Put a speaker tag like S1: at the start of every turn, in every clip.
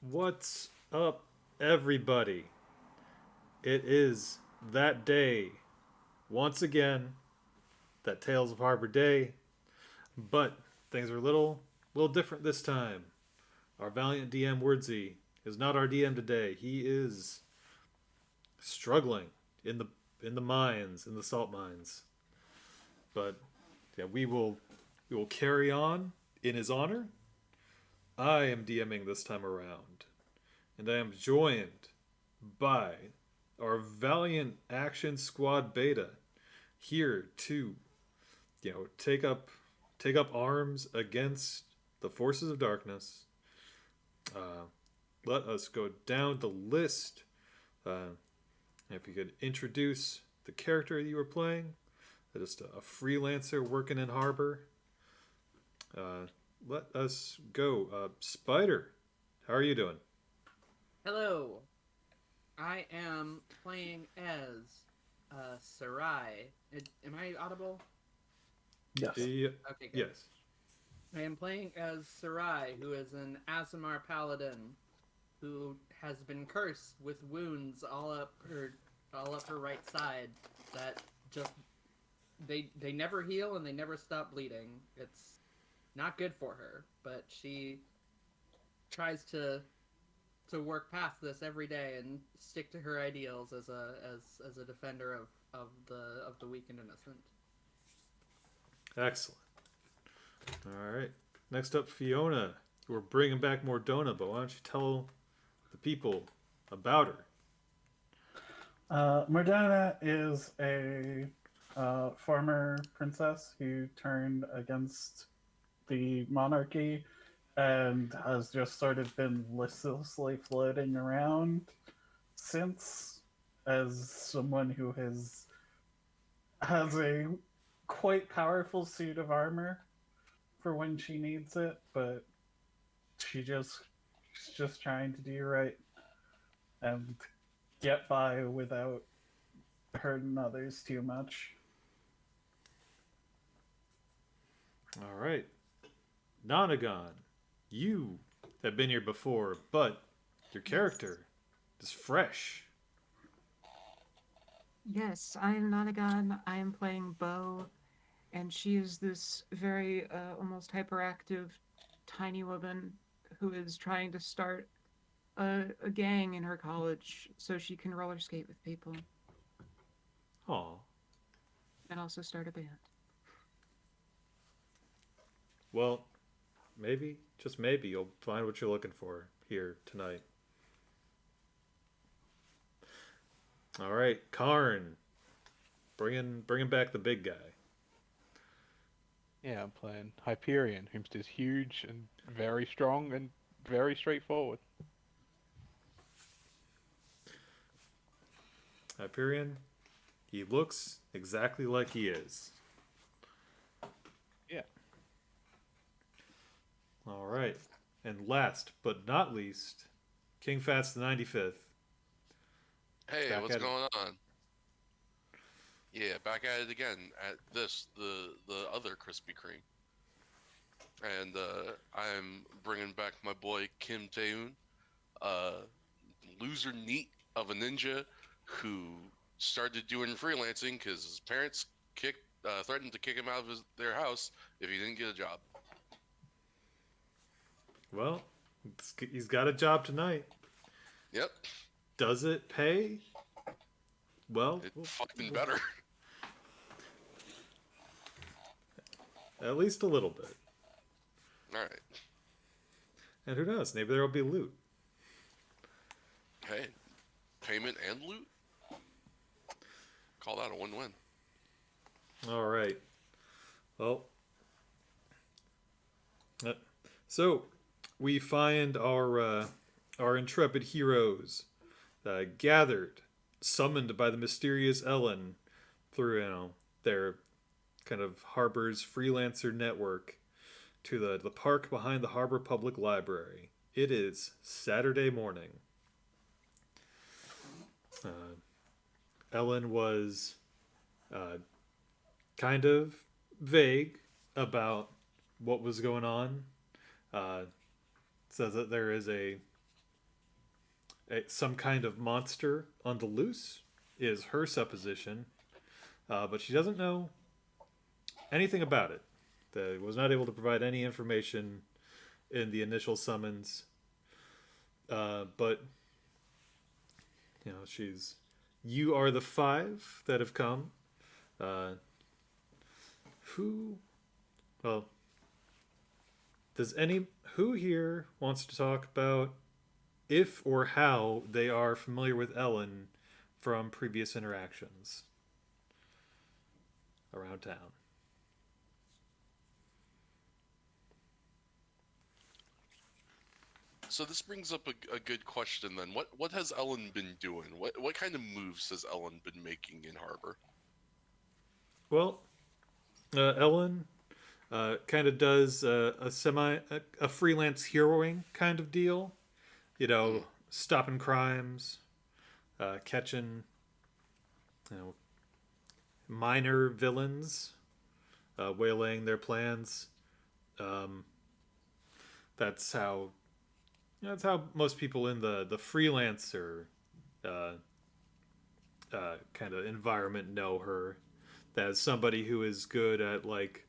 S1: What's up, everybody? It is that day once again, that Tales of Harbor Day, but things are a little different this time. Our valiant DM Wordsy is not our DM today. He is struggling in the mines, in the salt mines. But yeah, we will carry on in his honor. I am DMing this time around, and I am joined by our valiant action squad beta here to take up arms against the forces of darkness. Uh, Let us go down the list. Uh, if you could introduce the character you were playing, just a freelancer working in harbor. Uh, let us go. Spider, how are you doing?
S2: Hello, I am playing as Sarai. Am I audible?
S3: Yes.
S1: Yeah,
S2: Okay, good.
S1: yes.
S2: I am playing as Sarai, who is an Aasimar paladin who has been cursed with wounds all up her right side that just they never heal and they never stop bleeding. It's not good for her, but she tries to work past this every day and stick to her ideals as a defender of the weak and innocent.
S1: Excellent. All right. Next up, Fiona. We're bringing back more Dona, but why don't you tell the people about her?
S3: Mordana is a former princess who turned against the monarchy and has just sort of been listlessly floating around since, as someone who has a quite powerful suit of armor for when she needs it, but she's just trying to do right and get by without hurting others too much.
S1: All right. Nonagon. You have been here before, but your
S4: Yes.
S1: character is fresh.
S4: Yes, I am Nonagon. I am playing Bo, and she is this very almost hyperactive tiny woman who is trying to start a gang in her college so she can roller skate with people
S1: Aw.
S4: and also start a band.
S1: Well, maybe, just maybe, you'll find what you're looking for here tonight. All right, Karn. Bringing back the big guy.
S5: Yeah, I'm playing Hyperion, who's just huge and very strong and very straightforward.
S1: Hyperion. He looks exactly like he is.
S5: Yeah.
S1: All right. And last but not least, King Fats the 95th.
S6: Hey,
S1: Back
S6: what's
S1: at it.
S6: going on? Yeah, back at it again at this the other Krispy Kreme, and I'm bringing back my boy Kim Taeun, uh, loser neat of a ninja who started doing freelancing because his parents threatened to kick him out of their house if he didn't get a job.
S1: Well, he's got a job tonight.
S6: Yep,
S1: Does it pay? Well,
S6: it fucking better.
S1: at least a little bit.
S6: All right,
S1: And who knows? Maybe there will be loot.
S6: hey, payment and loot. Call that a win-win.
S1: All right. Well, uh, so we find our intrepid heroes gathered, summoned by the mysterious Ellen through their kind of harbor's freelancer network to the park behind the Harbor Public Library. It is Saturday morning. Uh, Ellen was uh, kind of vague about what was going on. Uh, Says that there is some kind of monster on the loose is her supposition, but she doesn't know anything about it. Was not able to provide any information in the initial summons, but she's. You are the five that have come. Uh, who? Well, who here wants to talk about if or how they are familiar with Ellen from previous interactions around town?
S6: So this brings up a good question then. What has Ellen been doing? What kind of moves has Ellen been making in Harbor?
S1: Well, Ellen kind of does a freelance heroing kind of deal. Stopping crimes, catching minor villains, waylaying their plans. Um, that's how most people in the freelancer uh, kind of environment know her, as somebody who is good at, like,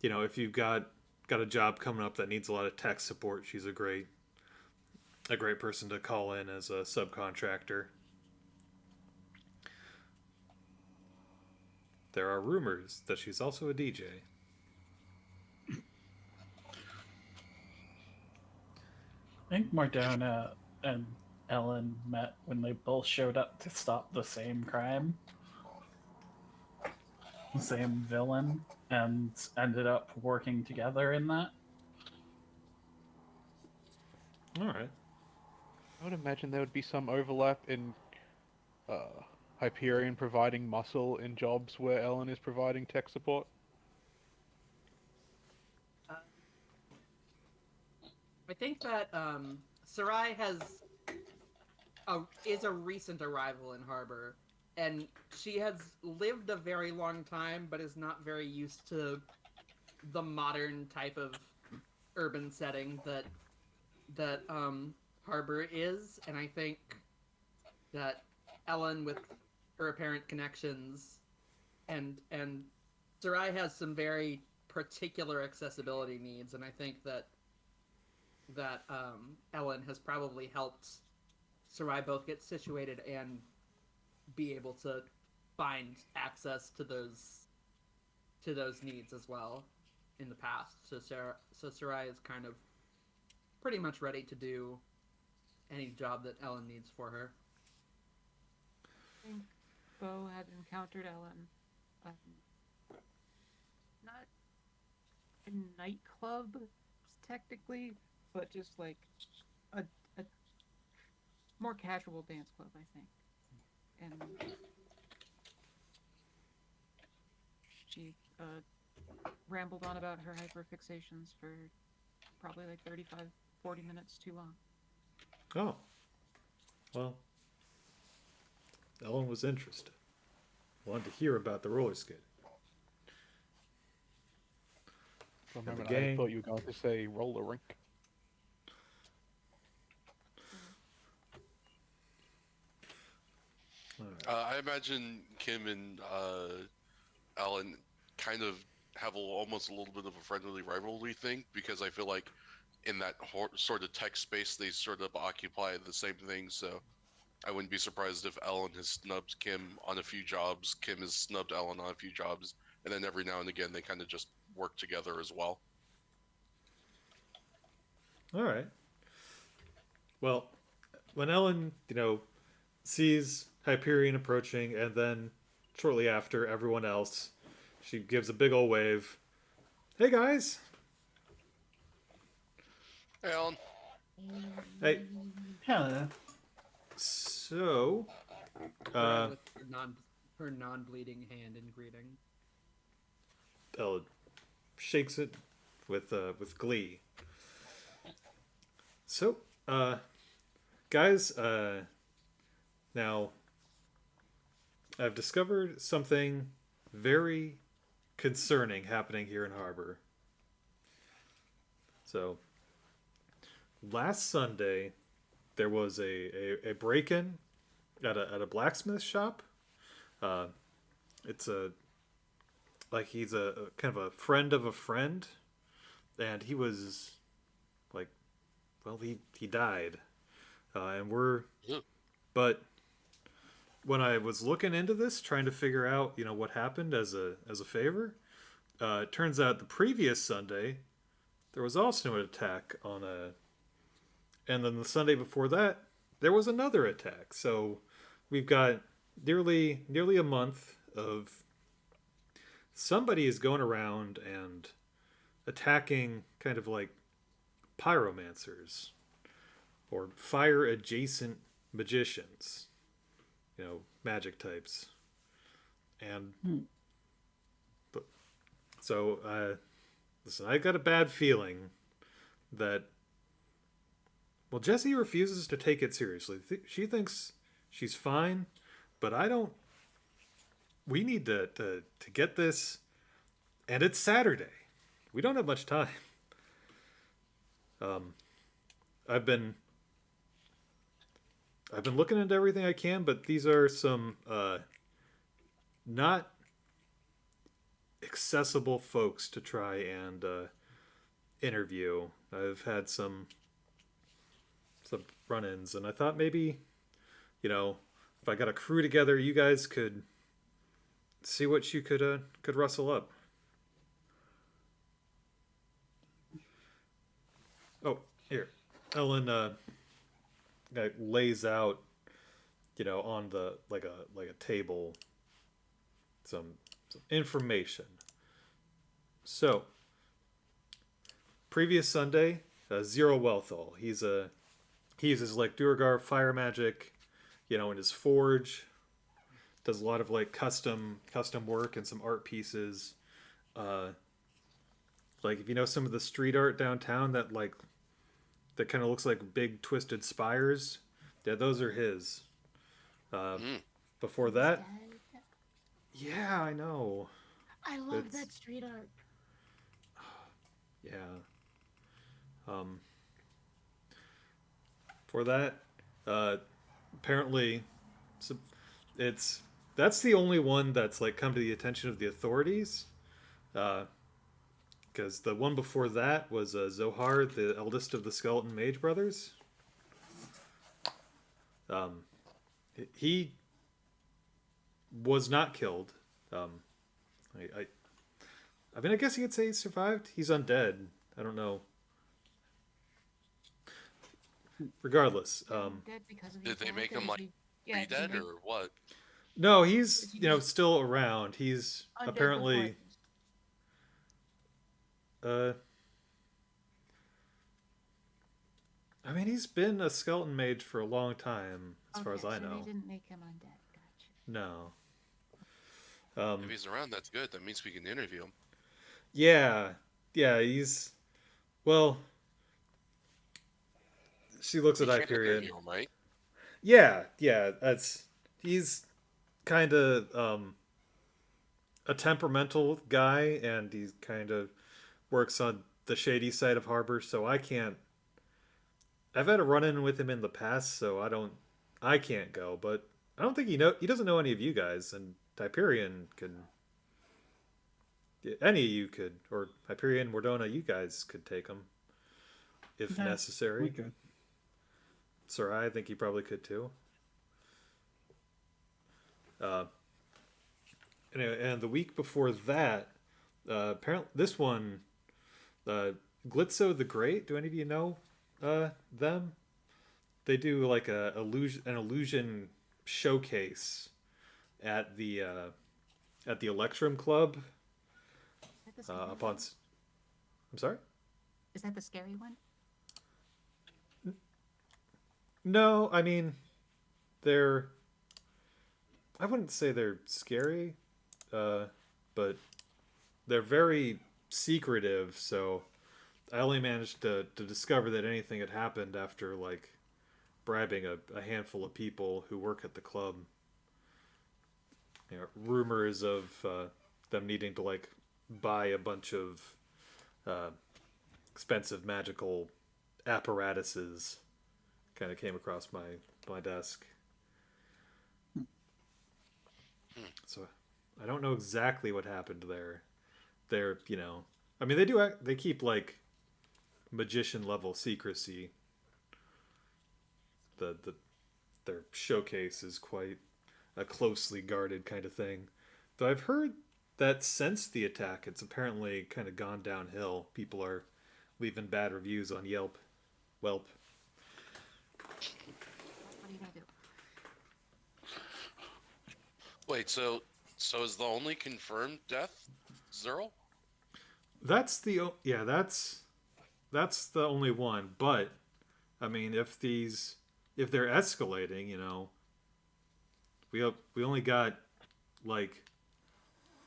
S1: if you've got a job coming up that needs a lot of tech support, she's a great person to call in as a subcontractor. There are rumors that she's also a DJ.
S3: I think Mardona and Ellen met when they both showed up to stop the same crime, the same villain, and ended up working together in that.
S1: All right.
S5: I would imagine there would be some overlap in uh, Hyperion providing muscle in jobs where Ellen is providing tech support.
S2: Uh, I think that Sarai is a recent arrival in Harbor, and she has lived a very long time, but is not very used to the modern type of urban setting that Harbor is, and I think that Ellen, with her apparent connections, and Sarai has some very particular accessibility needs, and I think that Ellen has probably helped Sarai both get situated and be able to find access to those needs as well in the past. So Sarai is kind of pretty much ready to do any job that Ellen needs for her.
S4: I think Bo had encountered Ellen, not a nightclub technically, but just like a more casual dance club, I think. And she rambled on about her hyperfixations for probably like 35-40 minutes too long.
S1: Oh. Well, Ellen was interested. Wanted to hear about the roller skating.
S5: For a
S1: And the
S5: moment,
S1: gang.
S5: I thought you were going to say roller rink.
S1: All right.
S6: I imagine Kim and Alan kind of have almost a little bit of a friendly rivalry thing, because I feel like in that sort of tech space they sort of occupy the same thing. So I wouldn't be surprised if Ellen has snubbed Kim on a few jobs, Kim has snubbed Ellen on a few jobs, and then every now and again they kind of just work together as well.
S1: All right. Well, when Ellen, sees Hyperion approaching, and then shortly after everyone else, she gives a big old wave. Hey guys.
S6: Hey, Ellen.
S1: Hey.
S3: Yeah.
S1: So,
S2: Sarai with her non-bleeding hand in greeting.
S1: Ellen shakes it with glee. So, guys, now I've discovered something very concerning happening here in Harbor. So, last Sunday, there was a break-in at a blacksmith shop. Uh, it's a like he's a kind of a friend of a friend, and he was like, well, he died, and we're
S6: Ugh.
S1: but when I was looking into this, trying to figure out what happened as a favor, it turns out the previous Sunday there was also an attack on a, and then the Sunday before that there was another attack. So we've got nearly a month of somebody is going around and attacking kind of like pyromancers or fire adjacent magicians, magic types. And but, so listen, I got a bad feeling that, well, Jessie refuses to take it seriously. She thinks she's fine, but I don't. We need to get this, and it's Saturday. We don't have much time. I've been looking into everything I can, but these are some not accessible folks to try and interview. I've had some run-ins, and I thought maybe, if I got a crew together, you guys could see what you could rustle up. Oh, here, Ellen lays out, on the like a table, some information. So, previous Sunday, Zero Wealthall. He uses like Duergar fire magic, in his forge. Does a lot of like custom work and some art pieces. Like if you know some of the street art downtown that kind of looks like big twisted spires, yeah, those are his. Before that, yeah, I know.
S7: I love that street art.
S1: Yeah. For that, apparently, that's the only one that's like come to the attention of the authorities. Because the one before that was Zohar, the eldest of the Skeleton Mage brothers. He was not killed. I mean, I guess you could say he survived. He's undead. I don't know. Regardless,
S4: Dead because of
S6: Did they
S4: attack,
S6: make
S4: or
S6: him
S4: is
S6: like
S4: yeah,
S6: be dead
S4: did
S6: or what?
S1: no, he's
S4: Is he just
S1: still around. He's
S4: undead
S1: apparently
S4: before
S1: I mean, he's been a skeleton mage for a long time, as far as I
S4: so
S1: know.
S4: they didn't make him undead. Gotcha.
S1: No.
S6: If he's around, that's good. That means we can interview him.
S1: Yeah, he's well. She looks at
S6: We can
S1: Hyperion.
S6: interview him, right?
S1: Yeah, he's kind of a temperamental guy, and he kind of works on the shady side of Harbor. So I can't. I've had a run-in with him in the past, so I can't go. But I don't think he doesn't know any of you guys, and Hyperion can. Any of you could, or Hyperion, Wardona, you guys could take him if
S3: Yeah,
S1: necessary.
S3: We could.
S1: Sarai, I think you probably could too. And the week before that, apparently this one, Glitzo the Great. Do any of you know them? They do like an illusion showcase at the Electrum Club.
S4: Is that the scary one?
S1: I'm sorry.
S4: Is that the scary one?
S1: No, I mean, they're. I wouldn't say they're scary, but they're very secretive. So I only managed to discover that anything had happened after like bribing a handful of people who work at the club. Rumors of them needing to like buy a bunch of expensive magical apparatuses kind of came across my desk. So I don't know exactly what happened there. They're, I mean, they keep like magician level secrecy. The their showcase is quite a closely guarded kind of thing. Though I've heard that since the attack, it's apparently kind of gone downhill. People are leaving bad reviews on Yelp. Welp.
S7: What are you gonna do?
S6: Wait, so is the only confirmed death Zerl?
S1: That's that's the only one. But I mean, if they're escalating, we only got like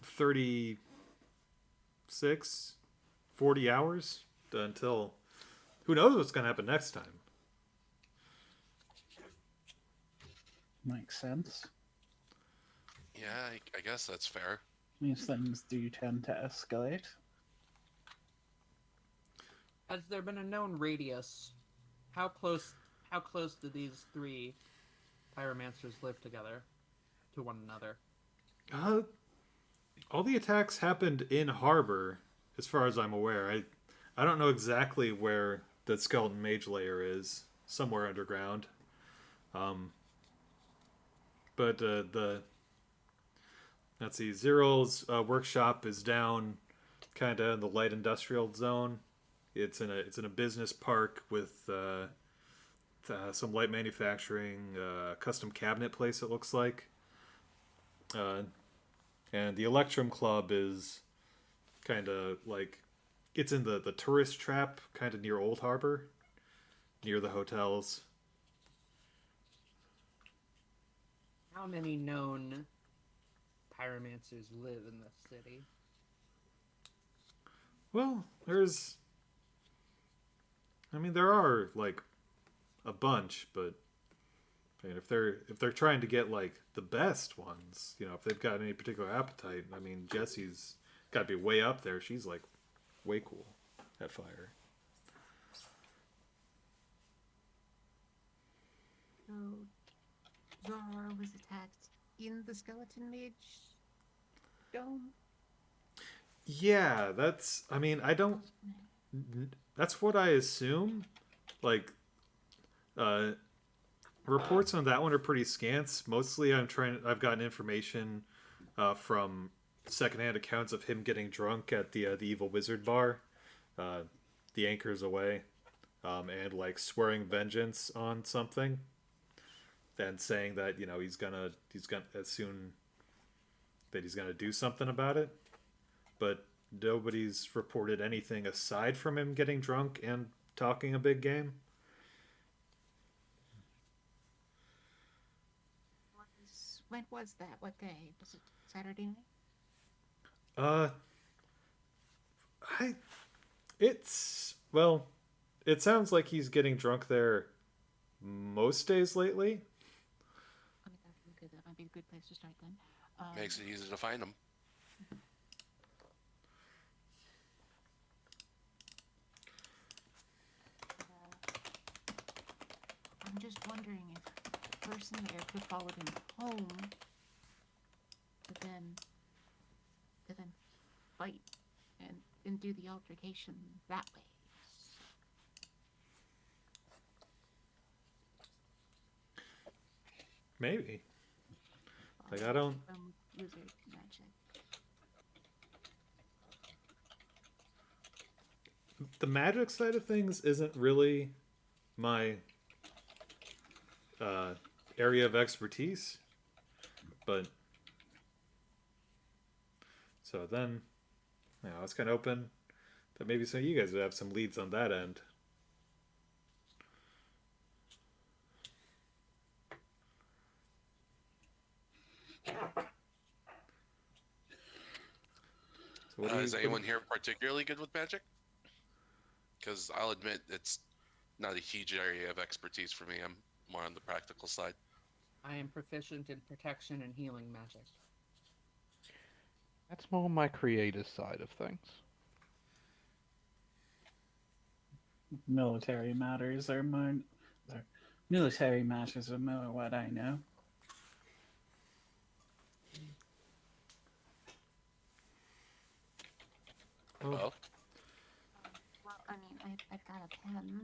S1: 36, 40 hours until who knows what's gonna happen next time.
S3: Makes sense.
S6: Yeah, I guess that's fair.
S3: These things do tend to escalate.
S2: Has there been a known radius? How close do these three pyromancers live together to one another?
S1: All the attacks happened in harbor, as far as I'm aware. I don't know exactly where the skeleton mage layer is. Somewhere underground. But let's see, Zero's workshop is down, kind of in the light industrial zone. It's in a business park with some light manufacturing, custom cabinet place. It looks like. And the Electrum Club is kind of like it's in the tourist trap, kind of near Old Harbor, near the hotels.
S2: How many known pyromancers live in this city?
S1: Well, there are like a bunch, but I mean, if they're trying to get like the best ones, if they've got any particular appetite, I mean, Jessie's got to be way up there. She's like way cool at fire.
S7: So, Zara was attacked in the skeleton mage dome.
S1: Yeah, that's. I mean, I don't. That's what I assume. Like, reports on that one are pretty scant. Mostly, I've gotten information from secondhand accounts of him getting drunk at the Evil Wizard bar, the Anchors Away, and like swearing vengeance on something, and saying that he's gonna as soon that he's gonna do something about it, but nobody's reported anything aside from him getting drunk and talking a big game.
S7: When was that? What day? Was it Saturday night?
S1: It sounds like he's getting drunk there most days lately.
S7: I mean, that might be a good place to start then.
S6: Makes it easy to find them.
S7: I'm just wondering if the person there could have followed him home to then fight and do the altercation that way.
S1: Maybe. Like, I don't.
S7: Wizard magic.
S1: The magic side of things isn't really my area of expertise, but so then, I was kind of open that maybe some of you guys would have some leads on that end. So
S6: Is anyone here particularly good with magic? Because I'll admit it's not a huge area of expertise for me. I'm more on the practical side.
S2: I am proficient in protection and healing magic.
S5: That's more my creative side of things.
S3: Military matters are Military matters are more what I know.
S1: Oh,
S6: Well,
S7: Well, I mean, I've got a pen.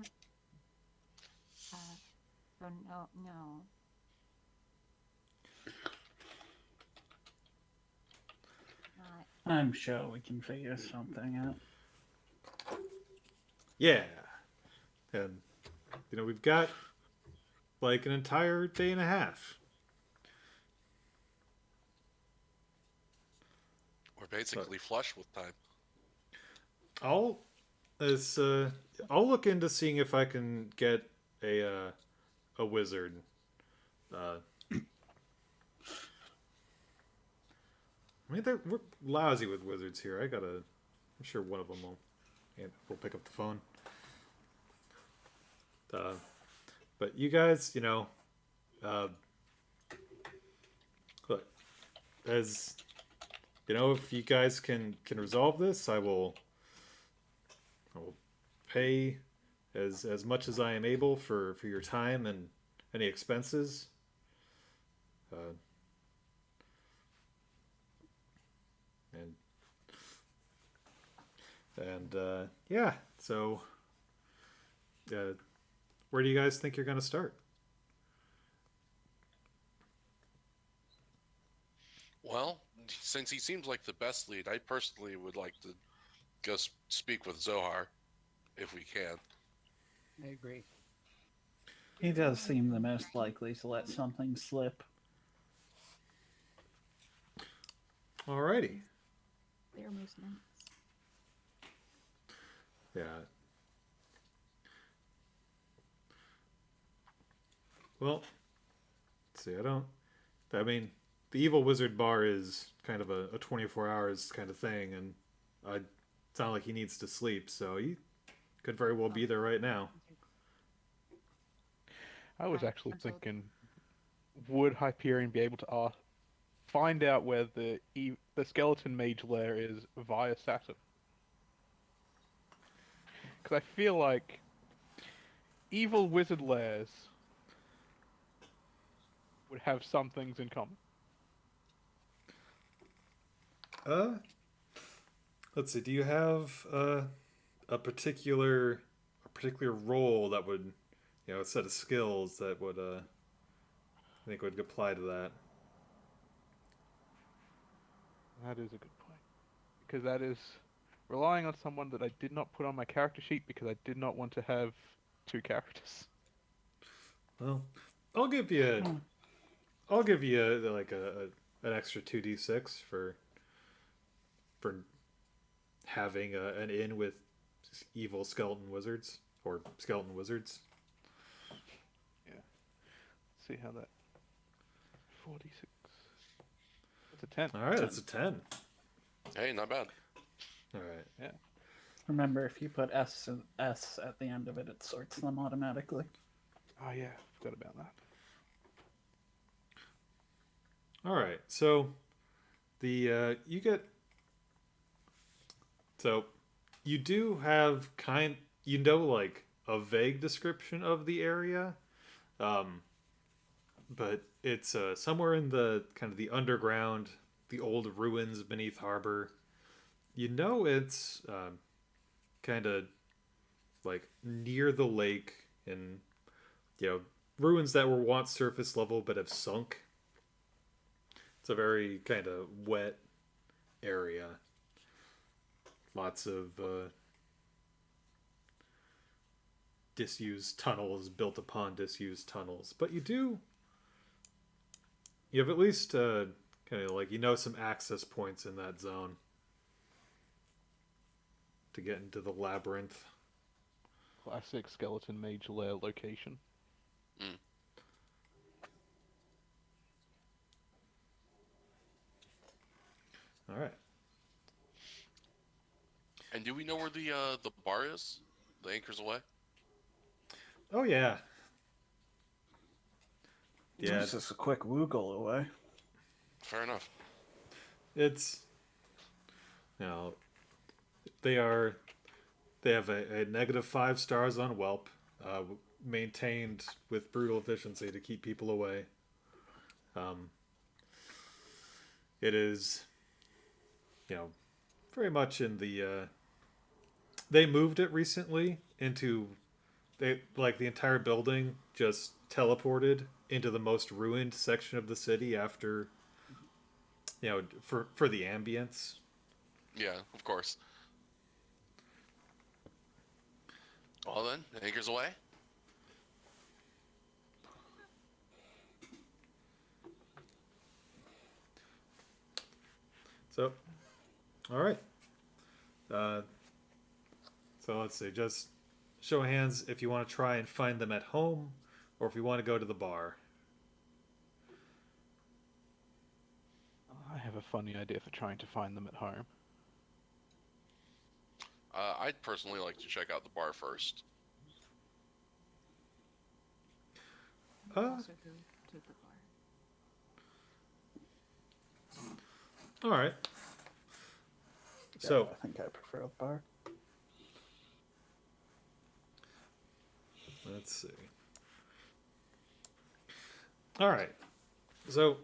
S7: Uh, so no. Not.
S3: I'm sure we can figure something out.
S1: yeah. And, we've got like an entire day and a half.
S6: we're basically flush with time.
S1: I'll as I'll look into seeing if I can get a wizard. Uh, I mean, we're lousy with wizards here. I'm sure one of them will pick up the phone. But you guys, look, as if you guys can resolve this, I will pay as much as I am able for your time and any expenses. Uh, and yeah, so where do you guys think you're gonna start?
S6: Well, since he seems like the best lead, I personally would like to go speak with Zohar, if we can.
S2: I agree.
S3: He does seem the most likely to let something slip.
S1: Alrighty.
S7: Clear most nights.
S1: Yeah. Well, let's see. I mean, the evil wizard bar is kind of a 24 hours kind of thing, and it's not like he needs to sleep, so he could very well be there right now.
S5: I was
S7: Right,
S5: actually
S7: until-
S5: thinking, would Hyperion be able to find out where the skeleton mage lair is via Saturn? Because I feel like evil wizard lairs would have some things in common.
S1: Let's see. Do you have a particular role that would, a set of skills that would I think would apply to that?
S5: That is a good point. Because that is relying on someone that I did not put on my character sheet because I did not want to have two characters.
S1: Well, I'll give you like an extra 2d6 for having an inn with evil skeleton wizards or skeleton wizards.
S5: Yeah. Let's see how that. 46. That's a 10.
S1: All right, that's a 10.
S6: Hey, not bad.
S1: All right.
S5: Yeah.
S3: Remember, if you put S at the end of it, it sorts them automatically.
S5: Oh yeah, forgot about that.
S1: All right. So you do have like a vague description of the area, but it's somewhere in the kind of the underground, the old ruins beneath harbor. It's kind of like near the lake, and ruins that were once surface level but have sunk. It's a very kind of wet area. Lots of disused tunnels built upon disused tunnels. But you have at least kind of like, some access points in that zone to get into the labyrinth.
S5: Classic skeleton mage lair location.
S6: Mm.
S1: All right.
S6: And do we know where the bar is? The Anchors Away?
S1: Oh yeah. Yeah,
S3: It's just a quick woogle away.
S6: Fair enough.
S1: it's they have a negative 5 stars on Welp. maintained with brutal efficiency to keep people away. It is, very much in the. They moved it recently into, the entire building just teleported into the most ruined section of the city after, for the ambience.
S6: Yeah, of course. Well then, anchors away.
S1: So, all right. So let's see. Just show of hands if you want to try and find them at home, or if you want to go to the bar.
S5: I have a funny idea for trying to find them at home.
S6: I'd personally like to check out the bar first.
S4: Also go to the bar.
S1: All right.
S3: Yeah,
S1: So,
S3: I think I prefer the bar.
S1: let's see. All right. So,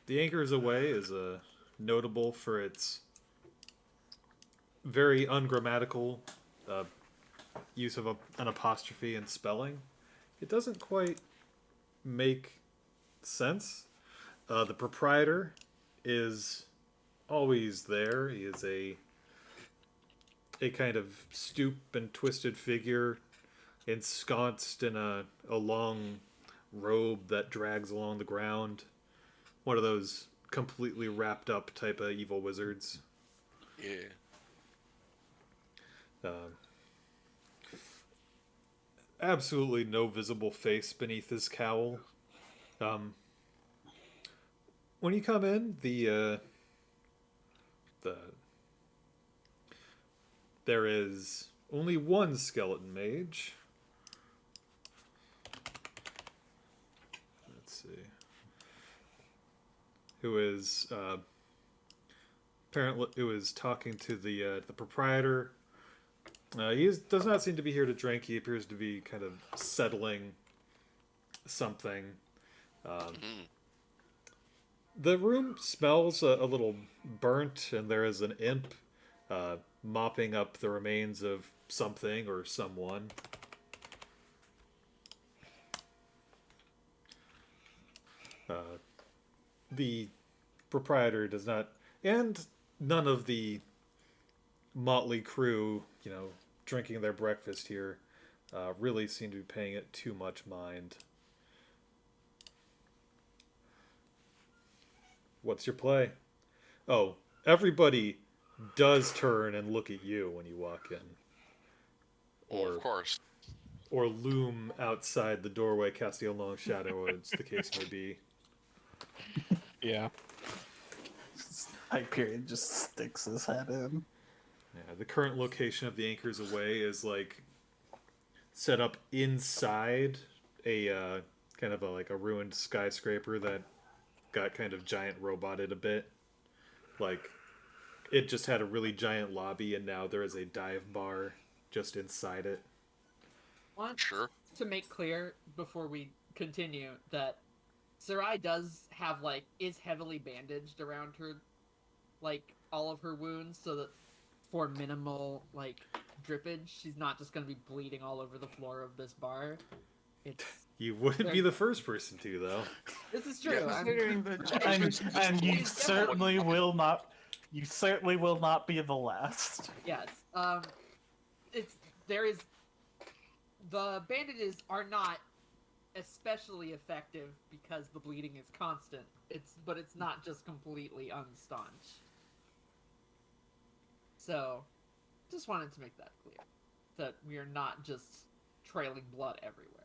S1: the Anchors Away is notable for its very ungrammatical use of an apostrophe in spelling. It doesn't quite make sense. The proprietor is always there. He is a kind of stoop and twisted figure ensconced in a long robe that drags along the ground. One of those completely wrapped up type of evil wizards.
S6: Yeah.
S1: Absolutely no visible face beneath his cowl. When you come in, there is only one skeleton mage. Let's see. Who is talking to the proprietor. He does not seem to be here to drink. He appears to be kind of settling something. The room smells a little burnt, and there is an imp mopping up the remains of something or someone. The proprietor does not, and none of the motley crew, drinking their breakfast here, really seem to be paying it too much mind. What's your play? Oh, everybody does turn and look at you when you walk in.
S6: Well, of course.
S1: Or loom outside the doorway, casting a long shadow, as the case may be.
S5: Yeah.
S3: Hyperion just sticks his head in.
S1: Yeah, the current location of the Anchors Away is set up inside a kind of a ruined skyscraper that got kind of giant roboted a bit. It just had a really giant lobby, and now there is a dive bar just inside it.
S2: Want
S6: Sure.
S2: to make clear before we continue that Sarai does have is heavily bandaged around her, all of her wounds, so that for minimal drippage, she's not just gonna be bleeding all over the floor of this bar.
S1: You wouldn't be the first person to, though.
S2: This is true.
S6: Yeah.
S4: Considering the
S3: And you
S2: She's
S3: certainly will not. You certainly will not be the last.
S2: Yes. The bandages are not especially effective because the bleeding is constant. But it's not just completely unstaunched. So, just wanted to make that clear, that we are not just trailing blood everywhere.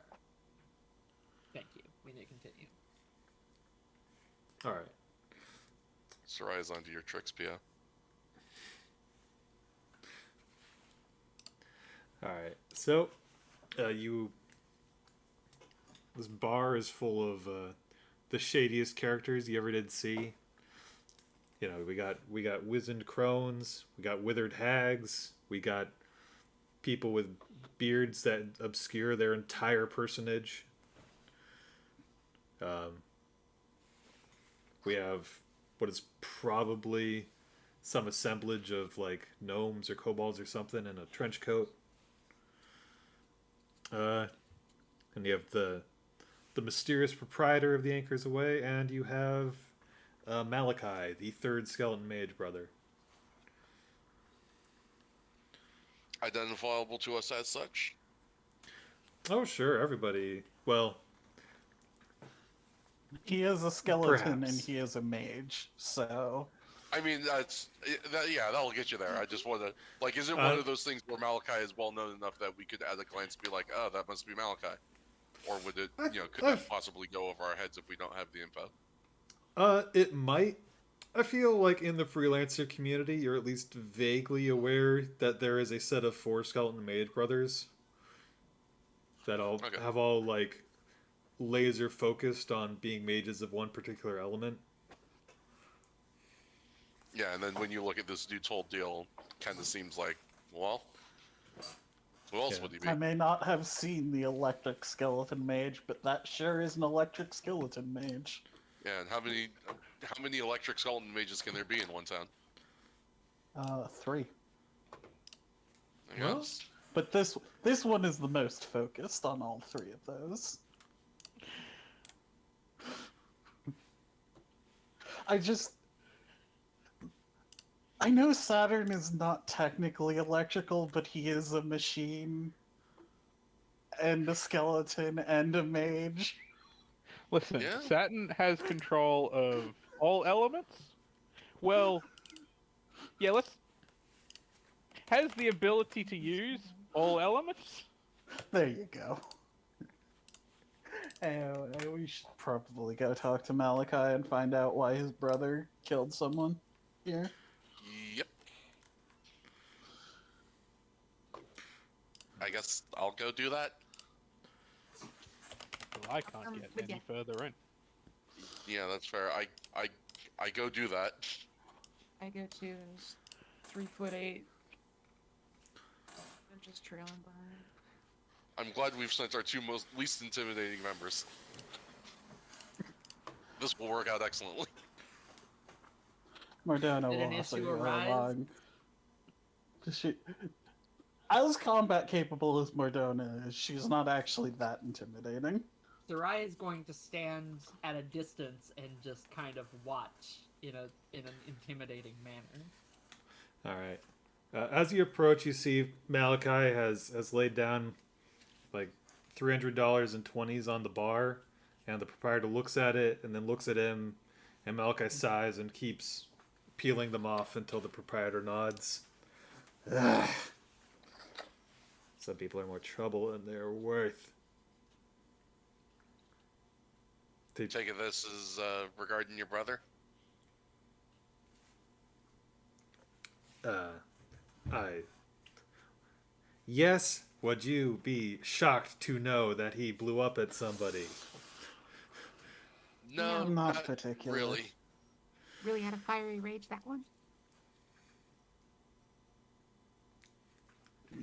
S2: Thank you. We may continue.
S1: All right.
S6: Sarai's onto your tricks, Pia.
S1: All right. So, this bar is full of the shadiest characters you ever did see. we got wizened crones, we got withered hags, we got people with beards that obscure their entire personage. Um, we have what is probably some assemblage of like gnomes or kobolds or something in a trench coat. And you have the mysterious proprietor of the Anchors Away, and you have Malachi, the third skeleton mage brother.
S6: Identifiable to us as such.
S1: Oh, sure, everybody. Well,
S3: He is a skeleton and
S1: perhaps.
S3: he is a mage, so
S6: I mean, yeah, that'll get you there. I just want to, like, is it one of those things where Malachi is well known enough that we could, at a glance, be like, oh, that must be Malachi, or would it, could that possibly go over our heads if we don't have the info?
S1: It might. I feel like in the freelancer community, you're at least vaguely aware that there is a set of 4 skeleton mage brothers that all have all like laser focused on being mages of one particular element.
S6: Yeah, and then when you look at this dude's whole deal, kind of seems like, well, who else would he be?
S3: I may not have seen the electric skeleton mage, but that sure is an electric skeleton mage.
S6: Yeah, and how many electric skeleton mages can there be in one town?
S3: 3.
S6: I guess.
S3: But this one is the most focused on all 3 of those. I know Saturn is not technically electrical, but he is a machine and a skeleton and a mage.
S5: Listen,
S6: Yeah.
S5: Saturn has control of all elements. Well, yeah, has the ability to use all elements.
S3: There you go. And we should probably go talk to Malachi and find out why his brother killed someone here.
S6: Yep. I guess I'll go do that.
S5: Well, I can't get any further in.
S6: Yeah, that's fair. I go do that.
S4: I go to is 3'8". I'm just trailing behind.
S6: I'm glad we've sent our 2 least intimidating members. This will work out excellently.
S3: Mardona
S2: Did an
S3: will also
S2: issue
S3: go
S2: arise?
S3: along. As combat capable as Mardona is, she's not actually that intimidating.
S2: Sarai is going to stand at a distance and just kind of watch in an intimidating manner.
S1: All right. As you approach, you see Malachi has laid down like $300 in 20s on the bar, and the proprietor looks at it and then looks at him, and Malachi sighs and keeps peeling them off until the proprietor nods. Ugh. Some people are more trouble than they're worth.
S6: Take it this is regarding your brother?
S1: Yes, would you be shocked to know that he blew up at somebody?
S6: No,
S3: Not particularly.
S6: really.
S7: Really had a fiery rage, that one?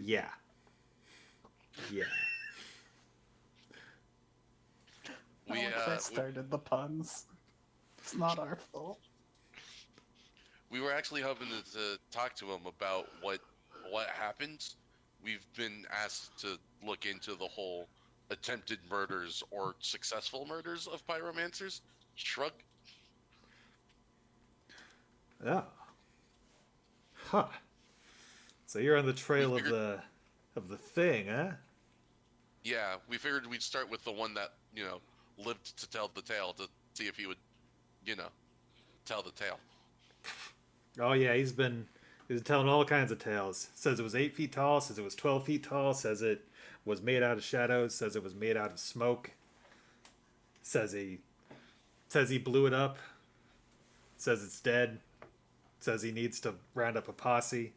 S1: Yeah. Yeah.
S3: I started the puns. It's not our fault.
S6: We were actually hoping to talk to him about what happened. We've been asked to look into the whole attempted murders or successful murders of pyromancers. Shrug.
S1: Oh. Huh. So you're on the trail of the thing, huh?
S6: Yeah, we figured we'd start with the one that, lived to tell the tale to see if he would, tell the tale.
S1: Oh yeah, he's been telling all kinds of tales. Says it was 8 feet tall, says it was 12 feet tall, says it was made out of shadows, says it was made out of smoke. Says he blew it up. Says it's dead. Says he needs to round up a posse.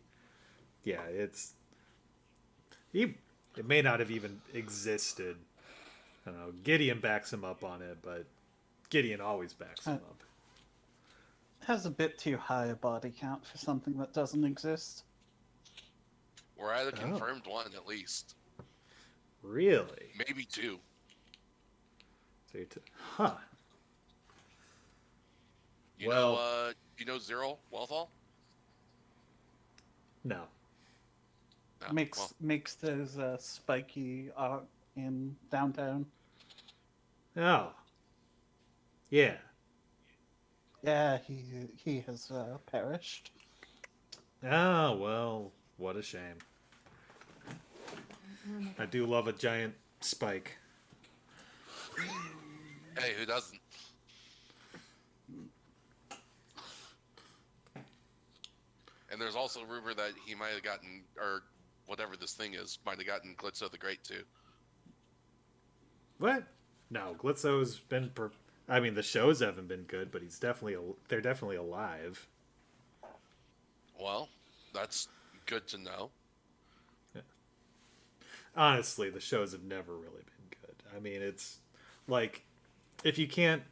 S1: Yeah, it may not have even existed. I don't know. Gideon backs him up on it, but Gideon always backs him up.
S3: Has a bit too high a body count for something that doesn't exist.
S6: We're at a
S1: Oh.
S6: confirmed one at least.
S1: Really?
S6: Maybe two.
S1: So huh.
S6: You
S1: Well-
S6: know, Zero Wellfall?
S1: No.
S6: No.
S3: Makes those spiky art in downtown.
S1: Oh. Yeah.
S3: Yeah, he has perished.
S1: Oh, well, what a shame. I do love a giant spike.
S6: Hey, who doesn't? And there's also a rumor that he might have gotten, or whatever this thing is, might have gotten Glitzo the Great too.
S1: What? No, Glitzo's been. I mean, the shows haven't been good, but they're definitely alive.
S6: Well, that's good to know.
S1: Honestly, the shows have never really been good. I mean, it's like if you can't.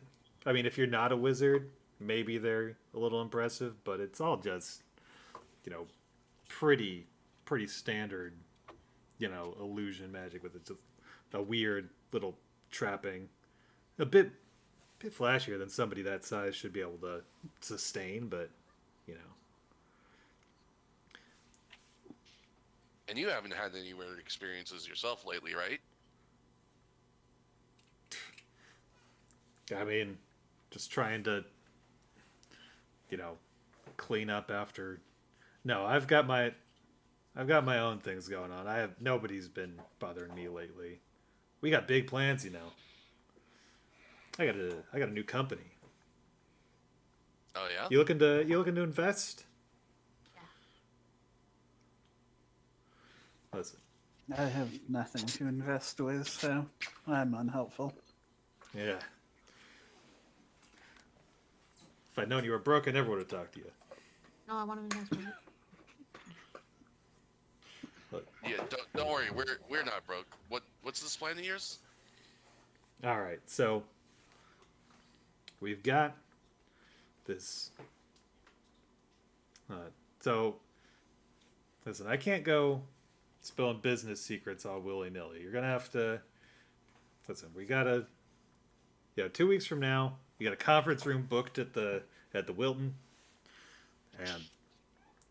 S1: I mean, if you're not a wizard, maybe they're a little impressive, but it's all just, pretty standard, illusion magic with just a weird little trapping, a bit flashier than somebody that size should be able to sustain, but
S6: And you haven't had any weird experiences yourself lately, right?
S1: I mean, just trying to, clean up after. No, I've got my own things going on. Nobody's been bothering me lately. We got big plans, I got a new company.
S6: Oh yeah.
S1: You looking to invest?
S7: Yeah.
S1: Listen.
S3: I have nothing to invest with, so I'm unhelpful.
S1: Yeah. If I'd known you were broke, I never would have talked to you.
S7: No, I want to invest with it.
S1: Look.
S6: Yeah, don't worry, we're not broke. What's this plan of yours?
S1: All right, so we've got this. So, listen, I can't go spilling business secrets all willy nilly. You're gonna have to listen. We gotta, 2 weeks from now, we got a conference room booked at the Wilton, and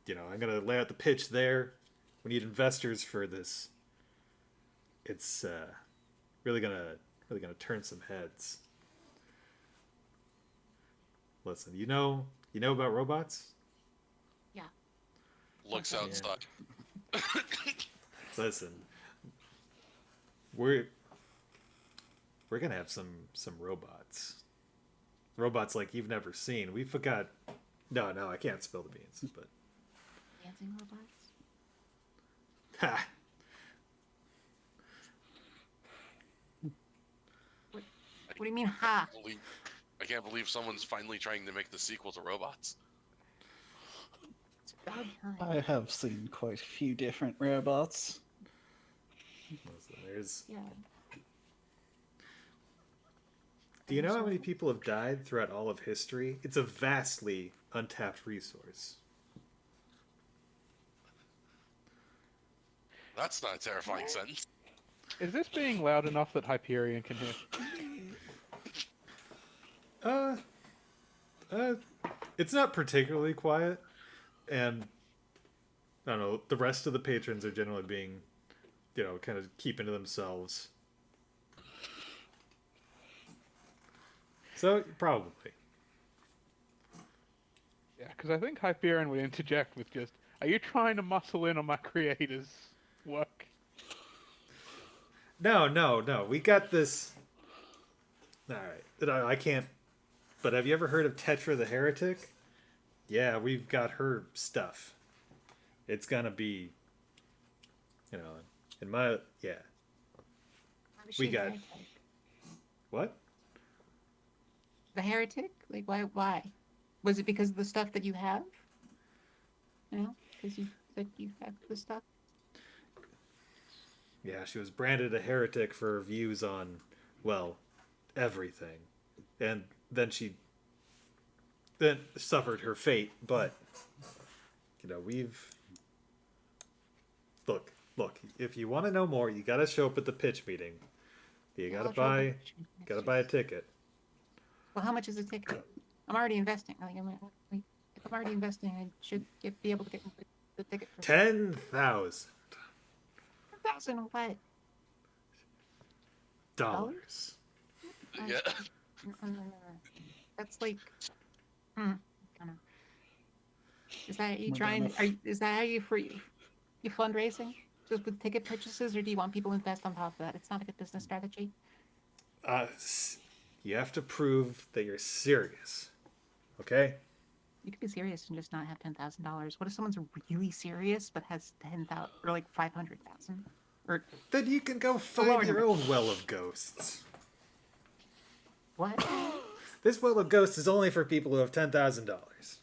S1: I'm gonna lay out the pitch there. We need investors for this. It's really gonna turn some heads. Listen, you know about robots?
S7: Yeah.
S6: Looks
S7: Okay.
S6: outside.
S1: Listen, we're gonna have some robots. Robots like you've never seen. We forgot. No, I can't spill the beans. But
S7: Dancing robots?
S1: ha,
S7: What do you mean, ha?
S6: I can't believe someone's finally trying to make the sequel to Robots.
S7: It's about time.
S3: I have seen quite a few different robots.
S1: listen, there's.
S7: Yeah.
S1: Do you know how many people have died throughout all of history? It's a vastly untapped resource.
S6: That's not a terrifying sentence.
S5: Is this being loud enough that Hyperion can hear?
S1: It's not particularly quiet, and I don't know. The rest of the patrons are generally being, kind of keeping to themselves. So probably.
S5: Yeah, because I think Hyperion would interject with just, "Are you trying to muscle in on my creator's work?"
S1: No. We got this. All right. I can't. But have you ever heard of Tetra the Heretic? Yeah, we've got her stuff. It's gonna be, in my yeah.
S7: Why was
S1: We
S7: she a
S1: got-
S7: heretic?
S1: What?
S7: The heretic? Like, why? Was it because of the stuff that you have? Because you said you have the stuff?
S1: Yeah, she was branded a heretic for her views on, well, everything, and then she then suffered her fate, but you know, we've look, if you want to know more, you got to show up at the pitch meeting. You got to
S7: I'll show up at
S1: buy
S7: the pitch meeting.
S1: got to
S7: It's
S1: buy a
S7: just-
S1: ticket.
S7: Well, how much is a ticket? I'm already investing. Like, if I'm already investing, I should be able to get the ticket for
S1: 10,000
S7: $1,000 what?
S1: dollars.
S6: Yeah.
S7: No. That's like, I don't know. Is that you
S3: We're
S7: trying?
S3: gonna
S7: Is that how you fundraising? Just with ticket purchases, or do you want people to invest on top of that? It's not a good business strategy.
S1: You have to prove that you're serious. Okay?
S7: You could be serious and just not have $10,000. What if someone's really serious but has 10,000 or like 500,000? Or
S1: Then you can go
S7: lower
S1: find your
S7: number.
S1: own well of ghosts.
S7: what?
S1: This well of ghosts is only for people who have $10,000.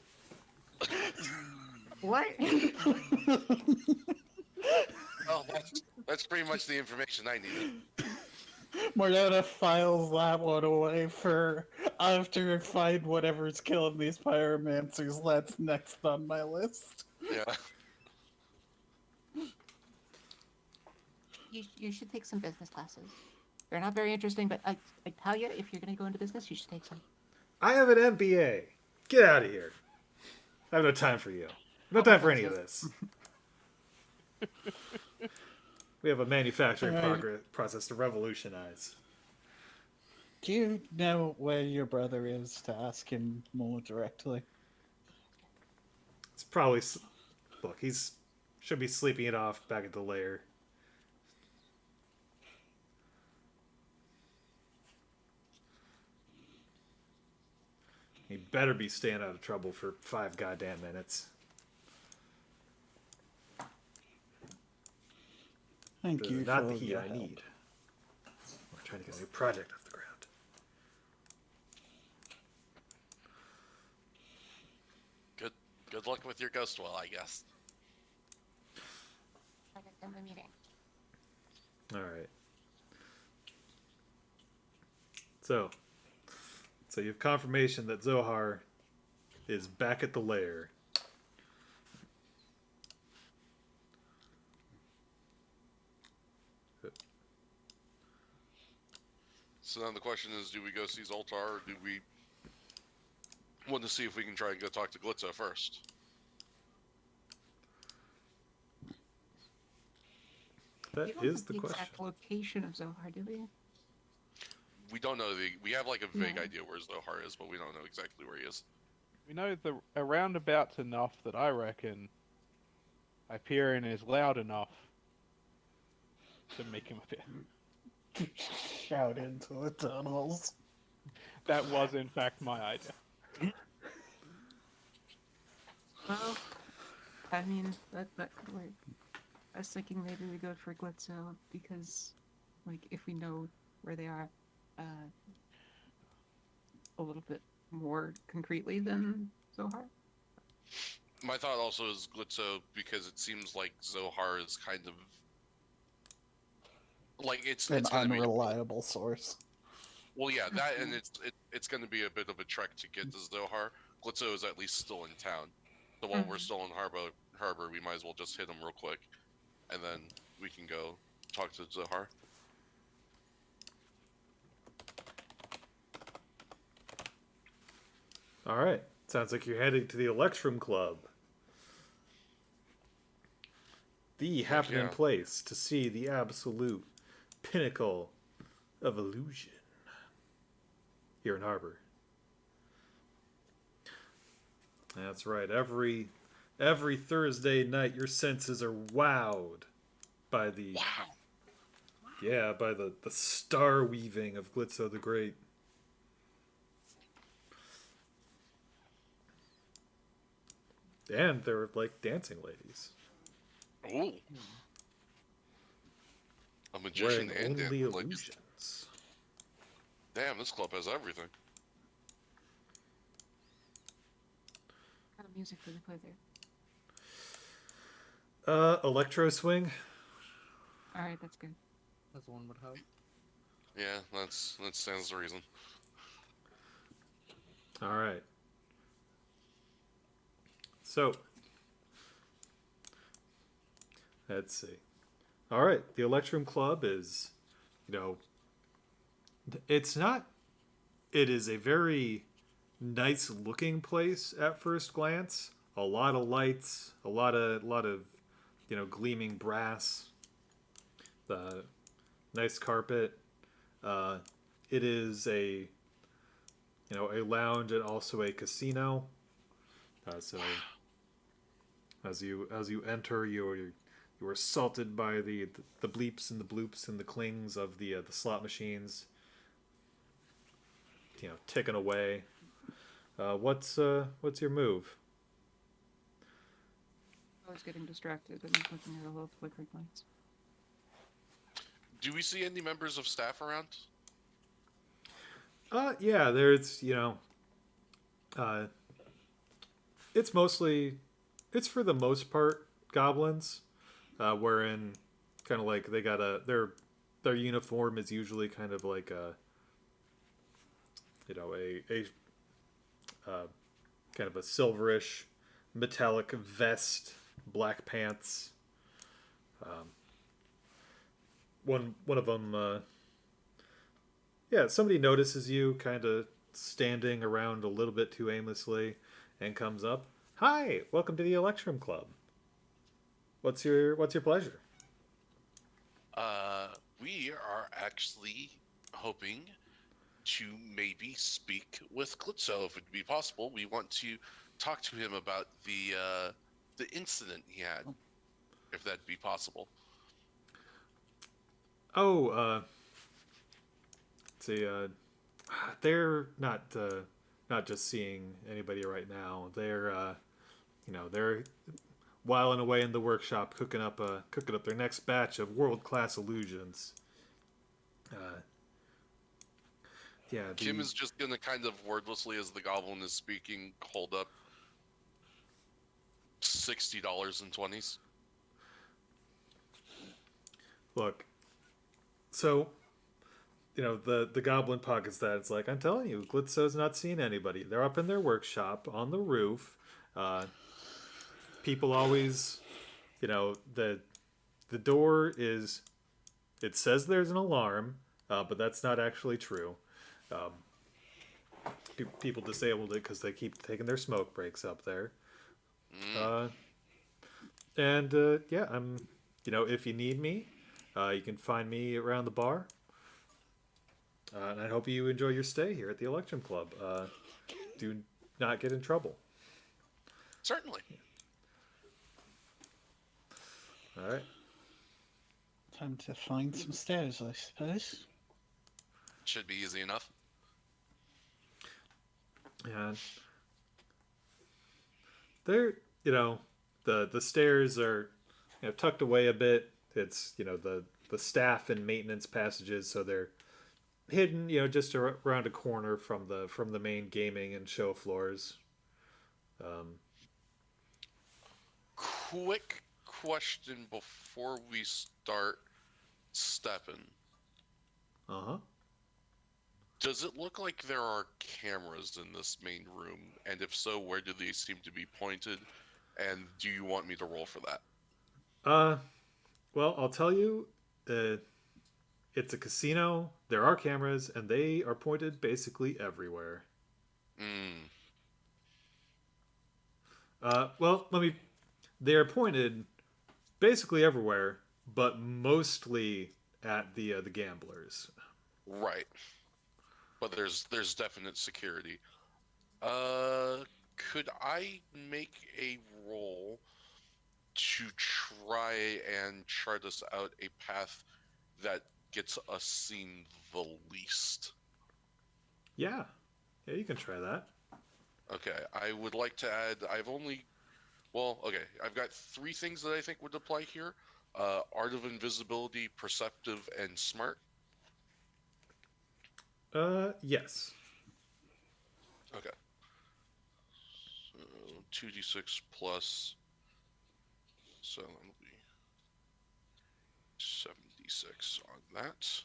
S7: What?
S6: Well, that's pretty much the information I needed.
S3: Morgana files that one away for after I find whatever's killing these pyromancers. That's next on my list.
S6: Yeah.
S7: You should take some business classes. They're not very interesting, but I tell you, if you're going to go into business, you should take some.
S1: I have an MBA. Get out of here. I have no time for you. No time for any of this. We have a manufacturing process to revolutionize.
S3: Do you know where your brother is to ask him more directly?
S1: It's probably look. He's should be sleeping it off back at the lair. He better be staying out of trouble for 5 goddamn minutes.
S3: Thank you
S1: Not
S3: for
S1: the heat
S3: your
S1: I
S3: help.
S1: need. We're trying to get a new project off the ground.
S6: Good luck with your ghost well, I guess.
S7: I got them the meeting.
S1: All right. So you have confirmation that Zohar is back at the lair.
S6: So now the question is, do we go see Zoltar, or do we want to see if we can try and go talk to Glitzo first?
S1: That
S7: We don't
S1: is
S7: have
S1: the question.
S7: exact location of Zohar, do we?
S6: We don't know we have like a vague
S7: No.
S6: idea where Zohar is, but we don't know exactly where he is.
S5: We know the roundabouts enough that I reckon Hyperion is loud enough to make him appear.
S3: Shout into the tunnels.
S5: That was in fact my idea.
S4: Well, I mean, that could work. I was thinking maybe we go for Glitzo because, like, if we know where they are a little bit more concretely than Zohar.
S6: My thought also is Glitzo because it seems like Zohar is kind of like it's
S3: An
S6: gonna be
S3: unreliable source.
S6: well, yeah, that and it's going to be a bit of a trek to get to Zohar. Glitzo is at least still in town, so while we're still in harbor, we might as well just hit him real quick, and then we can go talk to Zohar.
S1: All right. Sounds like you're heading to the Electrum Club. The happening
S6: yeah.
S1: place to see the absolute pinnacle of illusion here in Harbor. That's right. Every Thursday night, your senses are wowed by the by the star weaving of Glitzo the Great. And they're like dancing ladies.
S6: Ooh, a magician
S1: Wearing
S6: and
S1: only
S6: dancing ladies.
S1: illusions.
S6: Damn, this club has everything.
S7: What kind of music do they play there?
S1: Electro swing.
S7: All right, that's good.
S2: As one would hope.
S6: Yeah, that stands to reason.
S1: All right. So, let's see. All right, the Electrum Club is, you know, it's not. It is a very nice looking place at first glance. A lot of lights, a lot of, gleaming brass. The nice carpet. Uh, it is a lounge and also a casino. So as you enter, you are assaulted by the bleeps and the bloops and the clings of the slot machines. Ticking away. What's your move?
S4: I was getting distracted and looking at all the flickering lights.
S6: Do we see any members of staff around?
S1: Yeah, there's it's it's for the most part goblins, wherein kind of like they got their uniform is usually kind of like a kind of a silverish metallic vest, black pants. One of them, yeah, somebody notices you kind of standing around a little bit too aimlessly, and comes up. Hi, welcome to the Electrum Club. What's your pleasure?
S6: We are actually hoping to maybe speak with Klitzo if it'd be possible. We want to talk to him about the incident he had, if that'd be possible.
S1: Oh, see, they're not just seeing anybody right now. They're whiling away in the workshop, cooking up their next batch of world class illusions. Yeah,
S6: Kim is just gonna kind of wordlessly, as the goblin is speaking, hold up $60.20.
S1: Look. So, the goblin pockets that. It's like, I'm telling you, Glitzo's not seen anybody. They're up in their workshop on the roof. People always, the door is. It says there's an alarm, but that's not actually true. People disabled it because they keep taking their smoke breaks up there. Yeah, I'm. If you need me, you can find me around the bar. And I hope you enjoy your stay here at the Electrum Club. Do not get in trouble.
S6: Certainly.
S1: All right.
S3: Time to find some stairs, I suppose.
S6: Should be easy enough.
S1: And they're, the stairs are tucked away a bit. It's, the staff and maintenance passages, so they're hidden, just around a corner from the main gaming and show floors.
S6: Quick question before we start stepping.
S1: Uh-huh.
S6: Does it look like there are cameras in this main room? And if so, where do they seem to be pointed? And do you want me to roll for that?
S1: Well, I'll tell you, it's a casino. There are cameras, and they are pointed basically everywhere. Well, they are pointed basically everywhere, but mostly at the gamblers.
S6: Right. But there's definite security. Could I make a roll to try and chart us out a path that gets us seen the least?
S1: Yeah, you can try that.
S6: Okay, I would like to add. I've got 3 things that I think would apply here: Art of Invisibility, Perceptive, and Smart.
S1: Yes.
S6: Okay. So 2d6 plus. So that'll be 76 on that.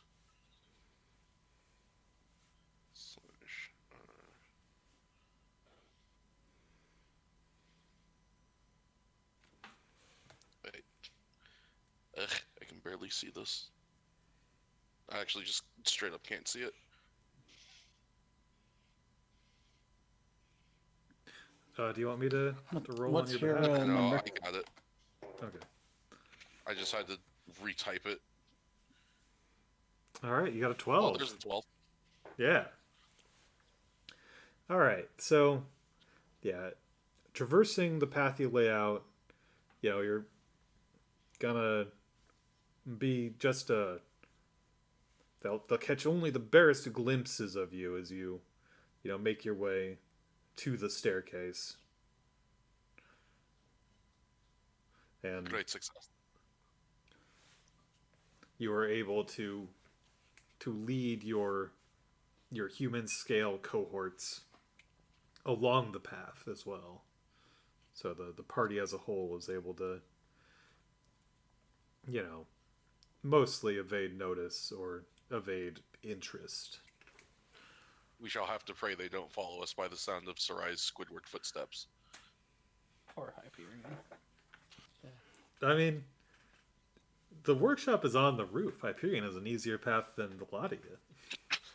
S6: Slash. hardly see this. I actually just straight up can't see it.
S1: Do you want me to roll
S3: What's
S1: on your
S3: your
S1: behalf?
S6: No,
S3: number?
S6: I got it.
S1: Okay.
S6: I just had to retype it.
S1: All right, you got a
S6: Oh,
S1: 12.
S6: there's a 12.
S1: Yeah. All right. So, yeah, traversing the path you lay out, you're gonna be just a. They'll catch only the barest glimpses of you as you make your way to the staircase. And
S6: Great success.
S1: you are able to lead your human scale cohorts along the path as well. So the party as a whole is able to, mostly evade notice or evade interest.
S6: We shall have to pray they don't follow us by the sound of Sarai's Squidward footsteps.
S5: Poor Hyperion.
S1: I mean, the workshop is on the roof. Hyperion has an easier path than the lot of you.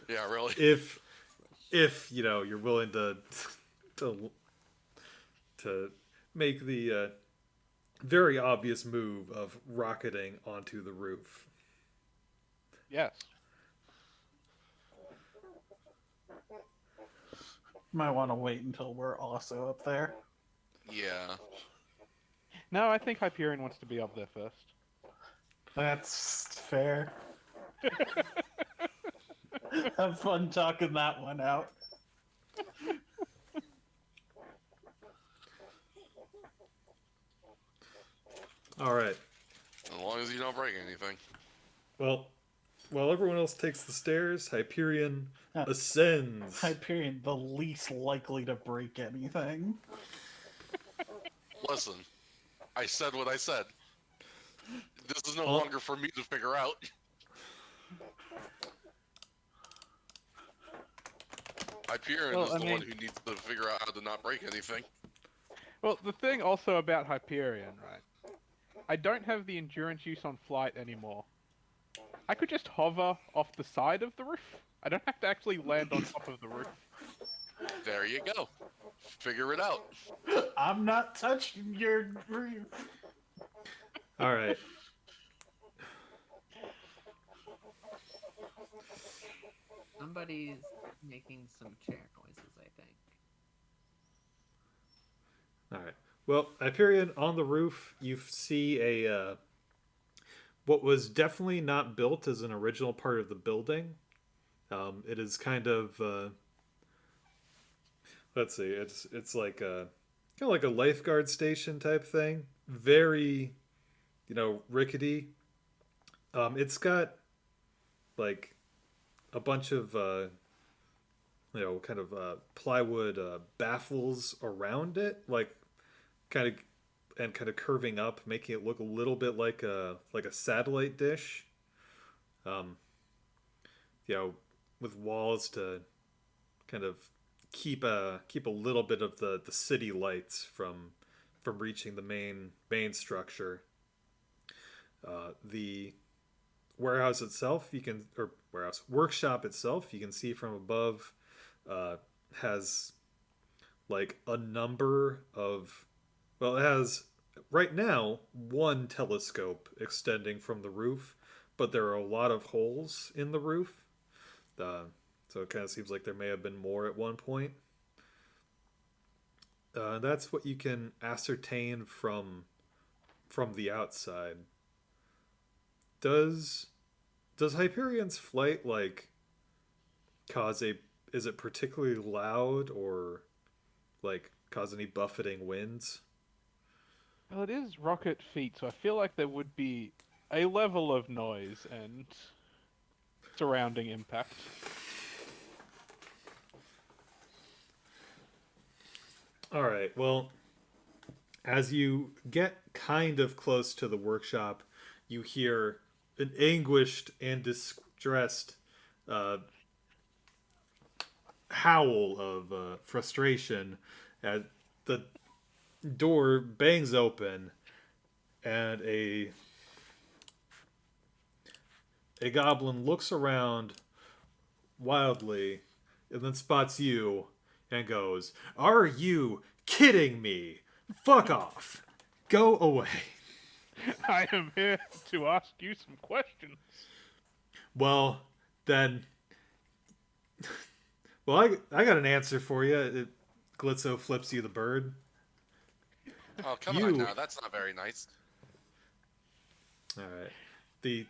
S6: Yeah, really?
S1: If you're willing to make the very obvious move of rocketing onto the roof.
S5: Yes.
S3: Might want to wait until we're also up there.
S6: Yeah.
S5: No, I think Hyperion wants to be up there first.
S3: That's fair. Have fun talking that one out.
S1: All right.
S6: As long as you don't break anything.
S1: Well, while everyone else takes the stairs, Hyperion ascends.
S3: Hyperion, the least likely to break anything.
S6: Listen, I said what I said. This is no longer for me to figure out. Hyperion is the one who needs to figure out how to not break anything.
S5: Well, the thing also about Hyperion, right? I don't have the endurance use on flight anymore. I could just hover off the side of the roof. I don't have to actually land on top of the roof.
S6: There you go. Figure it out.
S3: I'm not touching your roof.
S1: All right.
S2: Somebody's making some chair noises, I think.
S1: All right. Well, Hyperion, on the roof, you see a what was definitely not built as an original part of the building. It is kind of let's see, it's like a kind of like a lifeguard station type thing. Very, rickety. It's got like a bunch of kind of plywood baffles around it, like kind of curving up, making it look a little bit like a satellite dish. With walls to kind of keep a little bit of the city lights from reaching the main structure. The warehouse itself, workshop itself, you can see from above, has like a number of, well, it has right now one telescope extending from the roof, but there are a lot of holes in the roof. So it kind of seems like there may have been more at one point. That's what you can ascertain from the outside. Does Hyperion's flight is it particularly loud or cause any buffeting winds?
S5: Well, it is rocket feet, so I feel like there would be a level of noise and surrounding impact.
S1: All right. Well, as you get kind of close to the workshop, you hear an anguished and distressed howl of frustration as the door bangs open and a a goblin looks around wildly and then spots you and goes, "Are you kidding me? Fuck off. Go away."
S5: I am here to ask you some questions.
S1: Well, then. Well, I got an answer for you. Glitzo flips you the bird.
S6: Oh, come
S1: You-
S6: on now. That's not very nice.
S1: All right. The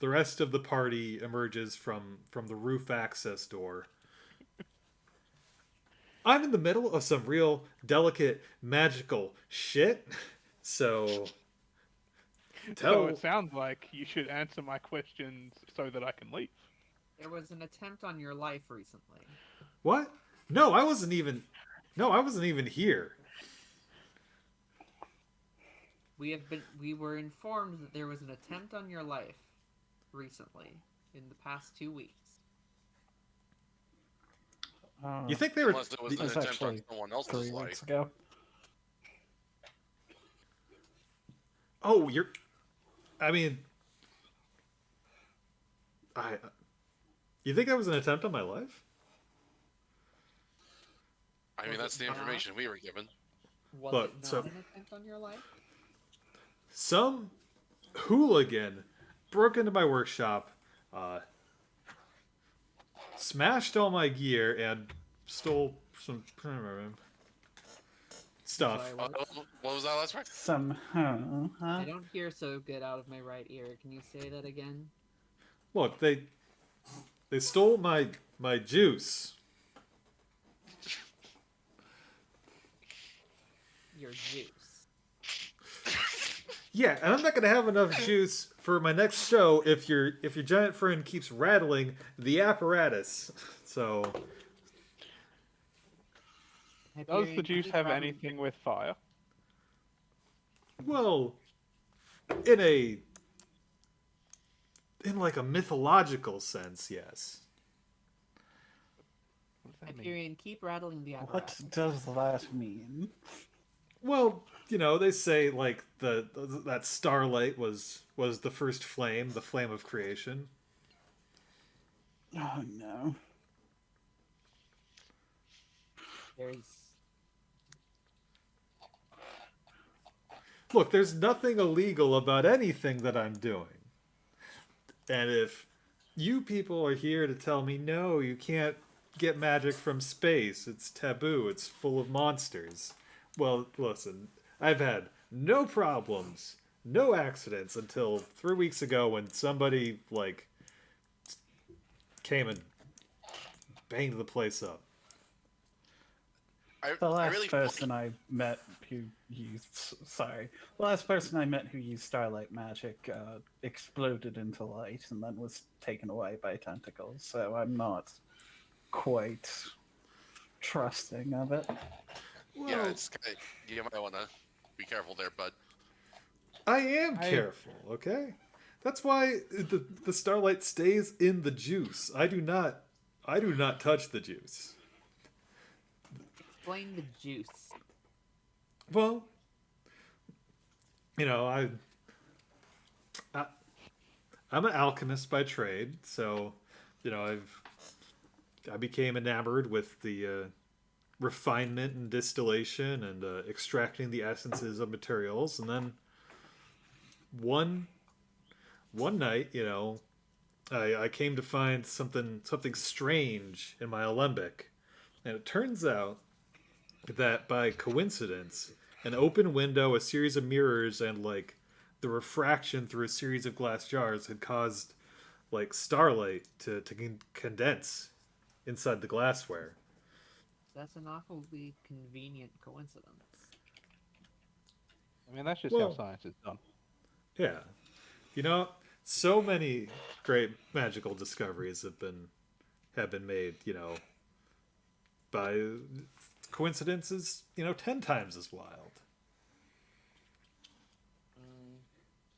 S1: rest of the party emerges from the roof access door. I'm in the middle of some real delicate magical shit. So
S5: So it sounds like you should answer my questions so that I can leave.
S2: There was an attempt on your life recently.
S1: what? No, I wasn't even here.
S2: We were informed that there was an attempt on your life recently in the past 2 weeks.
S1: You think they were
S6: Unless it was an
S3: That's
S6: attempt on
S3: actually
S6: someone else's
S3: 3
S6: life.
S3: weeks ago.
S1: Oh, I mean, you think that was an attempt on my life?
S6: I mean,
S2: Was
S6: that's
S2: it
S6: the
S2: not?
S6: information we were given.
S2: Was
S1: Look,
S2: it not
S1: so-
S2: an attempt on your life?
S1: Some hooligan broke into my workshop, smashed all my gear, and stole some stuff.
S2: Sorry, what?
S6: What was that last part?
S3: Somehow, huh?
S2: I don't hear so good out of my right ear. Can you say that again?
S1: Look, they stole my juice.
S2: Your juice.
S1: Yeah, and I'm not gonna have enough juice for my next show if your giant friend keeps rattling the apparatus. So
S5: Does
S2: Hyperion,
S5: the juice
S2: keep
S5: have
S2: rattling-
S5: anything with fire?
S1: well, in like a mythological sense, yes.
S5: What does that mean?
S2: Hyperion, keep rattling the
S3: What
S2: apparatus.
S3: does that mean?
S1: Well, they say like that starlight was the first flame, the flame of creation.
S3: Oh no.
S1: Look, there's nothing illegal about anything that I'm doing. And if you people are here to tell me, no, you can't get magic from space, it's taboo, it's full of monsters. Well, listen, I've had no problems, no accidents until 3 weeks ago when somebody, like, came and banged the place up.
S3: The
S6: I
S3: last
S6: really
S3: person I met who used the last person I met who used starlight magic exploded into light and then was taken away by tentacles. So I'm not quite trusting of it.
S1: Well,
S6: Yeah, it's kind of, you might want to be careful there, bud.
S1: I am careful, okay? That's why the starlight stays in the juice. I do not touch the juice.
S2: Explain the juice.
S1: Well, I'm an alchemist by trade, so I became enamored with the refinement and distillation and extracting the essences of materials, and then one night, I came to find something strange in my alembic, and it turns out that by coincidence, an open window, a series of mirrors, and like the refraction through a series of glass jars had caused like starlight to condense inside the glassware.
S2: That's an awfully convenient coincidence.
S5: I mean, that's just
S1: Well-
S5: how science is done.
S1: Yeah, so many great magical discoveries have been made, by coincidences, 10 times as wild.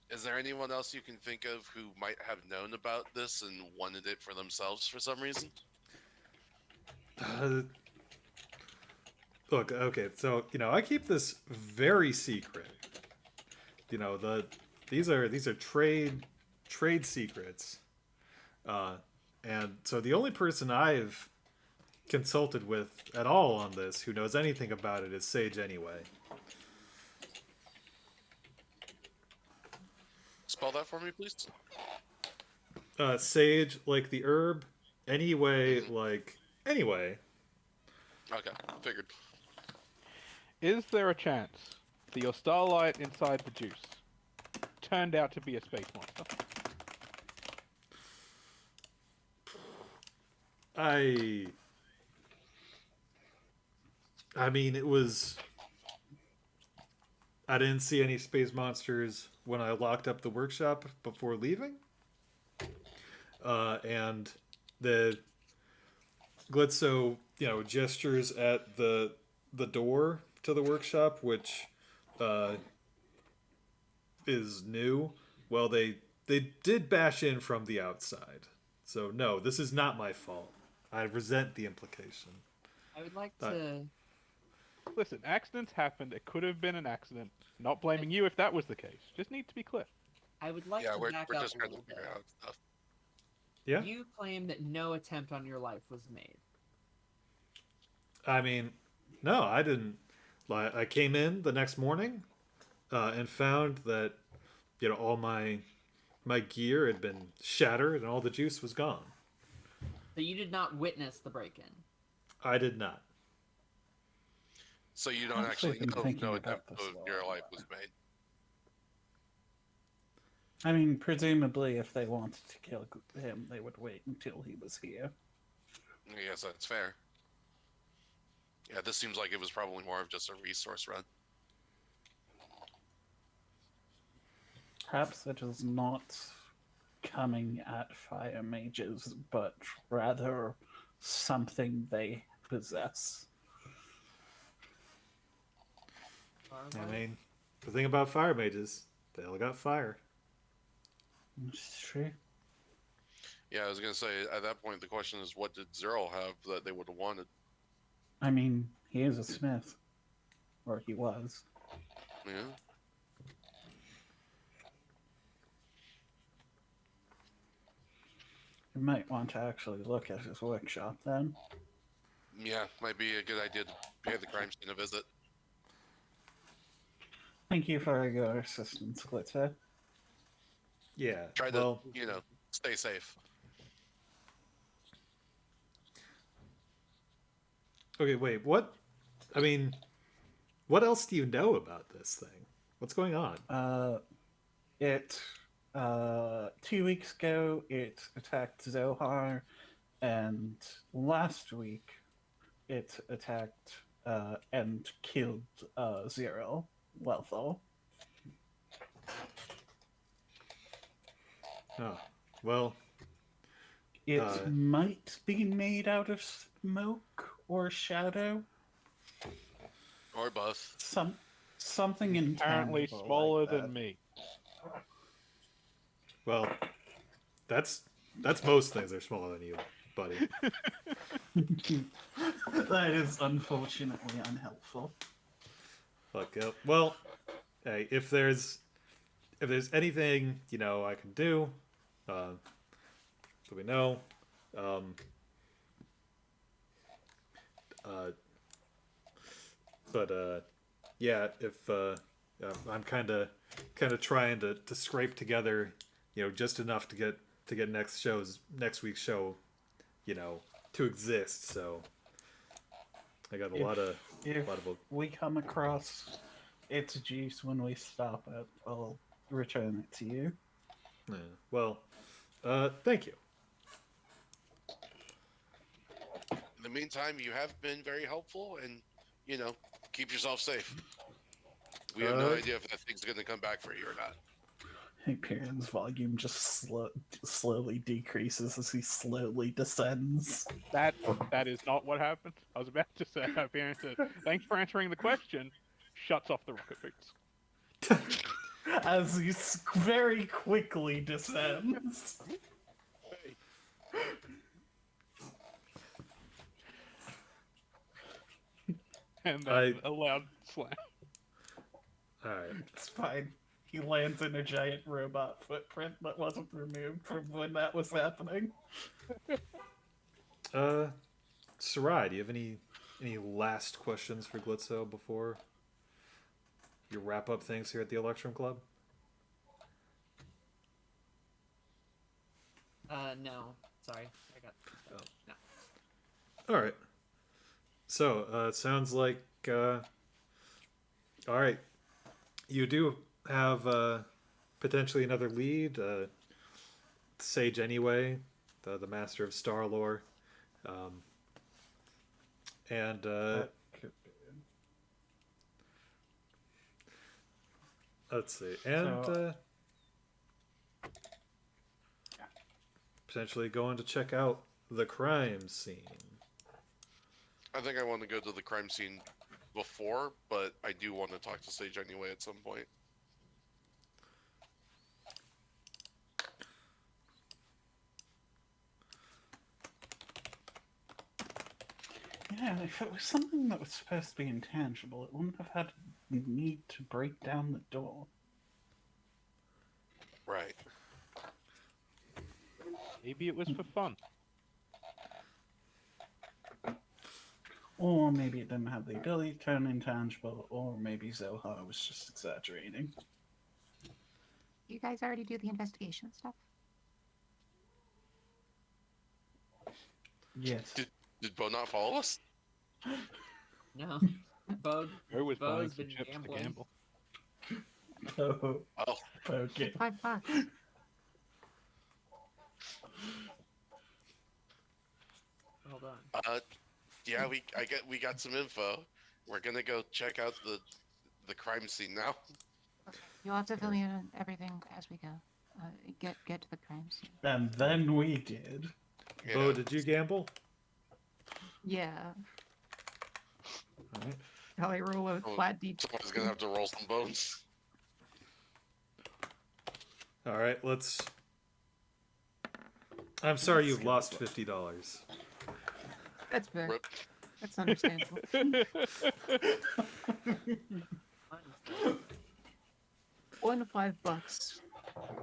S6: Is there anyone else you can think of who might have known about this and wanted it for themselves for some reason?
S1: Look, okay, so I keep this very secret. These are trade secrets. And so the only person I've consulted with at all on this who knows anything about it is Sage anyway.
S6: Spell that for me, please.
S1: Sage, like the herb, anyway,
S6: Mhm.
S1: like anyway.
S6: Okay, figured.
S5: Is there a chance that your starlight inside the juice turned out to be a space monster?
S1: I mean, it was. I didn't see any space monsters when I locked up the workshop before leaving. And the Glitzo, gestures at the door to the workshop, which uh, is new. Well, they did bash in from the outside, so no, this is not my fault. I resent the implication.
S2: I would like
S1: Uh,
S2: to.
S5: Listen, accidents happened. It could have been an accident. Not blaming you if that was the case. Just need to be clear.
S2: I would like
S6: Yeah,
S2: to
S6: we're
S2: back
S6: we're
S2: up
S6: just
S2: a
S6: trying to
S2: little
S6: figure
S2: bit.
S6: out stuff.
S1: Yeah,
S2: You claim that no attempt on your life was made.
S1: I mean, no, I didn't. Like, I came in the next morning and found that all my gear had been shattered and all the juice was gone.
S2: So you did not witness the break-in.
S1: I did not.
S6: So you don't
S3: I've
S6: actually
S3: been
S6: know
S3: thinking
S6: no
S3: about
S6: attempt
S3: this
S6: of
S3: a
S6: your
S3: lot.
S6: life was made.
S3: I mean, presumably, if they wanted to kill him, they would wait until he was here.
S6: I guess that's fair. Yeah, this seems like it was probably more of just a resource run.
S3: Perhaps it is not coming at fire mages, but rather something they possess.
S1: I mean, the thing about fire mages, they all got fire.
S3: It's true.
S6: Yeah, I was gonna say at that point the question is, what did Zero have that they would have wanted?
S3: I mean, he is a smith. Or he was.
S6: Yeah.
S3: You might want to actually look at his workshop then.
S6: Yeah, might be a good idea to pay the crime scene a visit.
S3: Thank you for your assistance, Glitter.
S1: Yeah.
S6: Try to,
S1: Well,
S6: stay safe.
S1: okay, wait. What? I mean, what else do you know about this thing? What's going on?
S3: 2 weeks ago, it attacked Zohar, and last week, it attacked and killed Zero Wealthal.
S1: Oh, well,
S3: It
S1: Uh,
S3: might be made out of smoke or shadow.
S6: Or both.
S3: Something intangible.
S5: Apparently smaller
S3: like that.
S5: than me.
S1: well, that's most things are smaller than you, buddy.
S3: That is unfortunately unhelpful.
S1: Look, well, hey, if there's anything I can do, so we know. Uh, but yeah, if I'm kind of trying to scrape together, just enough to get next week's show, to exist. So I got a lot of
S3: If we come across its juice when we stop it, I'll return it to you.
S1: yeah. Well, thank you.
S6: In the meantime, you have been very helpful, and keep yourself safe. We have no idea if that thing's going to come back for you or not.
S3: Hyperion's volume just slowly decreases as he slowly descends.
S5: That is not what happened. I was about to say, Hyperion said, "Thanks for answering the question." Shuts off the rocket boots.
S3: As he very quickly descends.
S5: Hey. And then a loud slam.
S1: All right.
S3: It's fine. he lands in a giant robot footprint that wasn't removed from when that was happening.
S1: Sarai, do you have any last questions for Glitzo before you wrap up things here at the Electrum Club?
S2: No. Sorry. I got.
S1: Oh.
S2: No.
S1: All right. So, it sounds like, all right, you do have potentially another lead, Sage Anyway, the master of Star Lore, and
S3: That could be
S1: let's see, and
S3: So-
S1: potentially going to check out the crime scene.
S6: I think I want to go to the crime scene before, but I do want to talk to Sage anyway at some point.
S3: Yeah, if it was something that was supposed to be intangible, it wouldn't have had a need to break down the door.
S6: Right.
S5: Maybe it was for fun.
S3: Or maybe it didn't have the ability to turn intangible, or maybe Zohar was just exaggerating.
S7: You guys already do the investigation stuff?
S3: Yes.
S6: Did Bo not follow us?
S2: No. Bo.
S5: Who was
S2: Bo's
S5: buying some
S2: been
S5: chips
S2: gambling.
S5: to gamble?
S3: Oh,
S6: Oh,
S3: okay.
S7: $5.
S2: Hold on.
S6: yeah, we got some info. We're gonna go check out the crime scene now.
S7: You'll have to fill me in on everything as we go. Get to the crime scene.
S3: And then we did.
S1: Bo,
S6: Yeah.
S1: did you gamble?
S4: Yeah.
S1: All right.
S4: How I roll a
S6: Oh,
S4: flat D.
S6: Someone's gonna have to roll some bones.
S1: All right, let's. I'm sorry you've lost $50.
S4: That's fair.
S6: Rip.
S4: That's understandable. One $5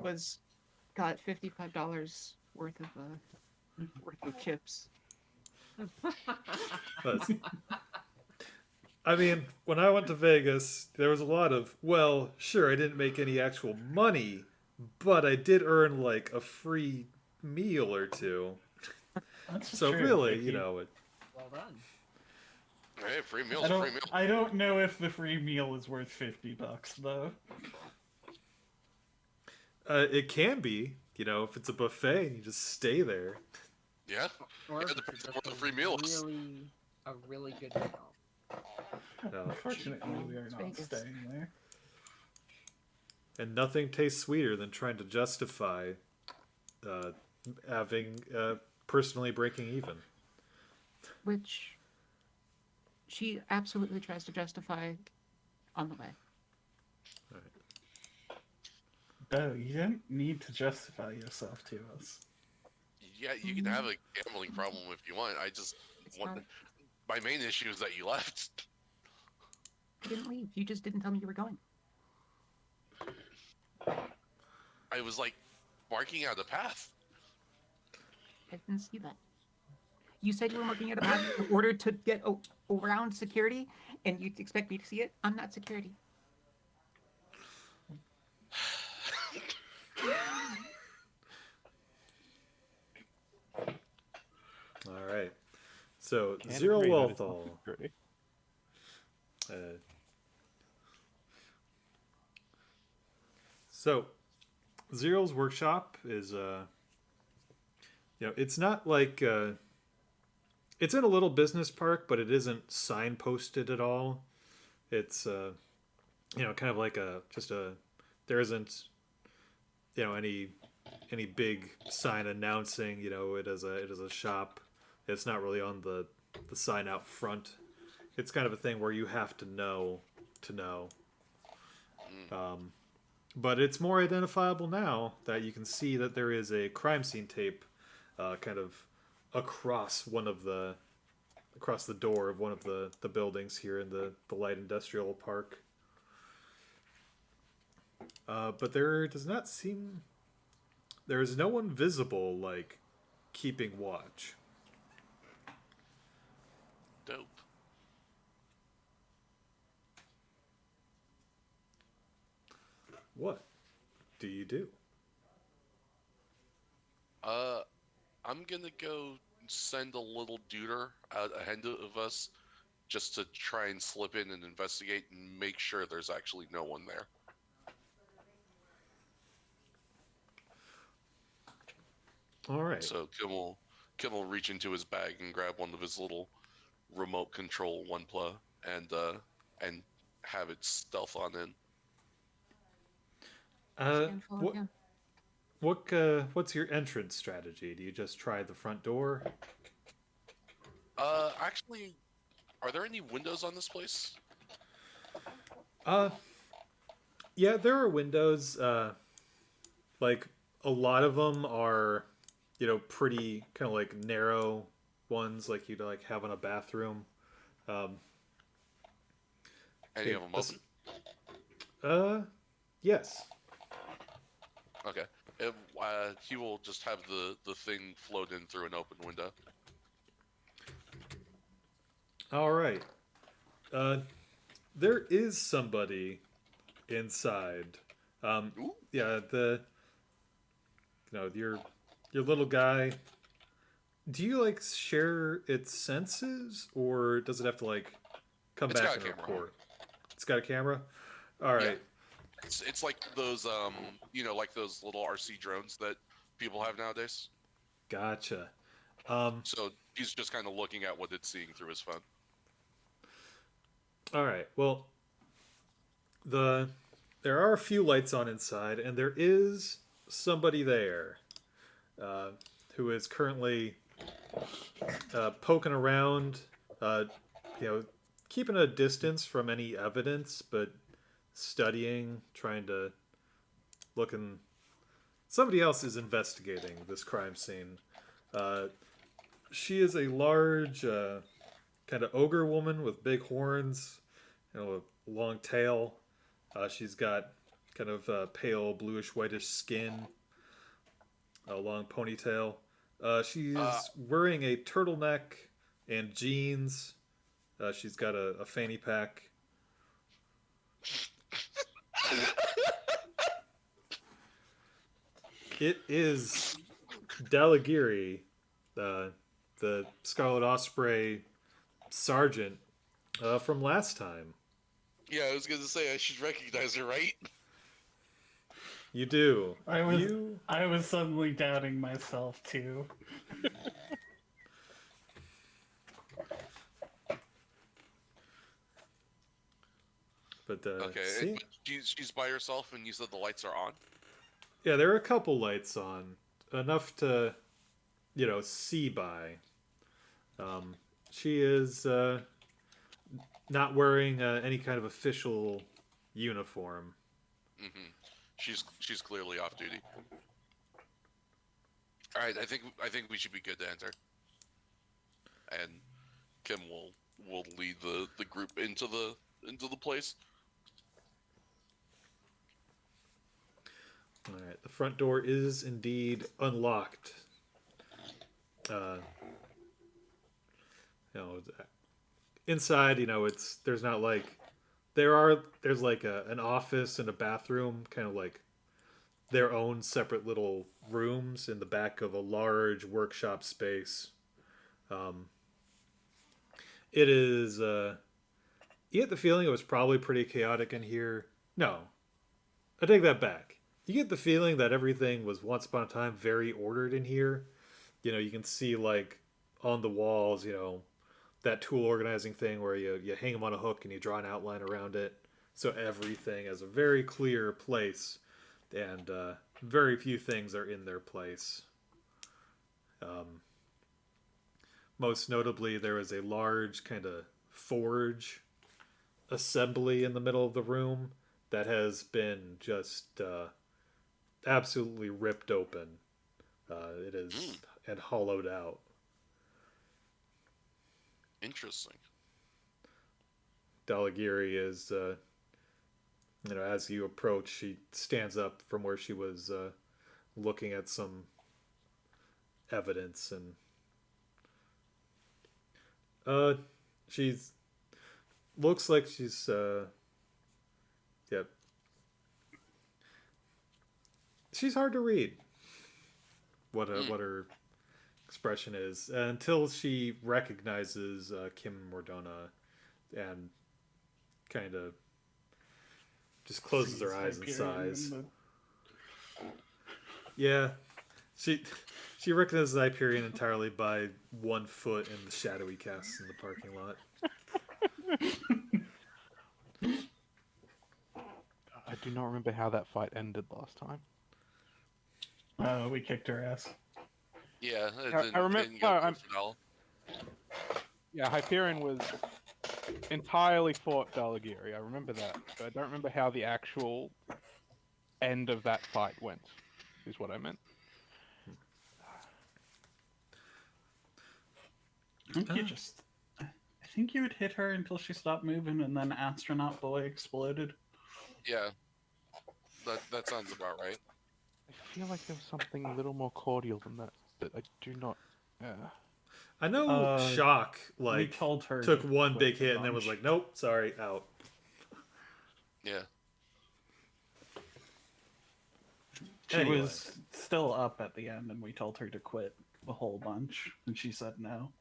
S4: was got $55 worth of chips.
S1: But, I mean, when I went to Vegas, there was a lot of, well, sure, I didn't make any actual money, but I did earn like a free meal or two.
S3: That's
S1: So
S3: true.
S1: really,
S3: If
S1: you know,
S2: Well done.
S6: Hey, free meal's
S3: I
S6: a
S3: don't,
S6: free meal.
S3: I don't know if the free meal is worth $50 though.
S1: it can be, you know, if it's a buffet and you just stay there.
S6: Yeah.
S2: Or
S6: Yeah,
S2: if
S6: depends
S2: it's
S6: on
S2: just
S6: what the free meal is.
S2: a really good meal.
S1: No.
S3: Unfortunately, we are
S7: It's
S3: not
S7: Vegas.
S3: staying there.
S1: And nothing tastes sweeter than trying to justify having personally breaking even.
S4: Which she absolutely tries to justify on the way.
S3: Bo, you don't need to justify yourself to us.
S6: Yeah, you can have a gambling problem if you want. I just
S7: It's
S6: want.
S7: not-
S6: My main issue is that you left.
S4: You didn't leave. You just didn't tell me you were going.
S6: I was like marking out a path.
S4: I didn't see that. You said you were looking at a path in order to get around security, and you expect me to see it? I'm not security.
S1: All right. So,
S5: Can't
S1: Zero
S5: agree that it's not
S1: Walthall.
S5: security.
S1: So, Zero's workshop is, it's not like, it's in a little business park, but it isn't signposted at all. It's, kind of like there isn't, any big sign announcing, it as a shop. It's not really on the sign out front. It's kind of a thing where you have to know to know. But it's more identifiable now that you can see that there is a crime scene tape kind of across the door of one of the buildings here in the light industrial park. But there does not seem there is no one visible like keeping watch.
S6: Dope.
S1: What do you do?
S6: Uh, I'm gonna go send a little duder out ahead of us just to try and slip in and investigate and make sure there's actually no one there.
S1: All right.
S6: So Kim will reach into his bag and grab one of his little remote control one plug and have it stealth on in.
S1: Uh,
S7: Stand follow
S1: what
S7: him.
S1: what's your entrance strategy? Do you just try the front door?
S6: Actually, are there any windows on this place?
S1: Uh, yeah, there are windows. Like a lot of them are, pretty kind of like narrow ones, like you'd like have in a bathroom. Um,
S6: Any
S1: yeah,
S6: of them open?
S1: uh, yes.
S6: Okay. He will just have the thing float in through an open window.
S1: All right. Uh, there is somebody inside.
S6: Ooh.
S1: Yeah, your little guy. Do you like share its senses, or does it have to like come
S6: It's
S1: back
S6: got a
S1: and
S6: camera.
S1: report? It's got a camera. All
S6: Yeah.
S1: right.
S6: It's like those like those little RC drones that people have nowadays.
S1: Gotcha.
S6: So he's just kind of looking at what it's seeing through his phone.
S1: All right. Well, there are a few lights on inside, and there is somebody there uh, who is currently poking around, uh, you know, keeping a distance from any evidence, but studying, trying to look in. Somebody else is investigating this crime scene. Uh, she is a large, kind of ogre woman with big horns, a long tail. She's got kind of pale bluish whitish skin, a long ponytail.
S6: Uh,
S1: She's wearing a turtleneck and jeans. She's got a fanny pack. It is Dalagiri, uh, the Scarlet Osprey sergeant from last time.
S6: yeah, I was gonna say I should recognize her, right?
S1: You do.
S3: I was
S1: You
S3: I was suddenly doubting myself too.
S1: But
S6: Okay,
S1: see,
S6: but she's by herself, and you said the lights are on.
S1: yeah, there are a couple lights on, enough to see by. Um, she is not wearing any kind of official uniform.
S6: Mm-hmm. She's clearly off duty. All right, I think we should be good to enter. And Kim will lead the group into the place.
S1: All right, the front door is indeed unlocked. Uh, you know, inside, it's there's not like there's like an office and a bathroom, kind of like their own separate little rooms in the back of a large workshop space. Um, it is. You get the feeling it was probably pretty chaotic in here. No, I take that back. You get the feeling that everything was once upon a time very ordered in here. You can see like on the walls, that tool organizing thing where you hang them on a hook and you draw an outline around it. So everything has a very clear place, and very few things are in their place. Um, Most notably, there is a large kind of forge assembly in the middle of the room that has been just absolutely ripped open. It is and hollowed out.
S6: Interesting.
S1: Dalagiri is As you approach, she stands up from where she was looking at some evidence, and she's looks like she's yep. She's hard to read. What her expression is until she recognizes Kim Mordona and kind of just closes her eyes and sighs. Yeah, she recognizes Hyperion entirely by 1 foot in the shadowy casts in the parking lot.
S5: I do not remember how that fight ended last time.
S3: We kicked her ass.
S6: Yeah, it
S5: I remember.
S6: didn't go to finale.
S5: Yeah, Hyperion was entirely fought Dalagiri. I remember that, but I don't remember how the actual end of that fight went. Is what I meant.
S3: I think you had hit her until she stopped moving, and then Astronaut Boy exploded.
S6: Yeah, that sounds about right.
S5: I feel like there was something a little more cordial than that I do not.
S1: I know Shock
S3: We told her
S1: took
S3: to
S1: one
S3: quit
S1: big
S3: the
S1: hit and then was
S3: bunch.
S1: like, nope, sorry, out.
S6: Yeah.
S3: She
S1: Anyway.
S3: was still up at the end, and we told her to quit a whole bunch, and she said no.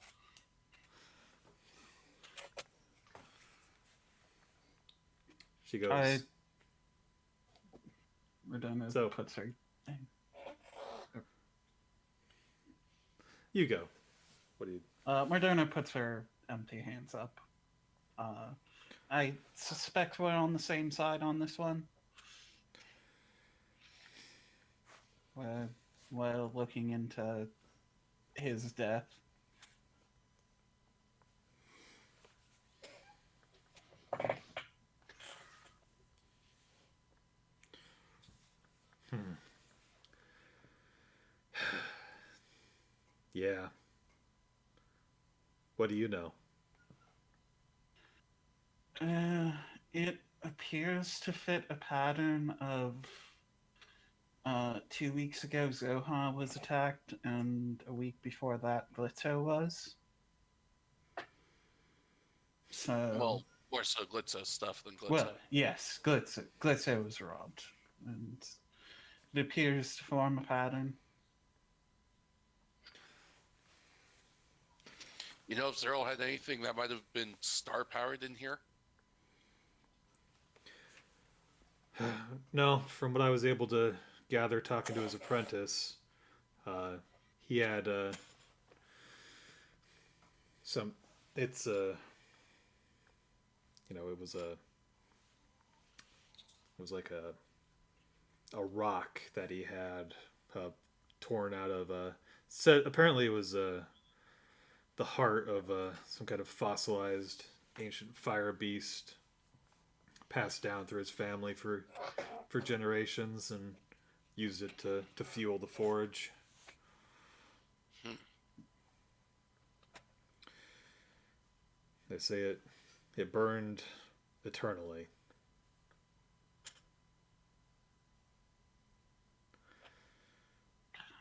S1: She goes.
S3: Redona
S1: So-
S3: puts her.
S1: You go. What do you?
S3: Mordona puts her empty hands up. I suspect we're on the same side on this one. We're looking into his death.
S1: Yeah. What do you know?
S3: It appears to fit a pattern of 2 weeks ago Zoha was attacked, and a week before that Glitzo was. So
S6: Well, more so Glitzo stuff than Glitzo.
S3: well, yes, Glitzo was robbed, and it appears to form a pattern.
S6: You know if Zero had anything that might have been star powered in here?
S1: No, from what I was able to gather talking to his apprentice, he had some. It's it was like a rock that he had torn out of said apparently it was the heart of some kind of fossilized ancient fire beast passed down through his family for generations, and used it to fuel the forge. They say it burned eternally.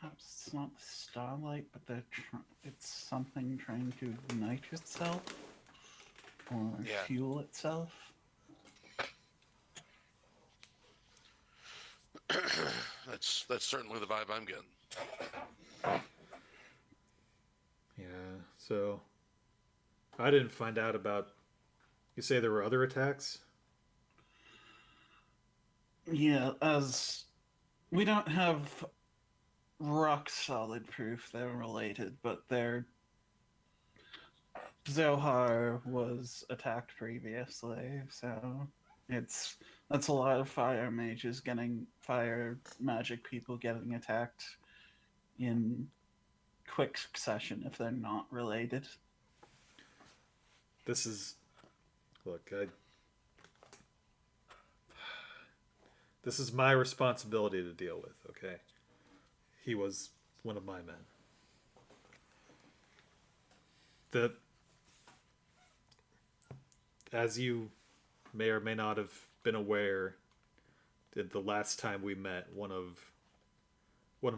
S3: Perhaps it's not the starlight, but it's something trying to ignite itself or
S6: Yeah.
S3: fuel itself.
S6: That's certainly the vibe I'm getting.
S1: Yeah, so I didn't find out about. You say there were other attacks?
S3: Yeah, as we don't have rock solid proof they're related, but Zohar was attacked previously, so that's a lot of fire magic people getting attacked in quick succession if they're not related.
S1: This is this is my responsibility to deal with, okay? He was one of my men. As you may or may not have been aware, the last time we met, one of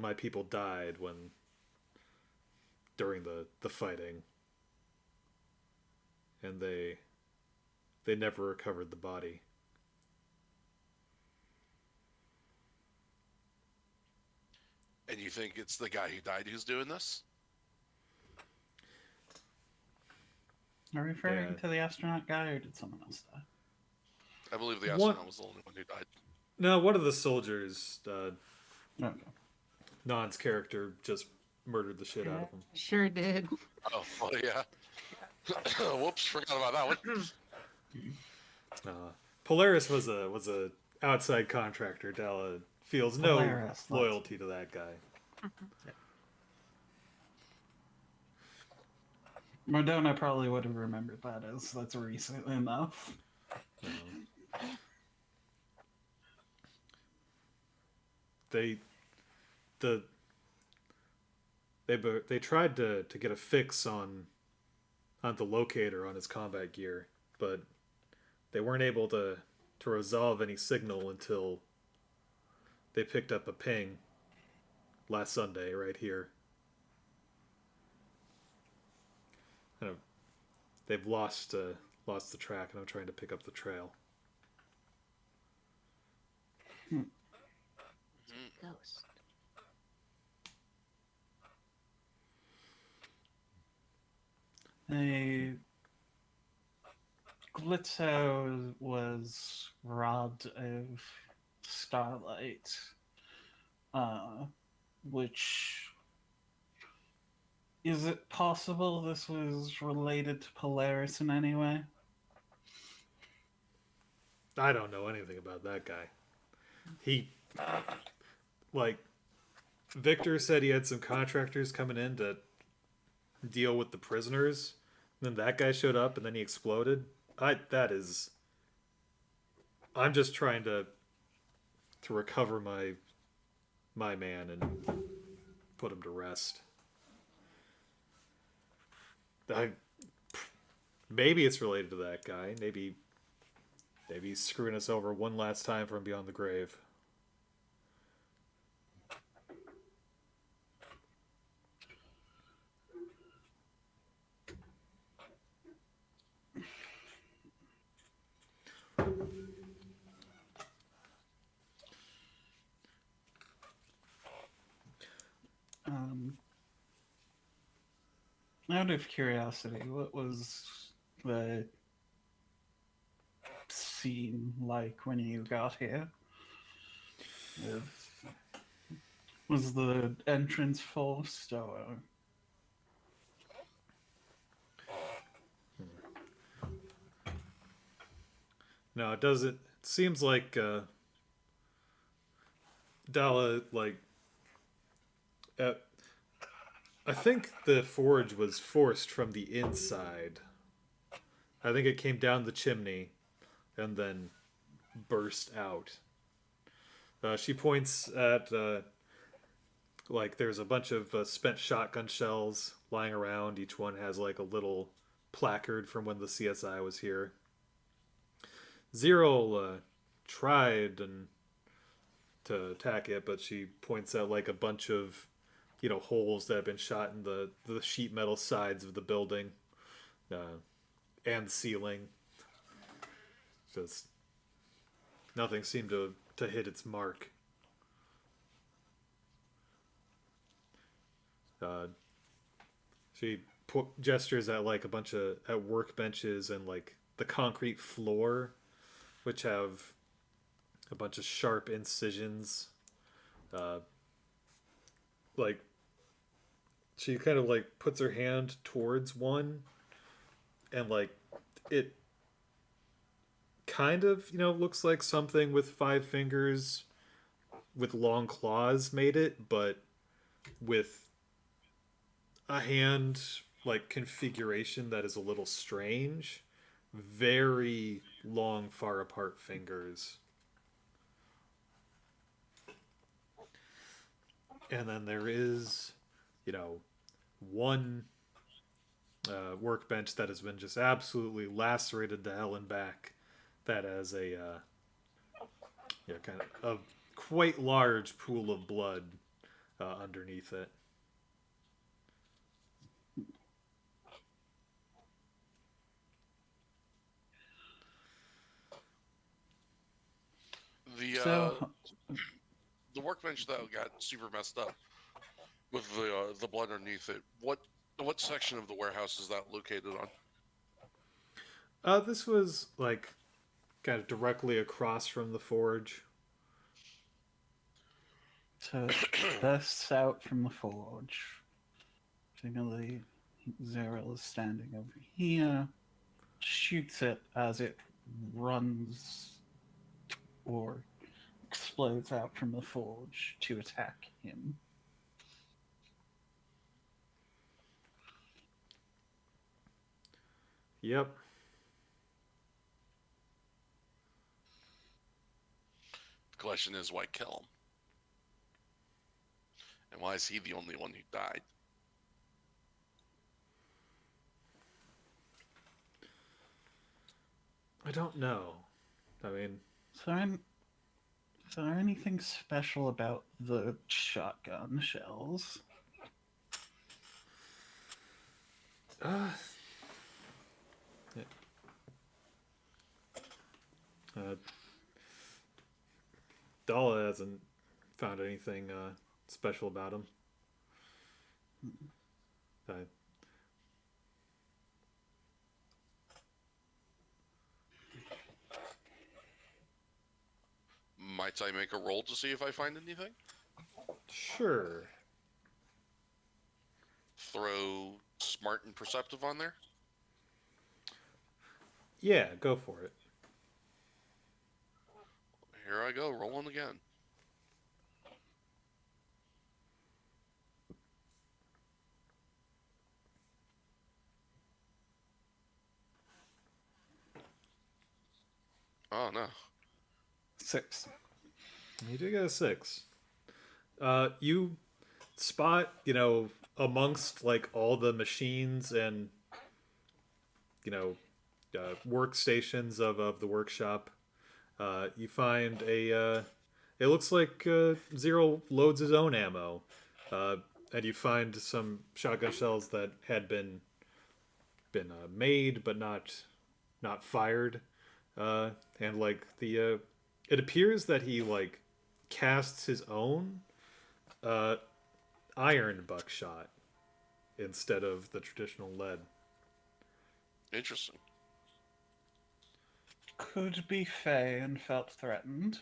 S1: my people died during the fighting, and they never recovered the body.
S6: And you think it's the guy who died who's doing this?
S3: Are you referring
S1: Yeah.
S3: to the astronaut guy, or did someone else die?
S6: I believe the
S1: What-
S6: astronaut was the only one who died.
S1: No, one of the soldiers,
S3: Okay.
S1: Non's character, just murdered the shit out of him.
S7: Sure did.
S6: Oh yeah. Whoops, forgot about that one.
S1: Polaris was a outside contractor. Della feels no
S3: Polaris,
S1: loyalty to that guy.
S3: Madonna probably would have remembered that, as that's recent enough.
S1: They tried to get a fix on the locator on his combat gear, but they weren't able to resolve any signal until they picked up a ping last Sunday right here. Kind of, they've lost the track, and I'm trying to pick up the trail.
S7: Ghost.
S3: Glitzo was robbed of Starlight, which... Is it possible this was related to Polaris in any way?
S1: I don't know anything about that guy. Victor said he had some contractors coming in to deal with the prisoners. And then that guy showed up, and then he exploded. I'm just trying to recover my man and put him to rest. Maybe it's related to that guy. Maybe he's screwing us over one last time from beyond the grave.
S3: Out of curiosity, what was the scene like when you got here? Was the entrance forced, or...
S1: No, it doesn't. It seems like Dalla, I think the forge was forced from the inside. I think it came down the chimney and then burst out. She points at there's a bunch of spent shotgun shells lying around. Each one has like a little placard from when the CSI was here. Zero tried to attack it, but she points out like a bunch of holes that have been shot in the sheet metal sides of the building and ceiling. Just nothing seemed to hit its mark. She gestures at like a bunch of workbenches and like the concrete floor, which have a bunch of sharp incisions. She kind of like puts her hand towards one, and like it kind of looks like something with 5 fingers with long claws made it, but with a hand like configuration that is a little strange. Very long, far apart fingers. And then there is, one workbench that has been just absolutely lacerated to hell and back. That has Yeah, kind of a quite large pool of blood underneath it.
S6: The
S3: So,
S6: the workbench that got super messed up with the blood underneath it. What section of the warehouse is that located on?
S1: This was like kind of directly across from the forge.
S3: so bursts out from the forge. Particularly, Zero is standing over here, shoots it as it runs or explodes out from the forge to attack him.
S1: Yep.
S6: The question is, why kill him? And why is he the only one who died?
S1: I don't know. I mean,
S3: Is there anything special about the shotgun shells?
S1: uh, Dala hasn't found anything special about him. I,
S6: Might I make a roll to see if I find anything?
S1: sure.
S6: Throw smart and perceptive on there?
S1: Yeah, go for it.
S6: Here I go, rolling again. Oh no.
S3: 6.
S1: You do get a 6. You spot, amongst like all the machines and workstations of the workshop, you find a. It looks like Zero loads his own ammo, and you find some shotgun shells that had been made but not fired, and like it appears that he like casts his own uh, iron buckshot instead of the traditional lead.
S6: Interesting.
S3: Could be Faye and felt threatened.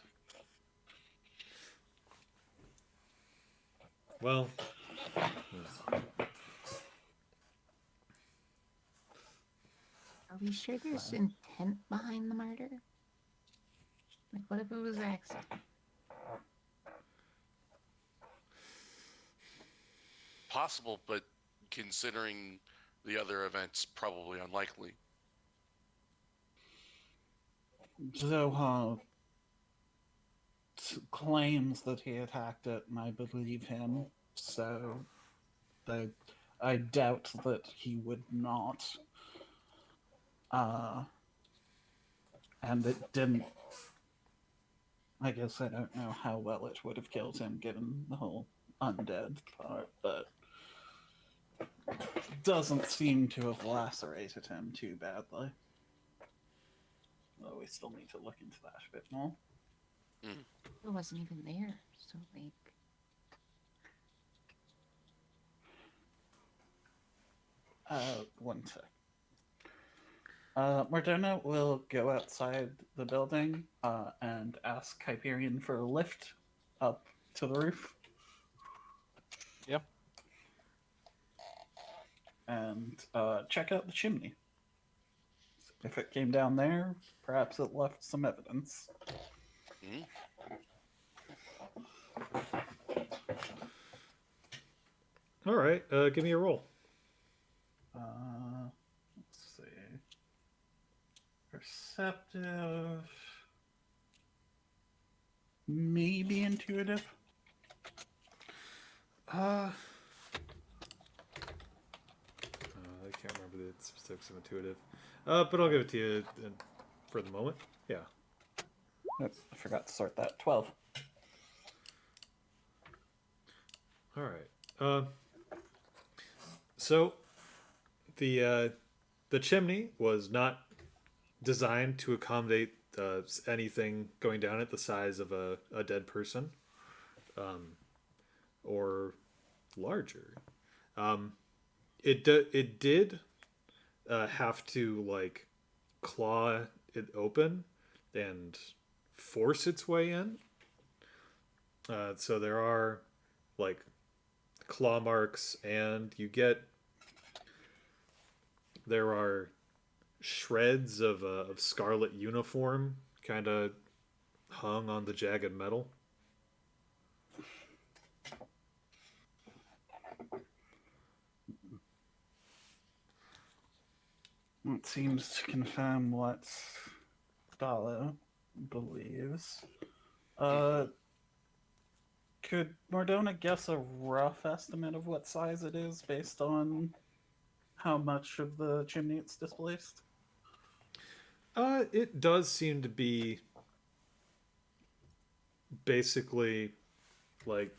S1: Well,
S7: Are we sure there's intent behind the murder? Like, what if it was accident?
S6: Possible, but considering the other events, probably unlikely.
S3: Zoha claims that he attacked it, and I believe him. So, I doubt that he would not. And it didn't. I guess I don't know how well it would have killed him given the whole undead part, but doesn't seem to have lacerated him too badly. Though we still need to look into that a bit more.
S7: It wasn't even there, so like.
S3: One sec. Moderna will go outside the building and ask Hyperion for a lift up to the roof.
S5: Yep.
S3: And check out the chimney. If it came down there, perhaps it left some evidence.
S6: Mm.
S1: all right. Give me a roll.
S3: Let's see. Perceptive. Maybe intuitive.
S1: I can't remember the specifics of intuitive, but I'll give it to you for the moment. Yeah.
S3: Oops, I forgot to sort that. 12.
S1: All right. So the chimney was not designed to accommodate anything going down it the size of a dead person, or larger. Um, it did have to like claw it open and force its way in. So there are like claw marks, and there are shreds of Scarlet uniform kind of hung on the jagged metal.
S3: It seems to confirm what Dala believes. Could Mordona guess a rough estimate of what size it is based on how much of the chimney it's displaced?
S1: It does seem to be basically like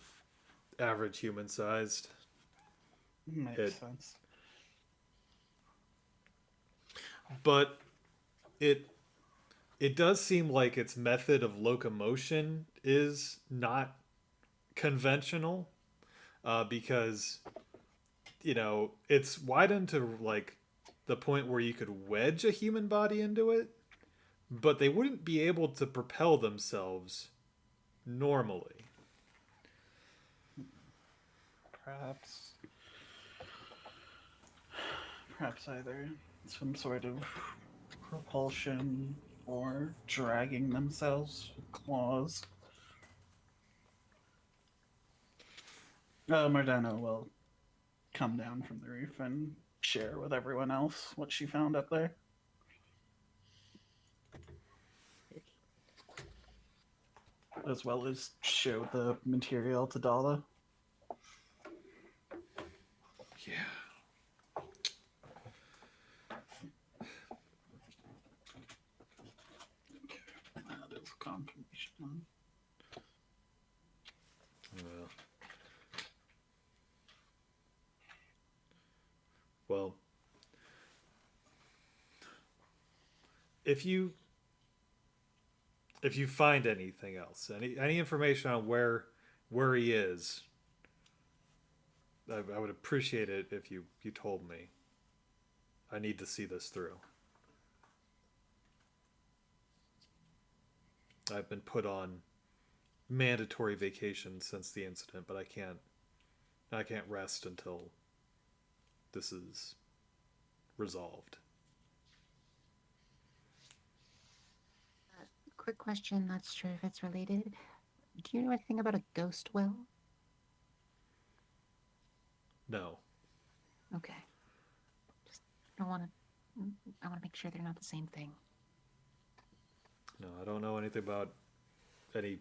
S1: average human sized.
S3: Makes sense.
S1: But it it does seem like its method of locomotion is not conventional, because it's widened to like the point where you could wedge a human body into it, but they wouldn't be able to propel themselves normally.
S3: Perhaps either some sort of propulsion or dragging themselves with claws. Mordana will come down from the roof and share with everyone else what she found up there. As well as show the material to Dala.
S1: Yeah.
S3: That is confirmation.
S1: Well, if you find anything else, any information on where he is, I would appreciate it if you told me. I need to see this through. I've been put on mandatory vacation since the incident, but I can't rest until this is resolved.
S7: Quick question, not sure if it's related. Do you know anything about a ghost well?
S1: No.
S7: Okay. Just don't want to. I want to make sure they're not the same thing.
S1: No, I don't know anything about any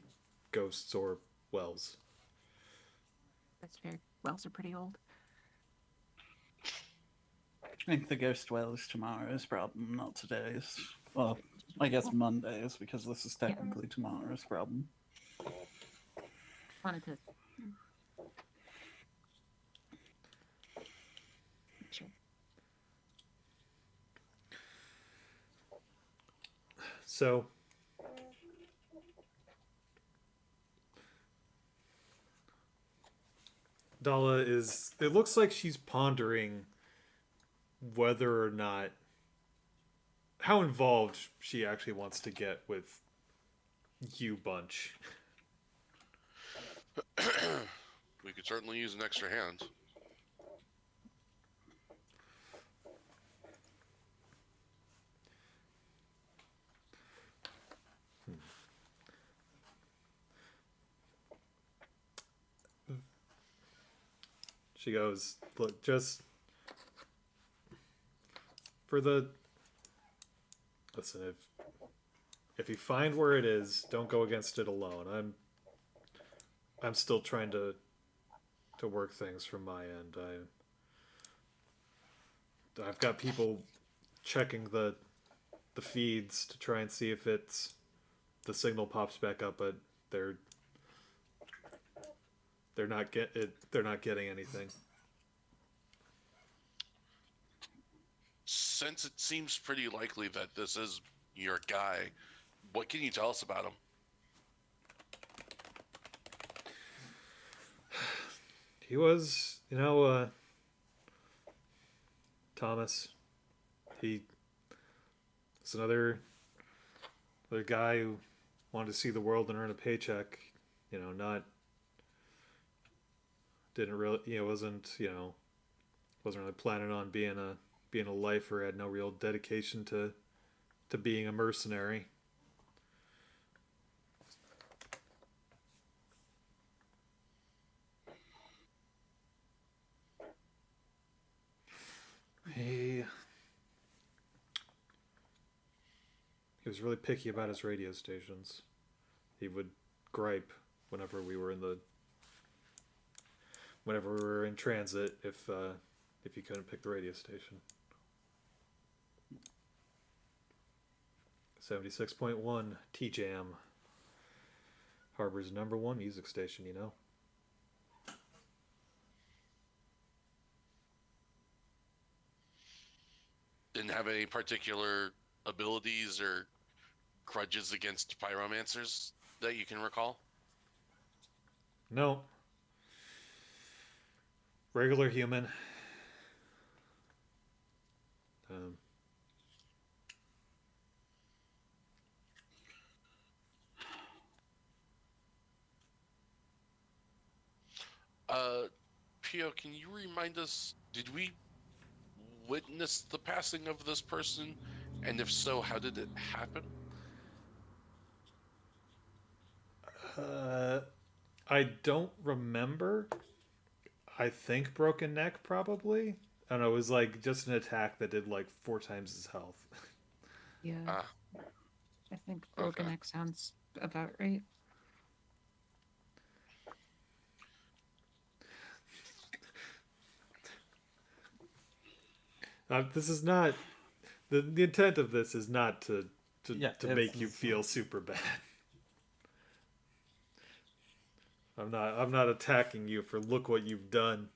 S1: ghosts or wells.
S7: That's fair. Wells are pretty old.
S3: I think the ghost well is tomorrow's problem, not today's. Well, I guess Monday's, because this is technically tomorrow's problem.
S7: Wanted to. Sure.
S1: So, Dala is. It looks like she's pondering whether or not. How involved she actually wants to get with you bunch.
S6: We could certainly use an extra hand.
S1: She goes, look, just for the listen, if you find where it is, don't go against it alone. I'm still trying to work things from my end. I've got people checking the feeds to try and see if it's the signal pops back up, but they're they're not getting anything.
S6: Since it seems pretty likely that this is your guy, what can you tell us about him?
S1: He was, Thomas. He was another guy who wanted to see the world and earn a paycheck. Not didn't really, wasn't really planning on being a lifer. Had no real dedication to being a mercenary. He was really picky about his radio stations. He would gripe whenever we were in transit if you couldn't pick the radio station. 76.1 T-Jam. Harbor's #1 music station,
S6: Didn't have any particular abilities or grudges against pyromancers that you can recall?
S1: No. Regular human. Um,
S6: Pio, can you remind us, did we witness the passing of this person? And if so, how did it happen?
S1: I don't remember. I think broken neck, probably. I don't know. It was like just an attack that did like 4 times his health.
S4: Yeah,
S6: Ah,
S4: I think broken
S6: okay.
S4: neck sounds about right.
S1: This is not the intent of this is not to
S3: Yeah,
S1: make you
S3: it's-
S1: feel super bad. I'm not attacking you for look what you've done.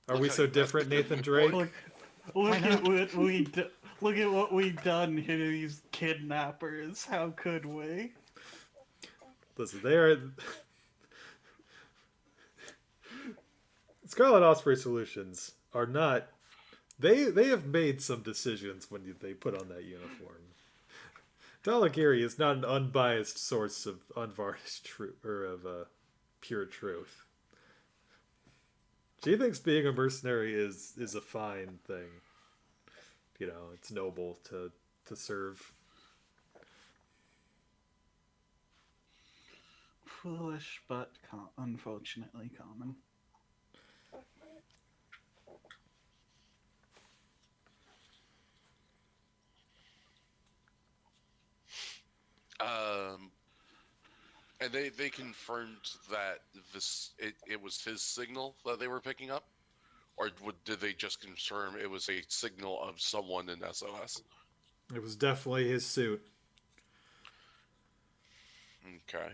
S1: Are
S6: Look
S1: we
S6: how
S1: so
S6: you messed
S1: different,
S6: with me,
S1: Nathan
S6: boy.
S1: Drake?
S3: Look at what look at what we've done to these kidnappers. How could we?
S1: Listen, they are Scarlet Osprey Solutions are not. They have made some decisions when they put on that uniform. Dalagiri is not an unbiased source of unvarnished truth or of pure truth. She thinks being a mercenary is a fine thing. It's noble to serve.
S3: Foolish, but unfortunately common.
S6: And they confirmed that it was his signal that they were picking up, or did they just confirm it was a signal of someone in SOS?
S1: It was definitely his suit.
S6: Okay.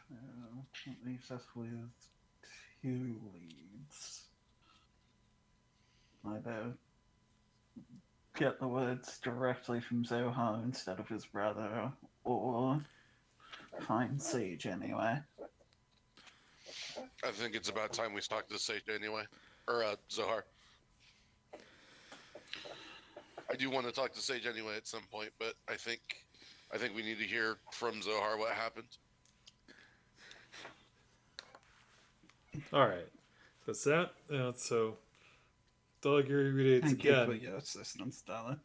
S3: That leaves us with 2 leads. Either get the words directly from Zohar instead of his brother, or find Sage anyway.
S6: I think it's about time we talk to Sage anyway, or Zohar. I do want to talk to Sage anyway at some point, but I think we need to hear from Zohar what happened.
S1: All right. So so Dalagiri redates
S3: Thank you for
S1: again.
S3: your assistance, Dalla.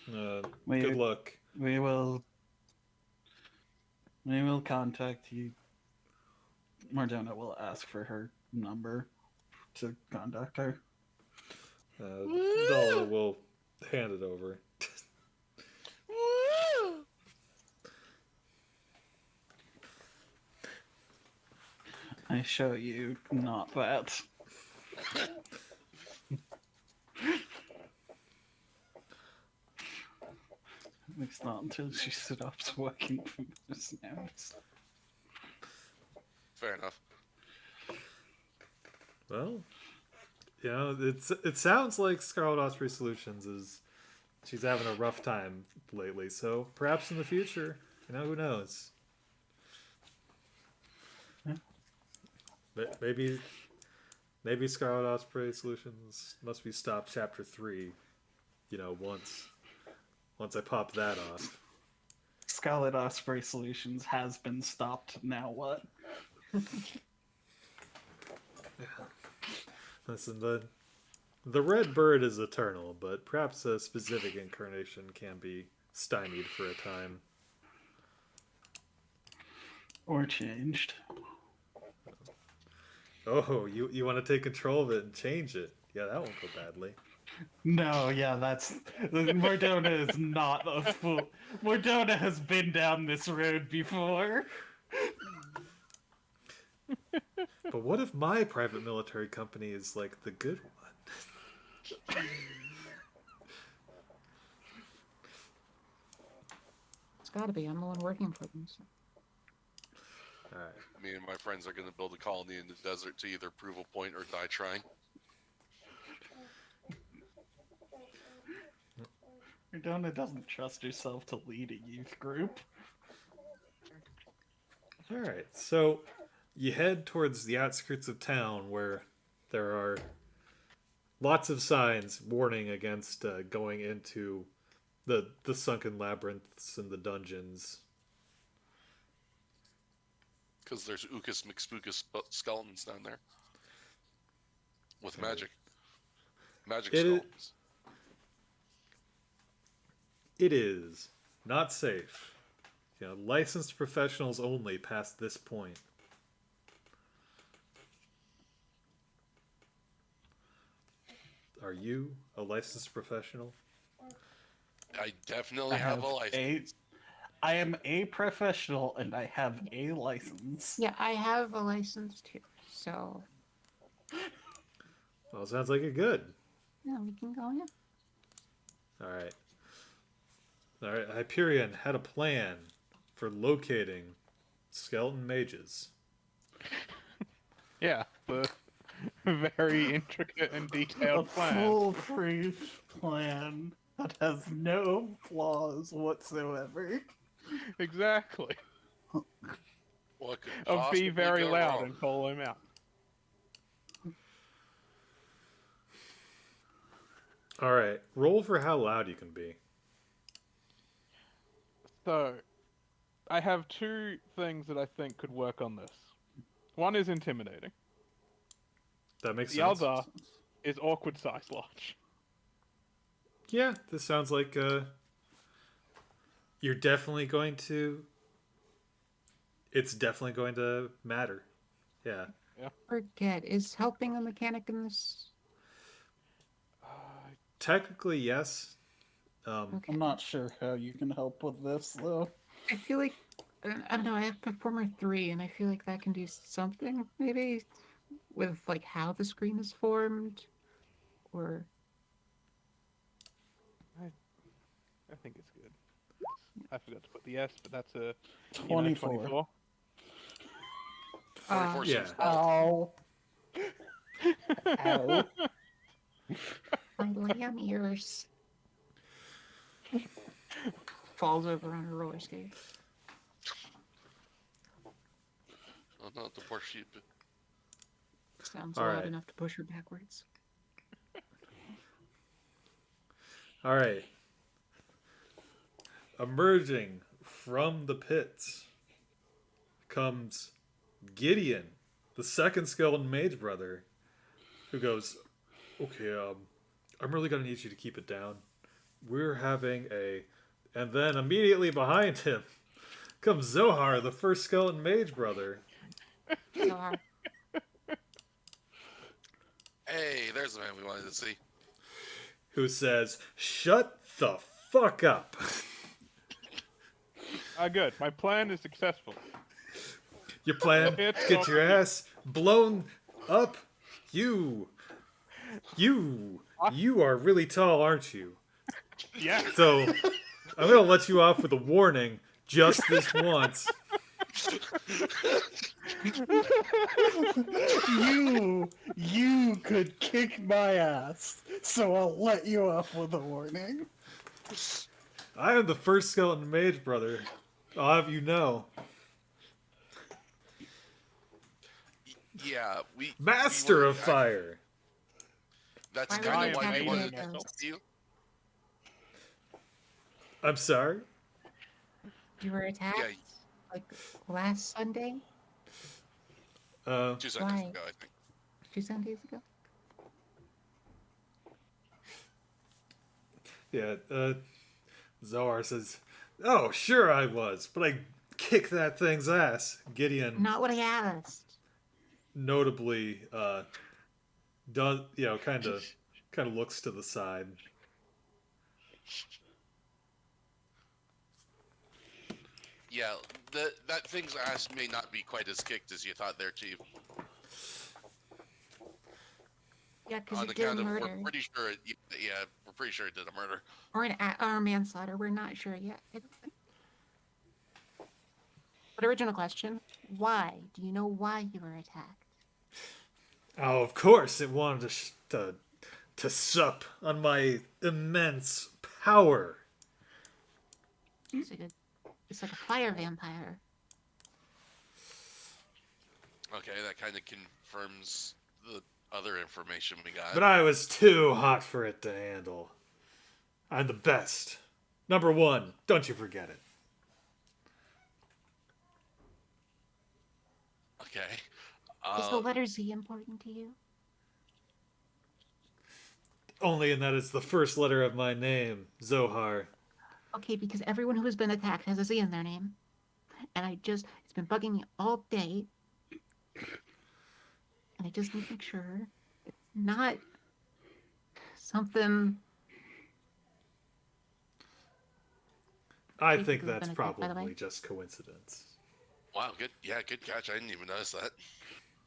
S1: Good luck.
S3: We will contact you. Mardona will ask for her number to contact her.
S1: Dala will hand it over.
S6: Woo!
S3: I show you not that. least not until she stops working for the snouts.
S6: Fair enough.
S1: Well, it sounds like Scarlet Osprey Solutions is she's having a rough time lately. So perhaps in the future, who knows?
S3: Yeah.
S1: But maybe Scarlet Osprey Solutions must be stopped chapter 3. Once I pop that off.
S3: Scarlet Osprey Solutions has been stopped. Now what?
S1: Listen, the red bird is eternal, but perhaps a specific incarnation can be stymied for a time.
S3: Or changed.
S1: Oh, you want to take control of it and change it? Yeah, that won't go badly.
S3: No, yeah, Mordona is not a fool. Mordona has been down this road before.
S1: But what if my private military company is like the good one?
S7: It's got to be. I'm the one working for them. So.
S1: All right.
S6: Me and my friends are going to build a colony in the desert to either prove a point or die trying.
S3: Mordona doesn't trust herself to lead a youth group.
S1: All right. So you head towards the outskirts of town where there are lots of signs warning against going into the sunken labyrinths and the dungeons.
S6: Because there's Ukas McSpookus skeletons down there. With magic. Magic skeletons.
S1: It is not safe. Licensed professionals only past this point. Are you a licensed professional?
S6: I definitely have a license.
S3: I am a professional and I have a license.
S7: Yeah, I have a license too. So.
S1: Well, sounds like you're good.
S7: Yeah, we can go in.
S1: All right. Hyperion had a plan for locating skeleton mages.
S5: Yeah, the very intricate and detailed
S3: A
S5: plan.
S3: foolproof plan that has no flaws whatsoever.
S5: Exactly.
S6: What could
S5: Of
S6: possibly
S5: be very
S6: go
S5: loud
S6: wrong?
S5: and call him out.
S1: All right. Roll for how loud you can be.
S5: So, I have two things that I think could work on this. One is intimidating.
S1: That makes
S5: The
S1: sense.
S5: other is awkward size large.
S1: Yeah, this sounds like you're definitely going to. It's definitely going to matter. Yeah.
S7: Forget. Is helping a mechanic in this?
S1: Technically, yes.
S7: Okay.
S3: I'm not sure how you can help with this, though.
S7: I feel like I don't know. I have Performer 3, and I feel like that can do something maybe with like how the screen is formed, or
S5: I think it's good. I forgot to put the S, but that's a
S3: 24.
S5: 24.
S6: 24
S1: yeah.
S6: seems small.
S3: Ow. Ow.
S7: my lamb ears. Falls over on her roller skates.
S6: Oh, not the poor sheep.
S7: Sounds
S1: All
S7: loud
S1: right.
S7: enough to push her backwards.
S1: All right. Emerging from the pits comes Gideon, the second skeleton mage brother, who goes, "Okay, I'm really gonna need you to keep it down. We're having a," and then immediately behind him comes Zohar, the first skeleton mage brother.
S7: So,
S6: Hey, there's the man we wanted to see.
S1: Who says, "Shut the fuck up."
S5: Good. My plan is successful.
S1: Your plan,
S5: It's
S1: get your
S5: okay.
S1: ass blown up. You are really tall, aren't you?
S5: Yeah.
S1: So I'm gonna let you off with a warning, just this once.
S3: You could kick my ass, so I'll let you off with a warning.
S1: I am the first skeleton mage, brother. I'll have you know.
S6: Yeah, we
S1: Master
S6: were
S1: of fire.
S6: That's
S7: Why were
S6: kind
S7: you
S6: of why we
S7: attacking
S6: wanted
S7: me,
S6: to talk
S7: Ghost?
S6: to you.
S1: I'm sorry.
S7: You were attacked
S6: Yeah,
S7: like last Sunday,
S6: 2 Sundays
S7: Why?
S6: ago, I think.
S7: 2 Sundays ago.
S1: Yeah, Zohar says, "Oh, sure I was, but I kicked that thing's ass." Gideon
S7: Not what I asked.
S1: notably does, kind of looks to the side.
S6: Yeah, that thing's ass may not be quite as kicked as you thought there, Chief.
S7: Yeah, because
S6: On
S7: you did a
S6: account of,
S7: murder
S6: we're pretty sure it did a murder.
S7: or or manslaughter. We're not sure yet. But original question: why? Do you know why you were attacked?
S1: Oh, of course, it wanted to sup on my immense power.
S7: It's like a fire vampire.
S6: Okay, that kind of confirms the other information we got.
S1: But I was too hot for it to handle. I'm the best. Number one, don't you forget it.
S6: Okay.
S7: Is the letter Z important to you?
S1: Only in that it's the first letter of my name, Zohar.
S7: Okay, because everyone who has been attacked has a Z in their name. And it's been bugging me all day. And I just need to make sure it's not something.
S1: I
S7: Chief,
S1: think
S7: who's
S1: that's
S7: been attacked, by the way.
S1: probably just coincidence.
S6: Wow, good. Yeah, good catch. I didn't even notice that.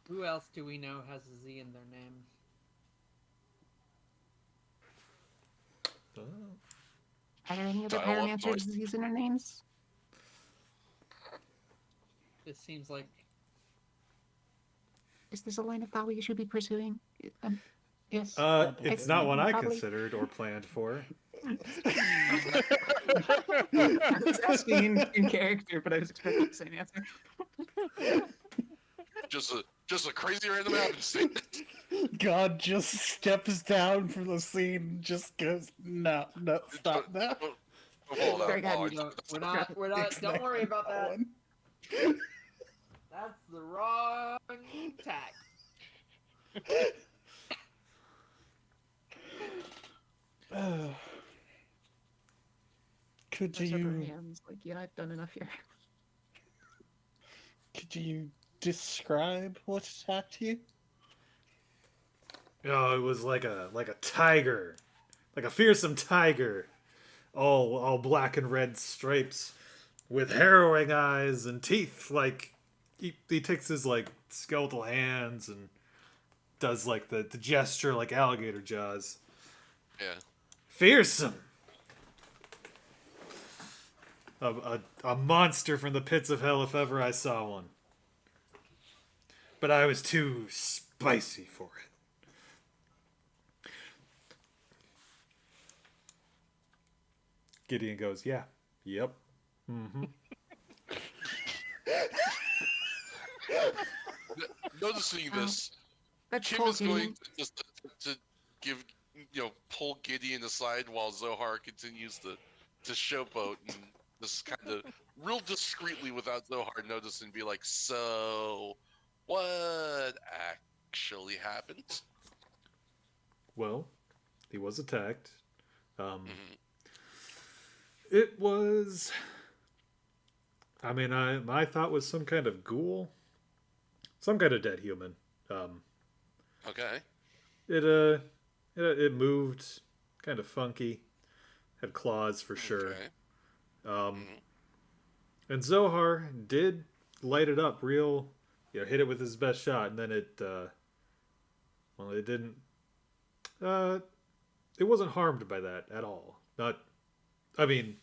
S2: Who else do we know has a Z in their name?
S1: Oh.
S7: Are there any other
S6: Dial-up
S7: pyromancers
S6: noise.
S7: with Z's in their names?
S2: This seems like
S7: Is this a line of thought we should be pursuing? Yes.
S1: It's not one I
S7: Probably.
S1: considered or planned for.
S4: I was asking in character, but I was expecting the same answer.
S6: Just a crazy random happenstance.
S3: God just steps down from the scene and just goes, no, stop that.
S6: Hold on.
S7: Very good.
S6: Hold on.
S2: we're not.
S3: It's
S2: Don't
S3: next
S2: worry about that.
S3: one.
S2: That's the wrong tack.
S3: Could
S4: Those upper
S3: you
S4: hands, like, yeah, I've done enough here.
S3: describe what attacked you?
S1: Oh, it was like a tiger, like a fearsome tiger, all black and red stripes, with harrowing eyes and teeth. Like he takes his like skeletal hands and does like the gesture like alligator jaws.
S6: Yeah.
S1: Fearsome. A monster from the pits of hell if ever I saw one. But I was too spicy for it. Gideon goes, yeah, yep, mm-hmm.
S6: Noticing this,
S7: That's
S6: Kim
S7: cool,
S6: is going
S7: Gideon.
S6: to just to give, pull Gideon aside while Zohar continues to showboat and just kind of real discreetly without Zohar noticing be like, so what actually happened?
S1: Well, he was attacked.
S6: Mhm.
S1: It was. I mean, my thought was some kind of ghoul, some kind of dead human.
S6: Okay.
S1: It moved, kind of funky, had claws for sure.
S6: Okay.
S1: Um, and Zohar did light it up real, hit it with his best shot, and then it didn't. It wasn't harmed by that at all. Not, I mean,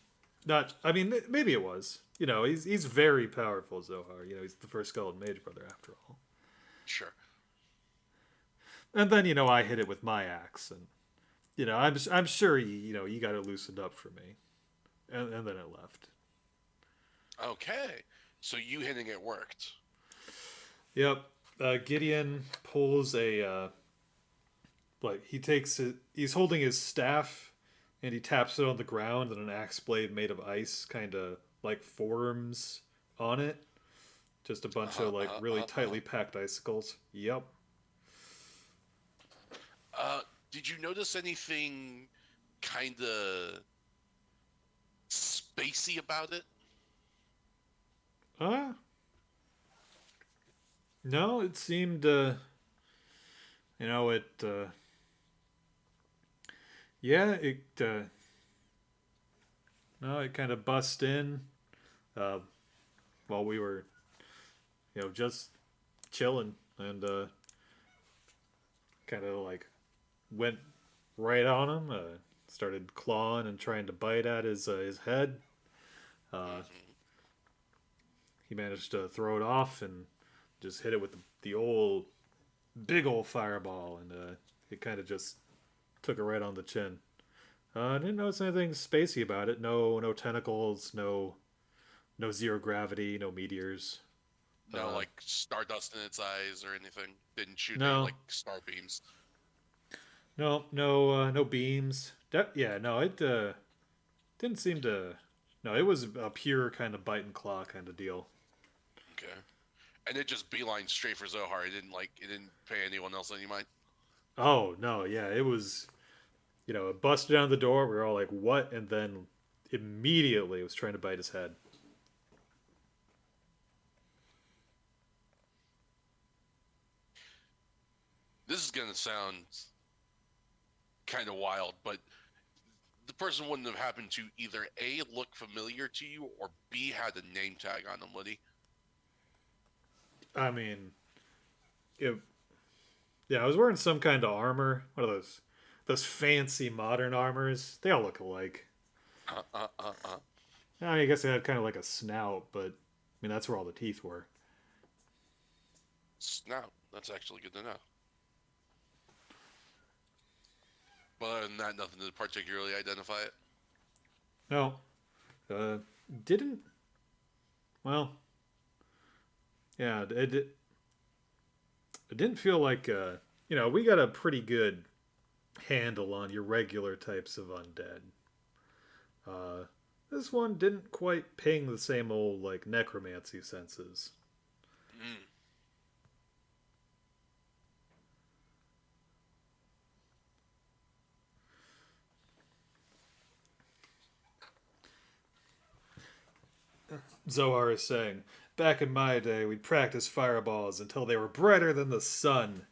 S1: Not, I mean, maybe it was. You know, he's very powerful, Zohar. You know, he's the first skeleton mage brother after all.
S6: Sure.
S1: And then I hit it with my axe, and I'm sure he got it loosened up for me, and then it left.
S6: Okay. So you hitting it worked.
S1: Yep. Gideon pulls a like he's holding his staff, and he taps it on the ground, and an axe blade made of ice kind of like forms on it. Just a bunch of like really tightly packed icicles. Yep.
S6: Did you notice anything kind of spacey about it?
S1: No, it seemed it yeah, it kind of bust in uh while we were just chilling, and kind of like went right on him, started clawing and trying to bite at his head. He managed to throw it off and just hit it with the old big old fireball, and it kind of just took it right on the chin. I didn't notice anything spacey about it. No tentacles, no zero gravity, no meteors.
S6: No, like stardust in its eyes or anything. Didn't shoot any
S1: No.
S6: like star beams.
S1: No beams. Yeah, no, it didn't seem to. No, it was a pure kind of bite and claw kind of deal.
S6: Okay. And it just beeline straight for Zohar. It didn't pay anyone else any mind.
S1: Oh no, yeah, it was. It busted down the door. We were all like, "What?" And then immediately it was trying to bite his head.
S6: This is gonna sound kind of wild, but the person wouldn't have happened to either A, look familiar to you, or B, had a name tag on them, would he?
S1: I mean, yeah, I was wearing some kind of armor. What are those fancy modern armors? They all look alike. I guess they had kind of like a snout, but I mean that's where all the teeth were.
S6: Snout. That's actually good to know. But other than that, nothing to particularly identify it.
S1: No, didn't. Well, yeah, it didn't feel like we got a pretty good handle on your regular types of undead. This one didn't quite ping the same old like necromancy senses.
S6: Mm.
S1: Zohar is saying, back in my day, we'd practice fireballs until they were brighter than the sun.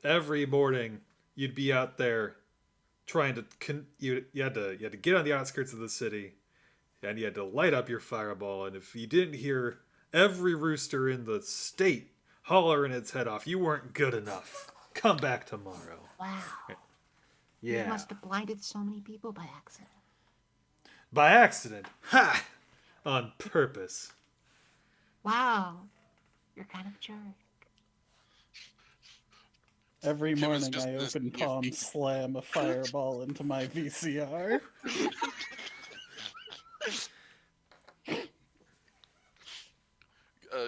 S1: Every morning, you'd be out there trying to you had to get on the outskirts of the city, and you had to light up your fireball. And if you didn't hear every rooster in the state hollering its head off, you weren't good enough. Come back tomorrow.
S7: Wow.
S1: Yeah.
S7: You must have blinded so many people by accident.
S1: By accident. Ha! On purpose.
S7: Wow. You're kind of a jerk.
S3: Every
S6: Kim is
S3: morning
S6: just
S3: I
S6: this
S3: open palm,
S6: nifty.
S3: slam a fireball into my VCR.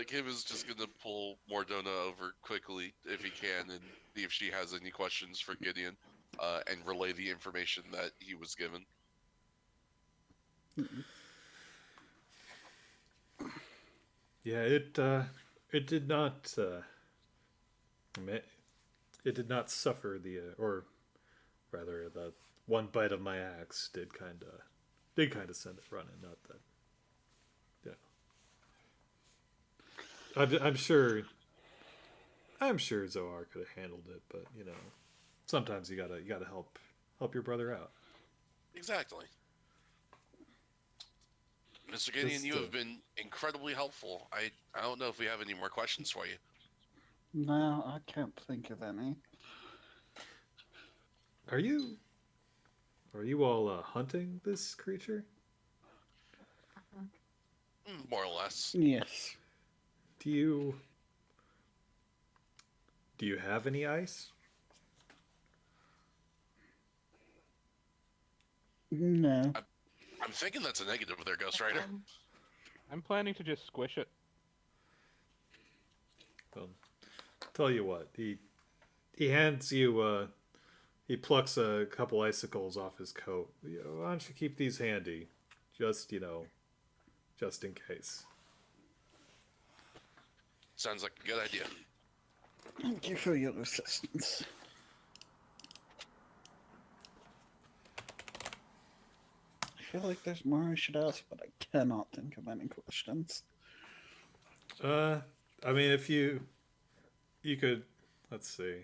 S6: Kim is just gonna pull Mordona over quickly if he can and see if she has any questions for Gideon, and relay the information that he was given.
S1: Yeah, it did not. It did not suffer or rather, the one bite of my axe did kind of send it running. Not that. I'm sure. I'm sure Zohar could have handled it, but sometimes you gotta help your brother out.
S6: Exactly. Mr. Gideon,
S1: Just,
S6: you have been incredibly helpful. I don't know if we have any more questions for you.
S3: No, I can't think of any.
S1: Are you all hunting this creature?
S6: More or less.
S3: Yes.
S1: Do you have any ice?
S3: No.
S6: I'm thinking that's a negative there, Ghost Rider.
S5: I'm planning to just squish it.
S1: Well, tell you what, he hands you he plucks a couple icicles off his coat. Why don't you keep these handy, just just in case.
S6: Sounds like a good idea.
S3: Thank you for your assistance. I feel like there's more I should ask, but I cannot think of any questions.
S1: I mean, if you could, let's see.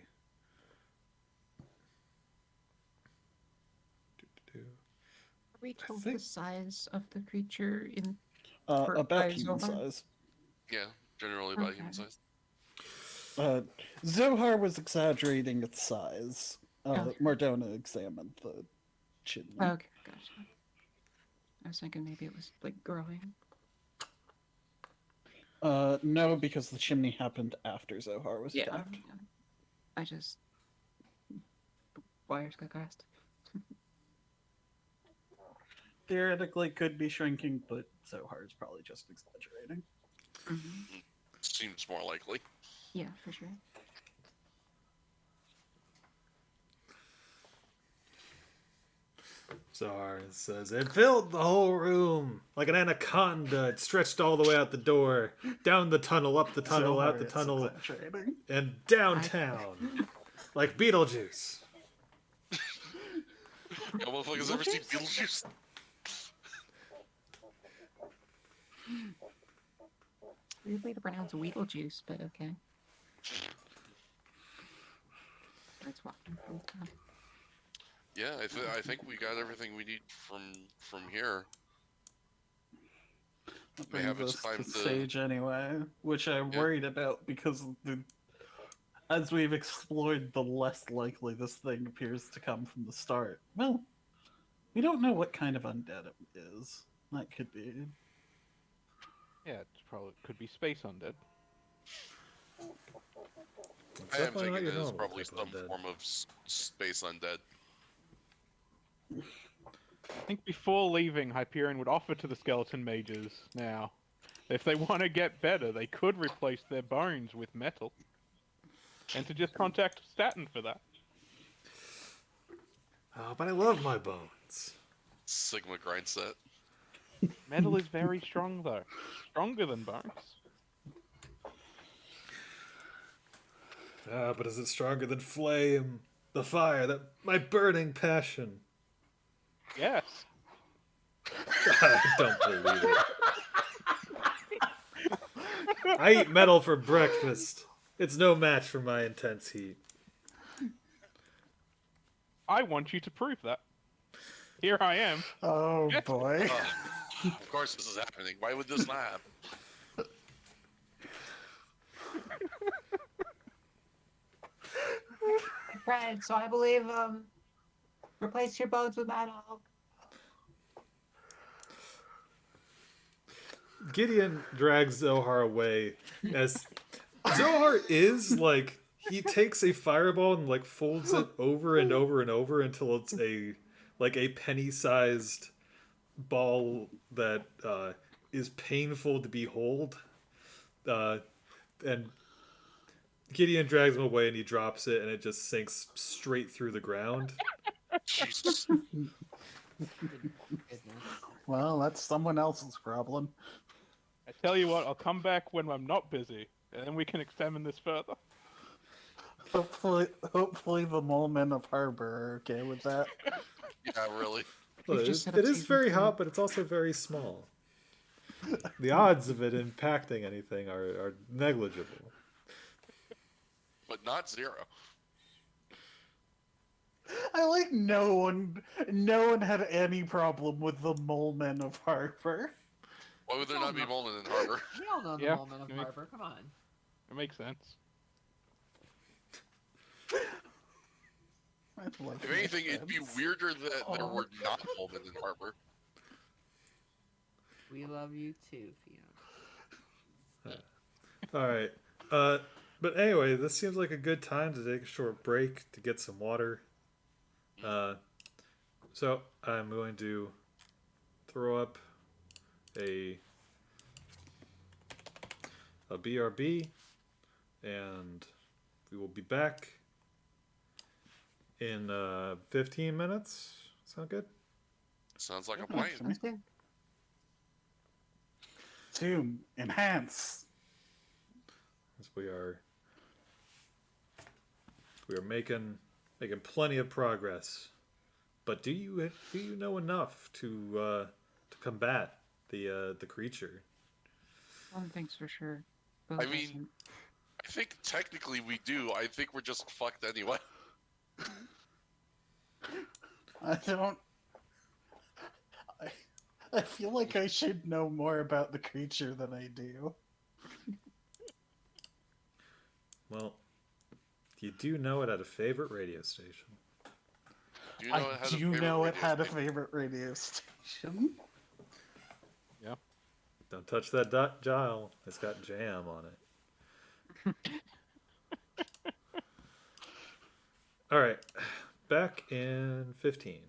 S7: Are we told
S1: think-
S7: the size of the creature in
S3: About
S7: by
S3: human
S7: Zohar?
S3: size.
S6: Yeah, generally about
S7: Okay.
S6: human size.
S3: Zohar was exaggerating its size.
S7: Okay.
S3: Mardona examined the chimney.
S7: Okay, gotcha. I was thinking maybe it was like growing.
S3: No, because the chimney happened after Zohar was
S7: Yeah.
S3: attacked.
S7: I just wires got crossed.
S3: Theoretically could be shrinking, but Zohar is probably just exaggerating.
S7: Mm-hmm.
S6: Seems more likely.
S7: Yeah, for sure.
S1: Zohar says, it filled the whole room like an anaconda. It stretched all the way out the door, down the tunnel, up the tunnel,
S3: Zohar
S1: out the
S3: is
S1: tunnel,
S3: exaggerating.
S1: and downtown. Like Beetlejuice.
S6: No motherfuckers ever seen Beetlejuice?
S7: Weird way to pronounce Weedlejuice, but okay. That's walking from town.
S6: Yeah, I think we got everything we need from here.
S3: That
S6: May have
S3: brings
S6: its
S3: us
S6: time
S3: to
S6: to-
S3: Sage anyway, which I'm
S6: Yeah.
S3: worried about because as we've explored, the less likely this thing appears to come from the start. Well, we don't know what kind of undead it is. That could be.
S5: Yeah, it probably could be space undead.
S6: I am
S1: Definitely
S6: thinking
S1: not your
S6: it is
S1: normal
S6: probably
S1: type
S6: some
S1: undead.
S6: form of space undead.
S5: I think before leaving, Hyperion would offer to the skeleton mages now. If they want to get better, they could replace their bones with metal. And to just contact Staten for that.
S1: Oh, but I love my bones.
S6: Sigma grind set.
S5: Metal is very strong, though. Stronger than bones.
S1: But is it stronger than flame? The fire, that my burning passion.
S5: Yes.
S1: I don't believe it. I eat metal for breakfast. It's no match for my intense heat.
S5: I want you to prove that. Here I am.
S3: Oh
S5: Yes.
S3: boy.
S6: Of course this is happening. Why would this not happen?
S7: Right, so I believe replace your bones with metal.
S1: Gideon drags Zohar away as Zohar is like he takes a fireball and like folds it over and over and over until it's a penny-sized ball that is painful to behold. And Gideon drags him away and he drops it and it just sinks straight through the ground.
S6: Jesus.
S2: Goodness.
S3: Well, that's someone else's problem.
S5: I tell you what, I'll come back when I'm not busy, and then we can examine this further.
S3: Hopefully the mole men of Harbor are okay with that.
S6: Yeah, really.
S1: Well,
S7: We've
S1: it
S7: just
S1: is,
S7: set
S1: it
S7: up
S1: is
S7: season
S1: very
S7: 2.
S1: hot, but it's also very small. The odds of it impacting anything are negligible.
S6: But not zero.
S3: I like no one had any problem with the mole men of Harbor.
S6: Why would there not be Molin in Harbor?
S2: We all know the
S5: Yeah,
S2: moment of
S5: I mean-
S2: Harbor. Come on.
S5: It makes sense.
S3: I love
S6: If
S3: my
S6: anything, it'd be
S3: friends.
S6: weirder that there were not Molin in Harbor.
S2: We love you too, Fiona.
S1: All right. But anyway, this seems like a good time to take a short break to get some water. So I'm going to throw up a BRB, and we will be back in 15 minutes. Sound good?
S6: Sounds like a
S3: Yeah,
S6: plan.
S7: Sounds good.
S3: Zoom, enhance.
S1: As we are making plenty of progress. But do you know enough to combat the creature?
S4: One thing's for sure. Bo
S6: I mean,
S4: doesn't.
S6: I think technically we do. I think we're just fucked anyway.
S3: I don't. I feel like I should know more about the creature than I do.
S1: Well, you do know it had a favorite radio station.
S6: Do you know it
S3: I
S6: has a
S3: do
S6: favorite
S3: know it
S6: radio
S3: had a
S6: station?
S3: favorite radio station.
S5: Yeah.
S1: Don't touch that dial. It's got jam on it. All right, back in 15.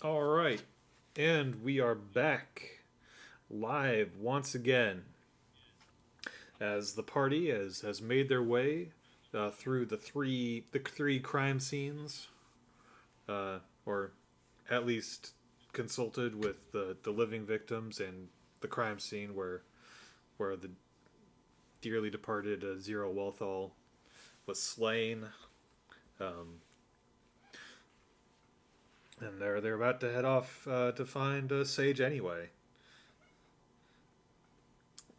S1: All right, and we are back live once again as the party has made their way through the three crime scenes, or at least consulted with the living victims and the crime scene where the dearly departed Zero Walthall was slain. Um, and they're about to head off to find Sage anyway.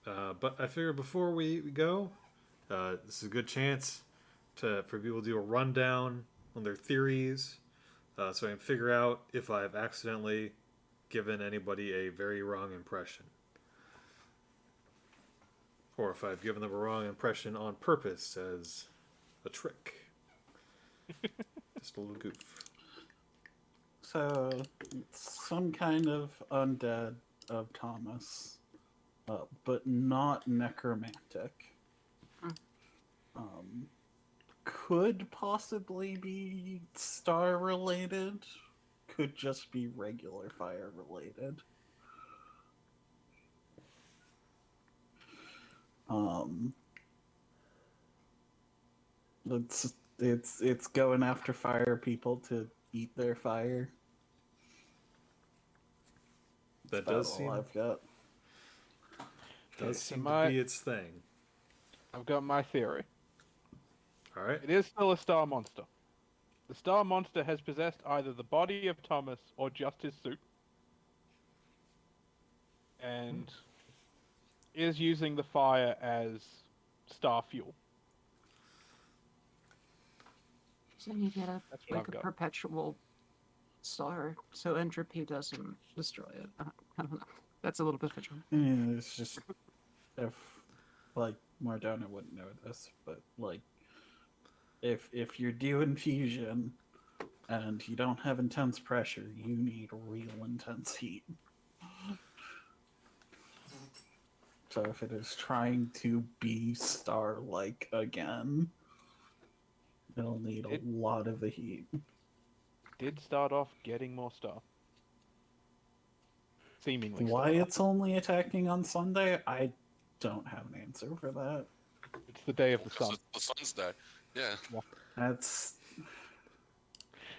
S1: But I figure before we go, this is a good chance for people to do a rundown on their theories, so I can figure out if I've accidentally given anybody a very wrong impression, or if I've given them a wrong impression on purpose as a trick. Just a little goof.
S3: So, it's some kind of undead of Thomas, but not necromantic. Could possibly be star related, could just be regular fire related. It's going after fire people to eat their fire.
S1: That
S3: That's
S1: does
S3: all
S1: seem
S3: I've got.
S1: does
S5: so
S1: seem
S5: my-
S1: to be its thing.
S5: I've got my theory.
S1: All right.
S5: It is still a star monster. The star monster has possessed either the body of Thomas or just his suit, and is using the fire as star fuel.
S4: So you get a
S5: That's what
S4: like
S5: I've
S4: a
S5: got.
S4: perpetual star, so entropy doesn't destroy it. I don't know. That's a little bit of a jump.
S3: It's just if like Mardona wouldn't know this, but like if you're doing fusion and you don't have intense pressure, you need real intense heat. So if it is trying to be star-like again, it'll need a lot of the heat.
S5: Did start off getting more star. Seemingly.
S3: Why
S5: star.
S3: it's only attacking on Sunday, I don't have an answer for that.
S5: It's the day of the
S6: Because
S5: sun.
S6: it's the sun's day. Yeah.
S3: That's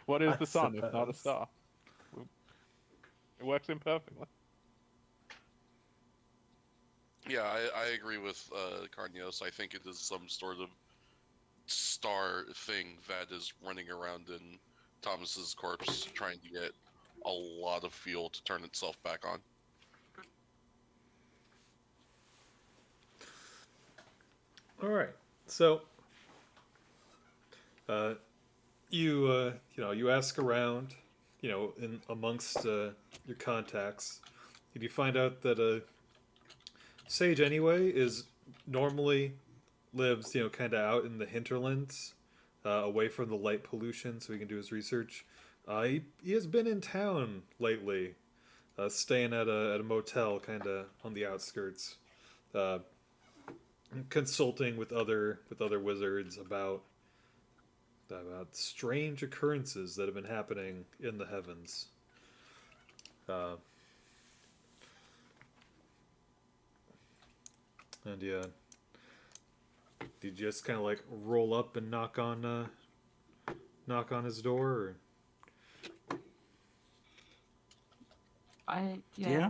S5: What is
S3: I
S5: the sun if not a
S3: suppose.
S5: star? It works imperfectly.
S6: Yeah, I agree with Carnios. I think it is some sort of star thing that is running around in Thomas's corpse, trying to get a lot of fuel to turn itself back on.
S1: All right. So, you ask around, in amongst your contacts, and you find out that Sage anyway is normally lives, kind of out in the hinterlands, away from the light pollution, so he can do his research. He has been in town lately, staying at a motel, kind of on the outskirts, consulting with other wizards about strange occurrences that have been happening in the heavens. And yeah, did you just kind of like roll up and knock on his door? Or?
S3: Yeah.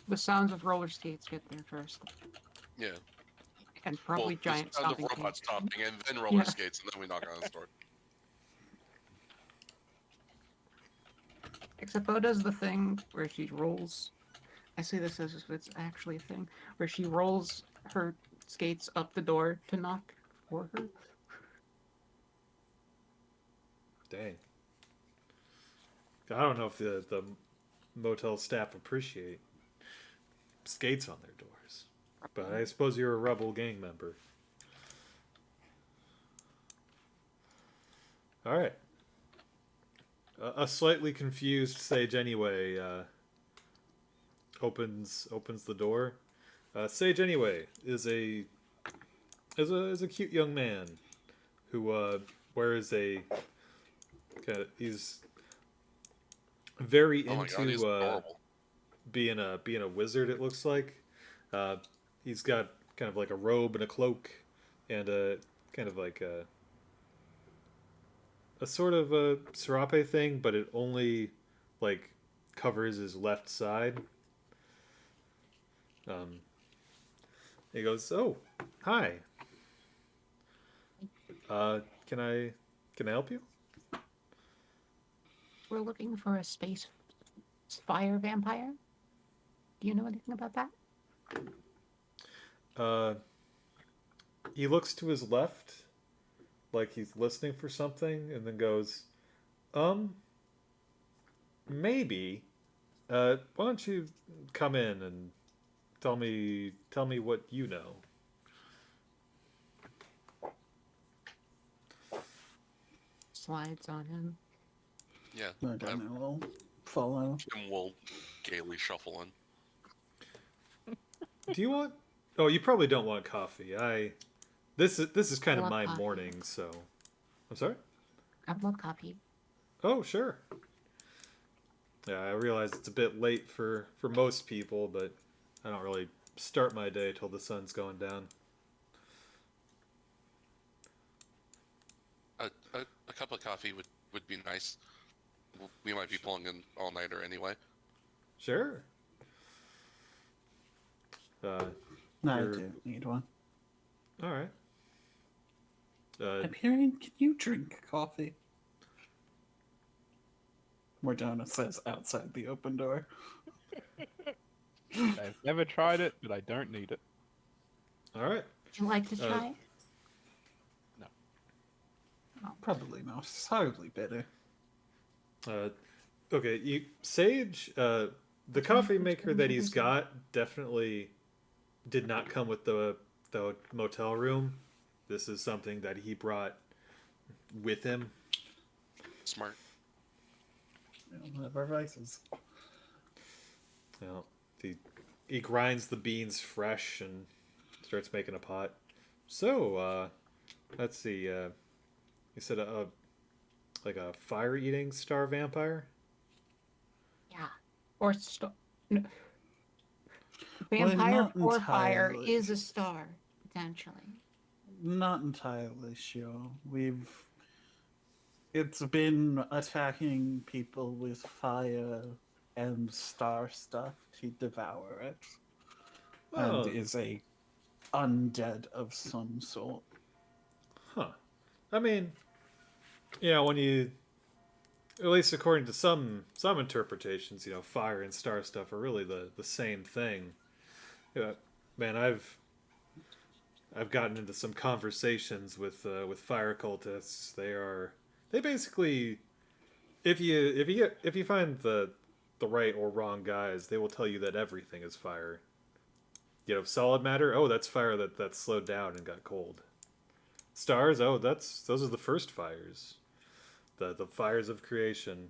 S4: The sounds of roller skates get there first,
S6: Yeah.
S4: and probably giant
S6: the sound of
S4: stomping
S6: robots
S4: feet.
S6: stomping, and then roller
S4: Yeah.
S6: skates, and then we knock on his door.
S4: Except Bo does the thing where she rolls. I say this as if it's actually a thing, where she rolls her skates up the door to knock for her.
S1: Dang. I don't know if the motel staff appreciate skates on their doors, but I suppose you're a rebel gang member. All right. A slightly confused Sage anyway opens the door. Sage anyway is a cute young man who wears a he's very
S6: Oh my god, he's
S1: into
S6: adorable.
S1: being a wizard. It looks like uh, he's got kind of like a robe and a cloak, and a kind of like a sort of a serape thing, but it only like covers his left side. Um, he goes, "Oh, hi. Uh, can I can I help you?"
S7: We're looking for a space fire vampire. Do you know anything about that?
S1: Uh, he looks to his left, like he's listening for something, and then goes, "Um, maybe. Why don't you come in and tell me what you know?"
S7: Slides on him.
S6: Yeah,
S3: I don't know. I'll follow.
S6: Kim will gaily shuffle in.
S1: Do you want? Oh, you probably don't want coffee. This is
S7: I
S1: kind of
S7: love
S1: my
S7: coffee.
S1: morning, so I'm sorry.
S7: I love coffee.
S1: Oh, sure. Yeah, I realize it's a bit late for most people, but I don't really start my day till the sun's going down.
S6: A cup of coffee would be nice. We might be pulling an all-nighter anyway.
S1: Sure. Uh,
S3: No, I
S1: You're-
S3: don't need one.
S1: all right.
S3: I'm hearing, can you drink coffee? Morgana says outside the open door.
S5: I've never tried it, but I don't need it.
S1: All right.
S7: Would you like to
S1: Uh,
S7: try?
S3: Probably not. It's hardly bitter.
S1: Okay, Sage. The coffee maker that he's got definitely did not come with the motel room. This is something that he brought with him.
S6: Smart.
S3: Whatever vices.
S1: You know, he grinds the beans fresh and starts making a pot. So, let's see. You said like a fire-eating star vampire.
S7: Yeah. Or no.
S3: Well,
S7: Vampire
S3: not
S7: or fire
S3: entirely.
S7: is a star, potentially.
S3: Not entirely sure. It's been attacking people with fire and star stuff to devour it.
S1: Oh,
S3: And is a undead of some sort.
S1: huh. I mean, yeah, when you, at least according to some interpretations, fire and star stuff are really the same thing. Yeah, man, I've gotten into some conversations with fire cultists. They basically, if you find the right or wrong guys, they will tell you that everything is fire. Solid matter. Oh, that's fire that's slowed down and got cold. Stars. Oh, those are the first fires. The fires of creation.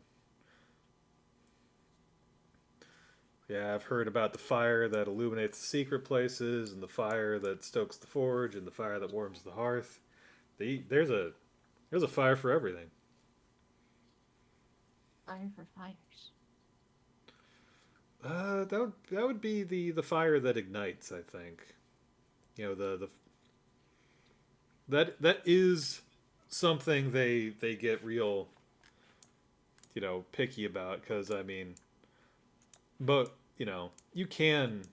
S1: Yeah, I've heard about the fire that illuminates the secret places, and the fire that stokes the forge, and the fire that warms the hearth. There's a fire for everything.
S7: Fire for fires.
S1: That would be the fire that ignites. I think. The that is something they get real picky about, because I mean, but you can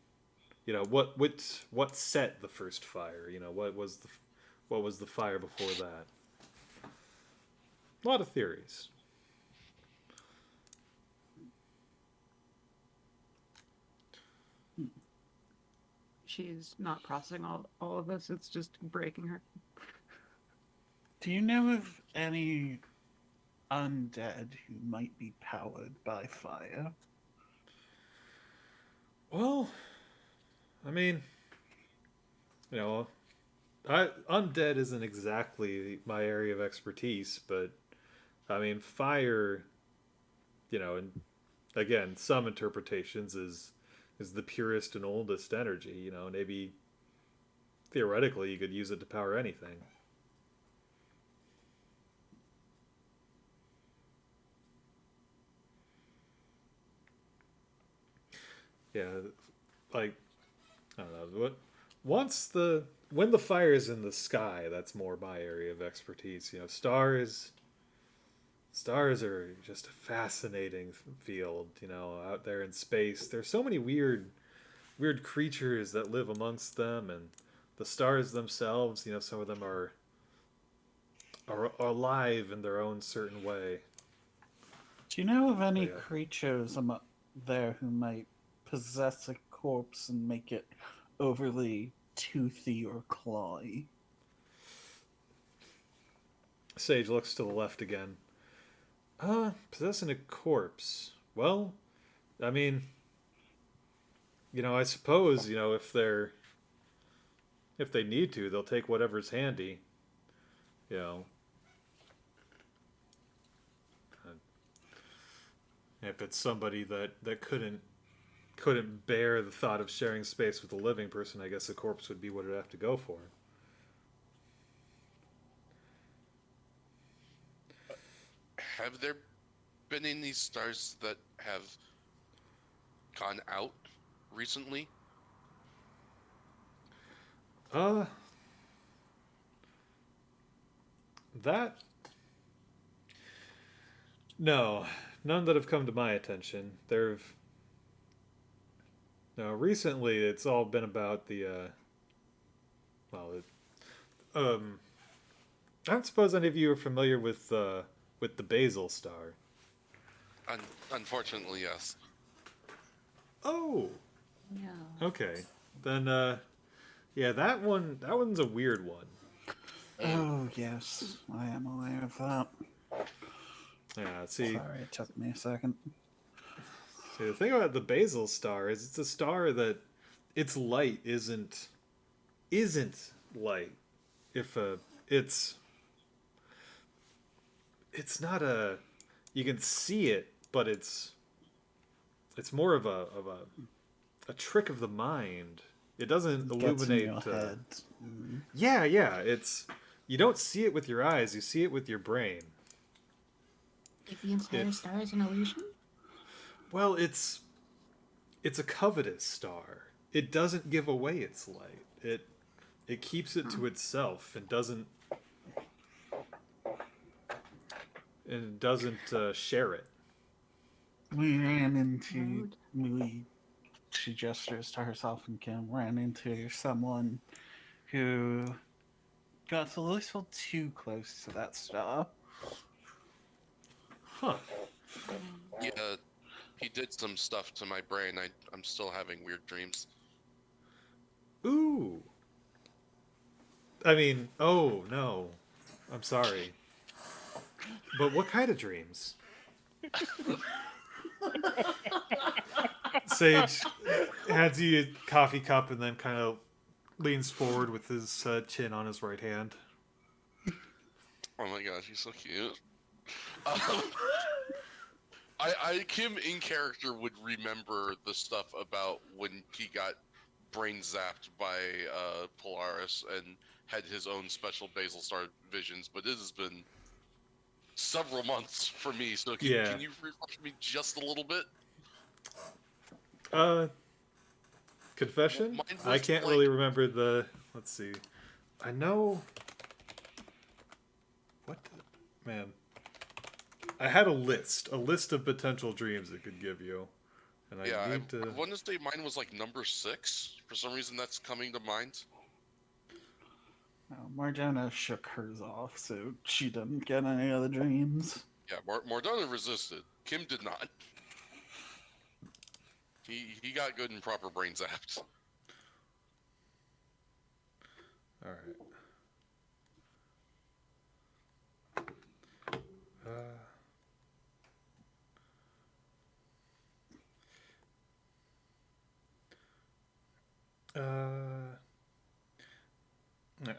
S1: what set the first fire, what was the fire before that. A lot of theories.
S4: She's not processing all of this. It's just breaking her.
S3: Do you know of any undead who might be powered by fire?
S1: Well, I mean, undead isn't exactly my area of expertise, but I mean, fire, and again, some interpretations is the purest and oldest energy. Maybe theoretically you could use it to power anything. Yeah, like I don't know what. Once the when the fire is in the sky, that's more my area of expertise. You know, stars are just a fascinating field. You know, out there in space, there's so many weird creatures that live amongst them, and the stars themselves. You know, some of them are alive in their own certain way.
S3: Do you know of
S1: So
S3: any
S1: yeah.
S3: creatures there who might possess a corpse and make it overly toothy or clawy?
S1: Sage looks to the left again. Possessing a corpse. Well, I mean, you know, I suppose, you know, if they need to, they'll take whatever's handy. You know, Uh, if it's somebody that couldn't bear the thought of sharing space with a living person, I guess a corpse would be what it'd have to go for.
S6: Have there been any stars that have gone out recently?
S1: Uh, that no, none that have come to my attention. There've no recently. It's all been about the well, I don't suppose any of you are familiar with the Basal star.
S6: Unfortunately, yes.
S1: Oh,
S7: No.
S1: okay. Then yeah, that one's a weird one.
S3: Oh, yes, I am aware of that.
S1: Yeah, see,
S3: Sorry, it took me a second.
S1: the thing about the Basal star is it's a star that its light isn't light. If it's it's not a you can see it, but it's more of a trick of the mind. It doesn't
S3: It gets in
S1: illuminate.
S3: your head. Mm.
S1: Yeah, yeah. It's you don't see it with your eyes. You see it with your brain.
S7: If the entire
S1: It's
S7: star is an illusion?
S1: well, it's a covetous star. It doesn't give away its light. It keeps it to itself and doesn't share it.
S3: We ran into.
S7: Rude.
S3: She gestures to herself and Kim, ran into someone who got a little too close to that star.
S1: Huh.
S6: Yeah, he did some stuff to my brain. I'm still having weird dreams.
S1: Ooh. I mean, oh no. I'm sorry. But what kind of dreams? Sage hands you a coffee cup and then kind of leans forward with his chin on his right hand.
S6: Oh my gosh, he's so cute. Kim in character would remember the stuff about when he got brain zapped by Polaris and had his own special basal star visions, but it has been several months for me. So
S1: Yeah.
S6: can you refresh me just a little bit?
S1: Confession?
S6: Mine
S1: I
S6: was
S1: can't
S6: like-
S1: really remember the. Let's see. I know. What? Man. I had a list of potential dreams it could give you. And
S6: Yeah,
S1: I need to.
S6: I want to say mine was like number 6. For some reason, that's coming to mind.
S3: Marjana shook hers off, so she didn't get any other dreams.
S6: Yeah, Mordona resisted. Kim did not. He got good and proper brain zapped.
S1: Alright.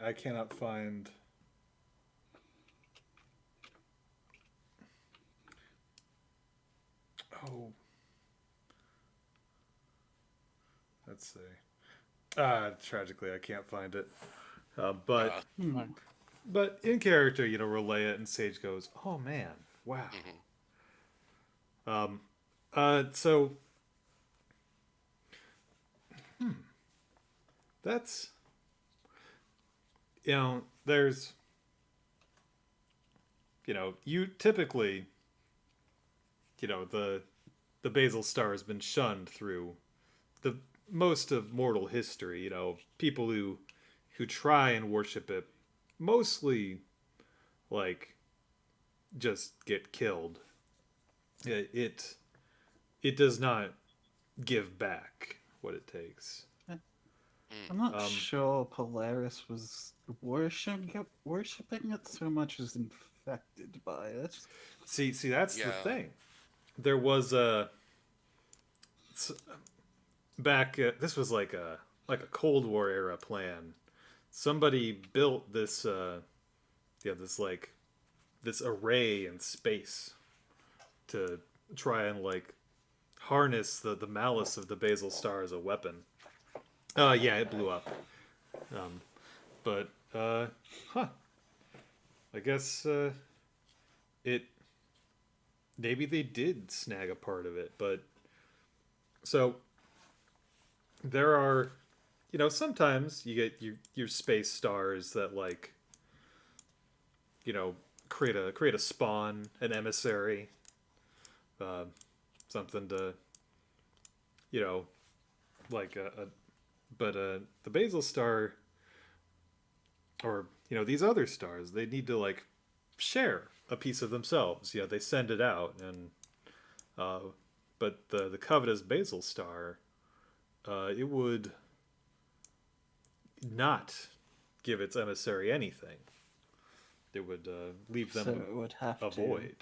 S1: I cannot find. Oh. Let's see. Tragically, I can't find it. But but in character, you know, relay it, and Sage goes, "Oh man, wow."
S6: Mhm.
S1: So That's, there's, you typically, the basal star has been shunned through the most of mortal history. People who try and worship it mostly like just get killed. It does not give back what it takes.
S3: I'm not
S1: Um,
S3: sure Polaris was worshipping it so much as infected by it.
S1: see, that's the
S6: Yeah.
S1: thing. There was a back. This was like a Cold War era plan. Somebody built this. This this array in space to try and like harness the malice of the basal star as a weapon. Yeah, it blew up. Um, but huh. I guess it maybe they did snag a part of it, but so there are sometimes you get your space stars that like you know create a spawn, an emissary, uh, something to you know like but the basal star or these other stars, they need to like share a piece of themselves. They send it out, and uh, but the covetous basal star, it would not give its emissary anything. It would leave them
S3: So it would have
S1: a
S3: to.
S1: void.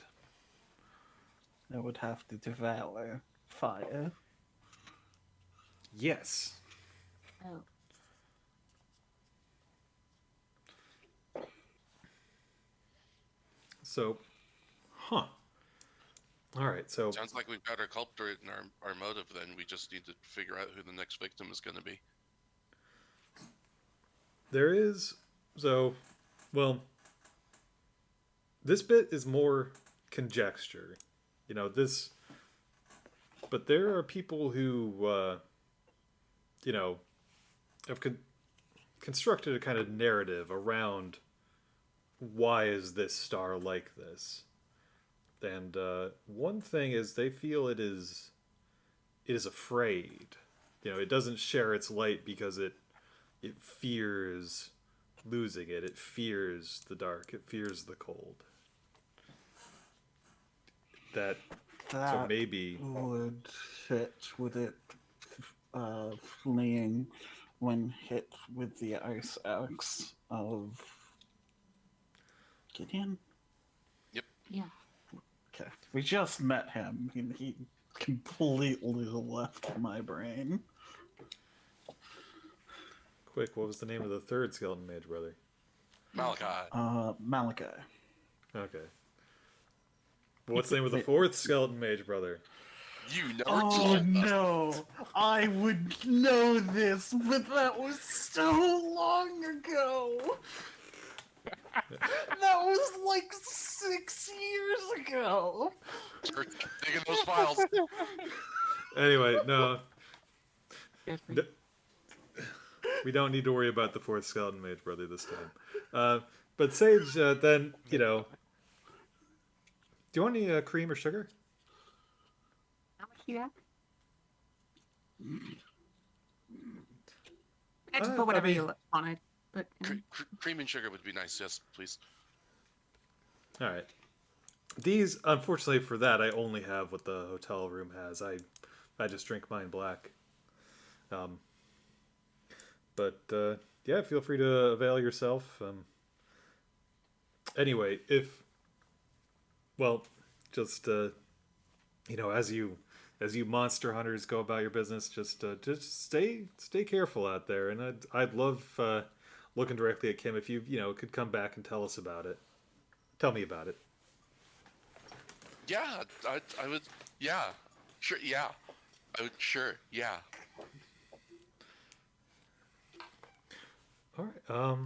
S3: It would have to devour fire.
S1: Yes.
S7: Oh.
S1: So, huh. All right. So
S6: Sounds like we've got our culprit and our motive. Then we just need to figure out who the next victim is going to be.
S1: there is well, this bit is more conjecture. This, but there are people who you know have constructed a kind of narrative around why is this star like this. And one thing is they feel it is afraid. It doesn't share its light because it fears losing it. It fears the dark. It fears the cold. That
S3: That
S1: maybe
S3: would fit with it fleeing when hit with the ice axe of Gideon.
S7: Yeah.
S3: Okay, we just met him. He completely left my brain.
S1: quick. What was the name of the third skeleton mage brother?
S6: Malachi.
S3: Malachi.
S1: Okay. What's the name of the fourth skeleton mage brother?
S6: You never
S3: Oh
S6: told us.
S3: no! I would know this, but that was so long ago! That was like 6 years ago!
S6: Start digging those files.
S1: Anyway, no.
S7: Jeffrey.
S1: No, we don't need to worry about the fourth skeleton mage brother this time. But Sage, then, do you want any cream or sugar?
S7: How much do you have? I just
S1: I
S7: put whatever
S1: mean-
S7: you want it. But
S6: Cream and sugar would be nice. Yes, please.
S1: All right. These, unfortunately for that, I only have what the hotel room has. I just drink mine black. But yeah, feel free to avail yourself. Anyway, just as you monster hunters go about your business, just stay careful out there. And I'd love looking directly at Kim if you could come back and tell us about it. Tell me about it.
S6: Yeah, I would. Yeah, sure. Yeah, I would. Sure. Yeah.
S1: All right.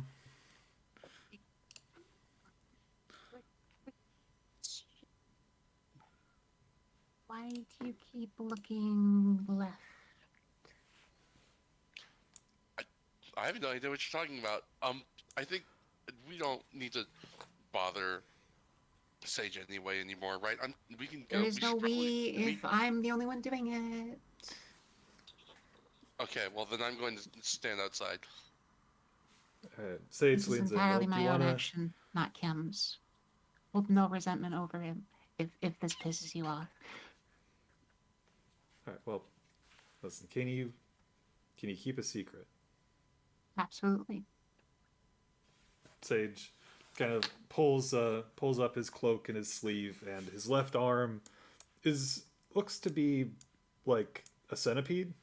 S7: why do you keep looking left?
S6: I have no idea what you're talking about. I think we don't need to bother Sage anymore, right? We can
S7: There
S6: go.
S7: is
S6: We
S7: no
S6: should probably.
S7: we if I'm the only one doing it.
S6: Okay, well then I'm going to stand outside.
S1: Sage
S7: This is
S1: leans in.
S7: entirely
S1: Well, do
S7: my
S1: you
S7: own
S1: wanna?
S7: action, not Kim's. Hold no resentment over him if this pisses you off.
S1: All right. Well, listen. Can you keep a secret?
S7: Absolutely.
S1: Sage kind of pulls up his cloak and his sleeve, and his left arm looks to be like a centipede.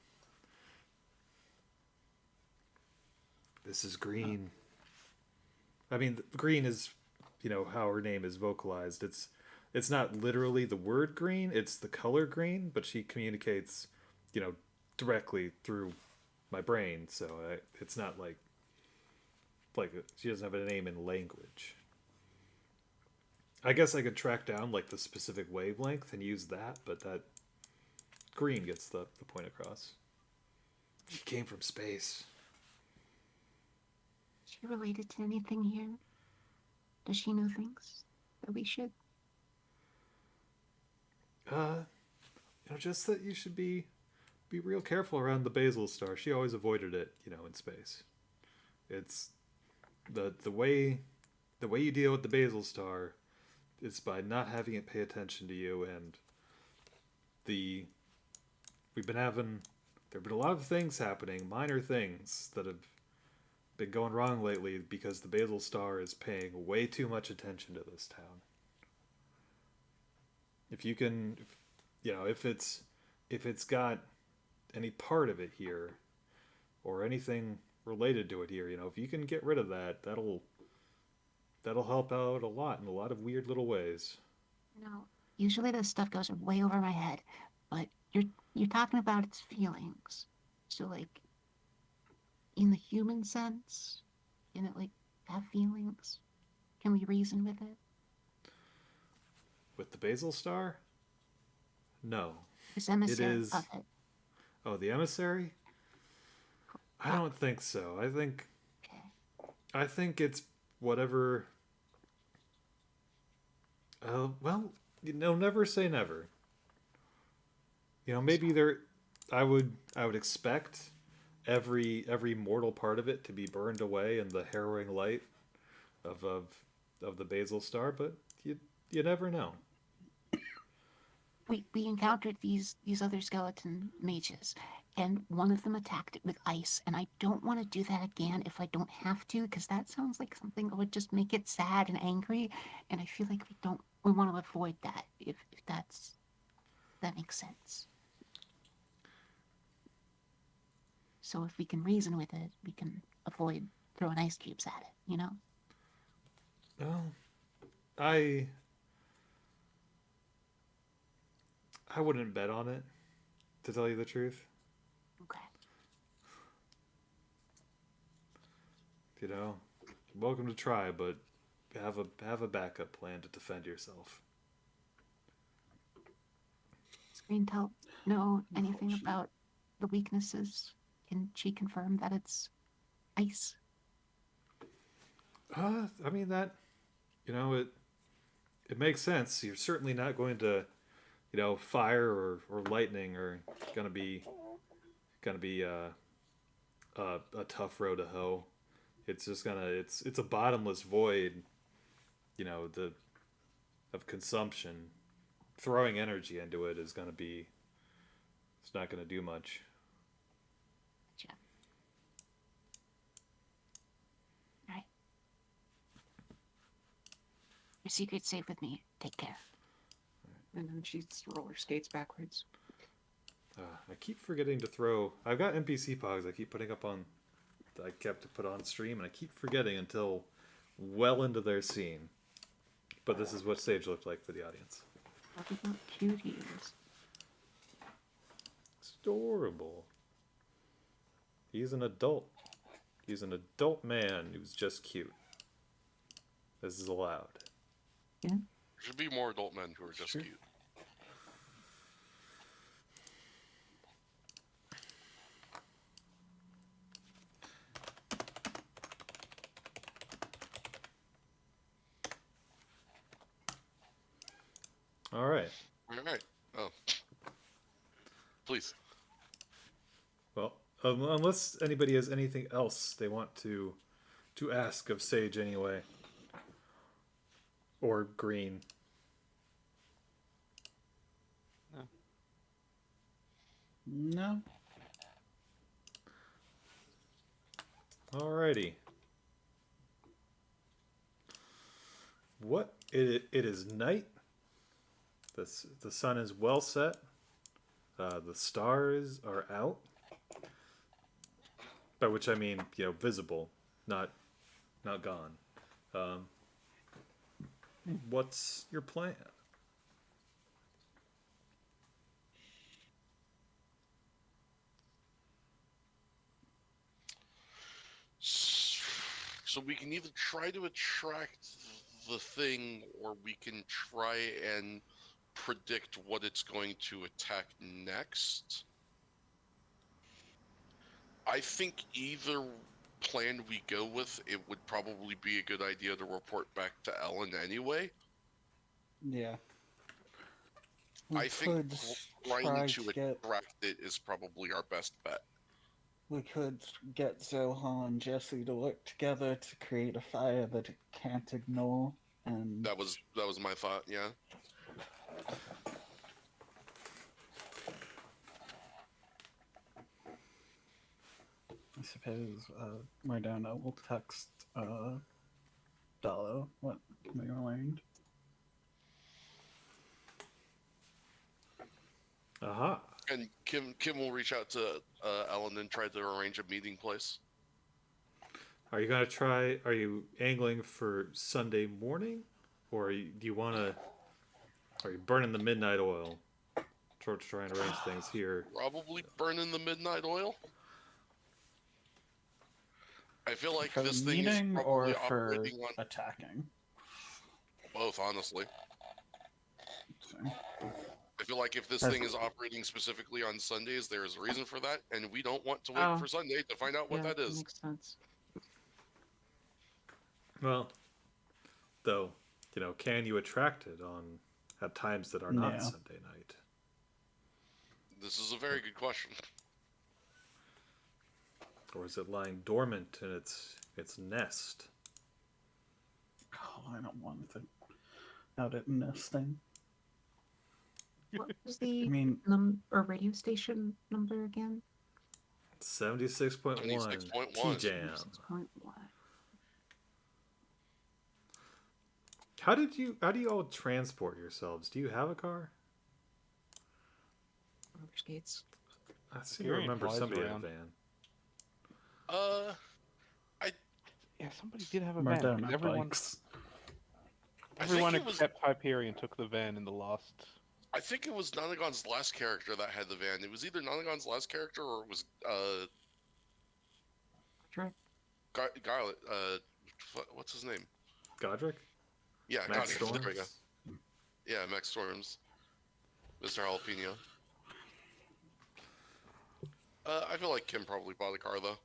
S1: This is green. I mean, green is, how her name is vocalized. It's not literally the word green, it's the color green, but she communicates, directly through my brain, so it's not like she doesn't have a name in language. I guess I could track down like the specific wavelength and use that, but that green gets the point across. She came from space.
S7: Is she related to anything here? Does she know things that we should?
S1: Just that you should be real careful around the basal star. She always avoided it, in space. It's the way you deal with the basal star is by not having it pay attention to you, and there have been a lot of things happening, minor things that have been going wrong lately because the basal star is paying way too much attention to this town. If you can, if it's got any part of it here, or anything related to it here, if you can get rid of that, that'll help out a lot in a lot of weird little ways.
S7: No. Usually this stuff goes way over my head, but you're talking about its feelings. So like, in the human sense, can it like have feelings? Can we reason with it?
S1: With the basal star? No.
S7: This emissary
S1: is-
S7: of it.
S1: Oh, the emissary? I don't think so.
S7: Okay.
S1: I think it's whatever. Well, never say never. Maybe there. I would expect every mortal part of it to be burned away in the harrowing light of the basal star, but you never know.
S7: We encountered these other skeleton mages, and one of them attacked it with ice, and I don't want to do that again if I don't have to, because that sounds like something that would just make it sad and angry, and I feel like we want to avoid that, if that makes sense. So if we can reason with it, we can avoid throwing ice cubes at it,
S1: Well, I wouldn't bet on it, to tell you the truth.
S7: Okay.
S1: Welcome to try, but have a backup plan to defend yourself.
S7: Does Greentel know anything about the weaknesses? Can she confirm that it's ice?
S1: I mean that, it makes sense. You're certainly not going to, fire or lightning are gonna be a tough row to hoe. It's just it's a bottomless void, of consumption. Throwing energy into it it's not gonna do much.
S7: Gotcha. Alright. Your secret's safe with me. Take care.
S4: And then she roller skates backwards.
S1: I keep forgetting to throw. I've got NPC pogs I keep putting up on. I kept to put on stream, and I keep forgetting until well into their scene. But this is what Sage looked like for the audience.
S7: Look at how cute he is.
S1: It's adorable. He's an adult. He's an adult man who's just cute. This is allowed.
S7: Yeah.
S6: There should be more adult men who are just
S1: Sure.
S6: cute.
S1: All right.
S6: All right. Oh, please.
S1: Well, unless anybody has anything else they want to ask of Sage anyway, or Green.
S3: No.
S1: Alrighty. It is night. The sun is well set. The stars are out. By which I mean, visible, not gone. Um, what's your plan?
S6: So we can either try to attract the thing, or we can try and predict what it's going to attack next. I think either plan we go with, it would probably be a good idea to report back to Ellen anyway.
S3: Yeah.
S6: I think
S3: could
S6: trying
S3: try
S6: to
S3: get
S6: attract it is probably our best bet.
S3: we could get Zohan and Jesse to work together to create a fire that it can't ignore, and
S6: That was my thought. Yeah.
S3: I suppose Mardana will text Dalo what we learned.
S1: Aha.
S6: And Kim will reach out to Ellen and try to arrange a meeting place.
S1: Are you gonna try? Are you angling for Sunday morning, or do you want to? Are you burning the midnight oil? Try and arrange things here.
S6: Probably burning the midnight oil. I feel like
S3: For
S6: this
S3: the
S6: thing is
S3: meeting
S6: probably
S3: or for
S6: operating on
S3: attacking?
S6: both, honestly.
S3: So,
S6: I feel like if this
S3: That's-
S6: thing is operating specifically on Sundays, there is a reason for that, and we don't want to wait
S4: Oh.
S6: for Sunday to find out what
S4: Yeah,
S6: that is.
S4: makes sense.
S1: Well, though, can you attract it at times that are not
S3: Yeah.
S1: Sunday night?
S6: This is a very good question.
S1: Or is it lying dormant in its nest?
S3: oh, I don't want to out at nesting.
S4: What was
S3: I
S4: the
S3: mean,
S4: radio station number again?
S1: 76.1
S6: 76.1.
S1: T-Jam.
S4: 6.1.
S1: How do you all transport yourselves? Do you have a car?
S4: Roller skates.
S1: I seem to
S5: Hyperion
S1: remember
S5: flies
S1: somebody
S5: around.
S1: had a van.
S5: Yeah, somebody did have a van.
S3: Mardana
S5: because Everyone,
S3: bikes.
S6: I
S5: everyone
S6: think it was
S5: except Hyperion took the van in the last.
S6: I think it was Nonagon's last character that had the van. It was either Nonagon's last character or it was
S4: Sure.
S6: Scarlet. What's his name?
S1: Godric?
S6: Yeah,
S1: Max
S6: Godric. There we
S1: Storms?
S6: go. Yeah, Max Storms. Mr. Jalapeno. I feel like Kim probably bought a car though.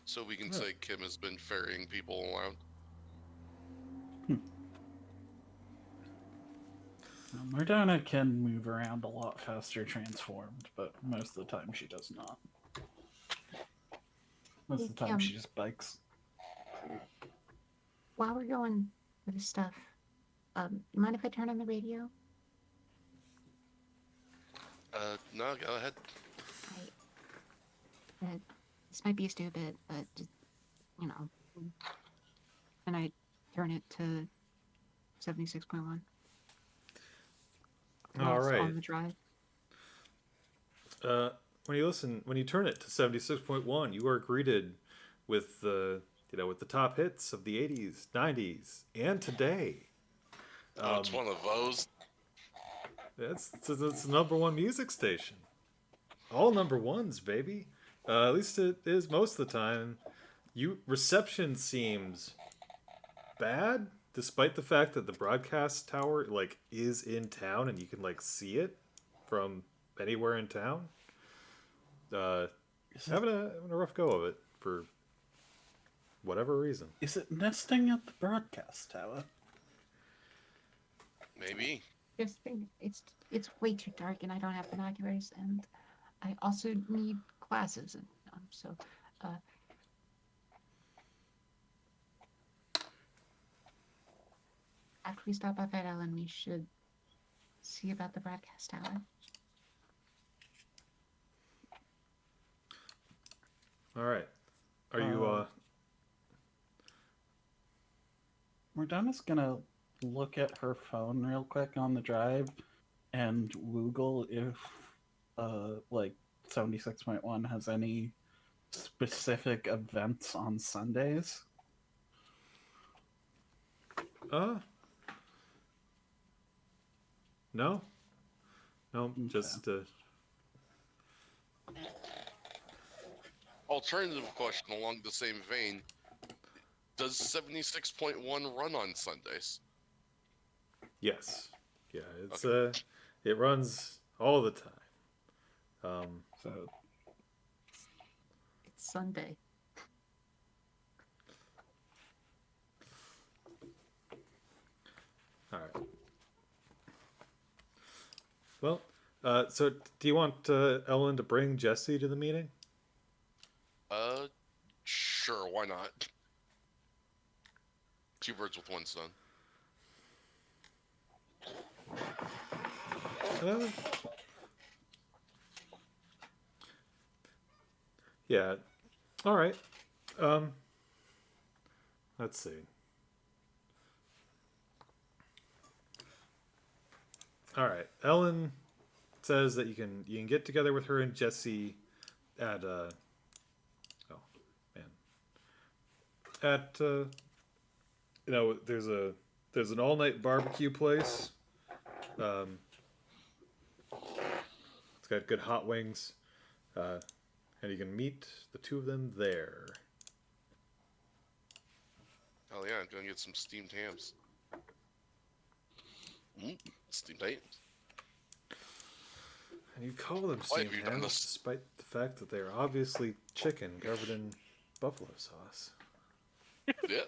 S6: So we can say Kim has been ferrying people around.
S3: Mardana can move around a lot faster transformed, but most of the time she does not. Most of the time she just bikes.
S7: While we're going with this stuff, you mind if I turn on the radio?
S6: No, go ahead.
S7: This might be stupid, but just,
S4: And I turn it to 76.1.
S1: All right.
S4: On the drive.
S1: When you turn it to 76.1, you are greeted with the top hits of the 80s, 90s, and today.
S6: It's one of those.
S1: It's the number one music station. All number ones, baby. At least it is most of the time. Reception seems bad, despite the fact that the broadcast tower is in town and you can see it from anywhere in town. Having a rough go of it for whatever reason.
S3: Is it nesting at the broadcast tower?
S6: Maybe.
S7: Just think, it's way too dark, and I don't have binoculars, and I also need glasses, and so. After we stop off at Ellen, we should see about the broadcast tower.
S1: All right. Are you
S3: Morgana's gonna look at her phone real quick on the drive and Google if like 76.1 has any specific events on Sundays.
S1: No, just
S6: Alternative question along the same vein. Does 76.1 run on Sundays?
S1: yes, yeah. It's it runs all the time.
S3: So
S7: It's Sunday.
S1: All right. Well, so do you want Ellen to bring Jesse to the meeting?
S6: Sure, why not? Two birds with one stone.
S1: Yeah. All right. Let's see. All right. Ellen says that you can get together with her and Jesse at there's an all-night barbecue place. It's got good hot wings, and you can meet the two of them there.
S6: Oh yeah, I'm gonna get some steamed hams. Steamed hams.
S1: And you call them
S6: Why
S1: steamed
S6: have you done
S1: hams
S6: this?
S1: despite the fact that they are obviously chicken covered in buffalo sauce.
S6: Yeah.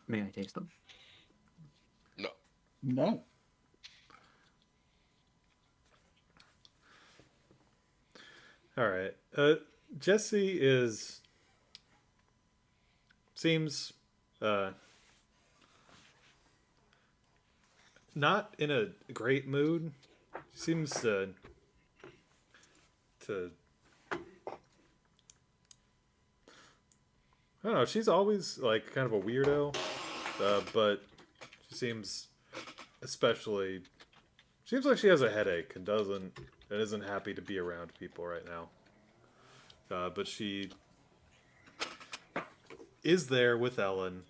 S8: May I taste them?
S6: No.
S3: no.
S1: All right. Jesse seems not in a great mood. Seems to I don't know. She's always like kind of a weirdo, but she seems especially seems like she has a headache and isn't happy to be around people right now. But she is there with Ellen,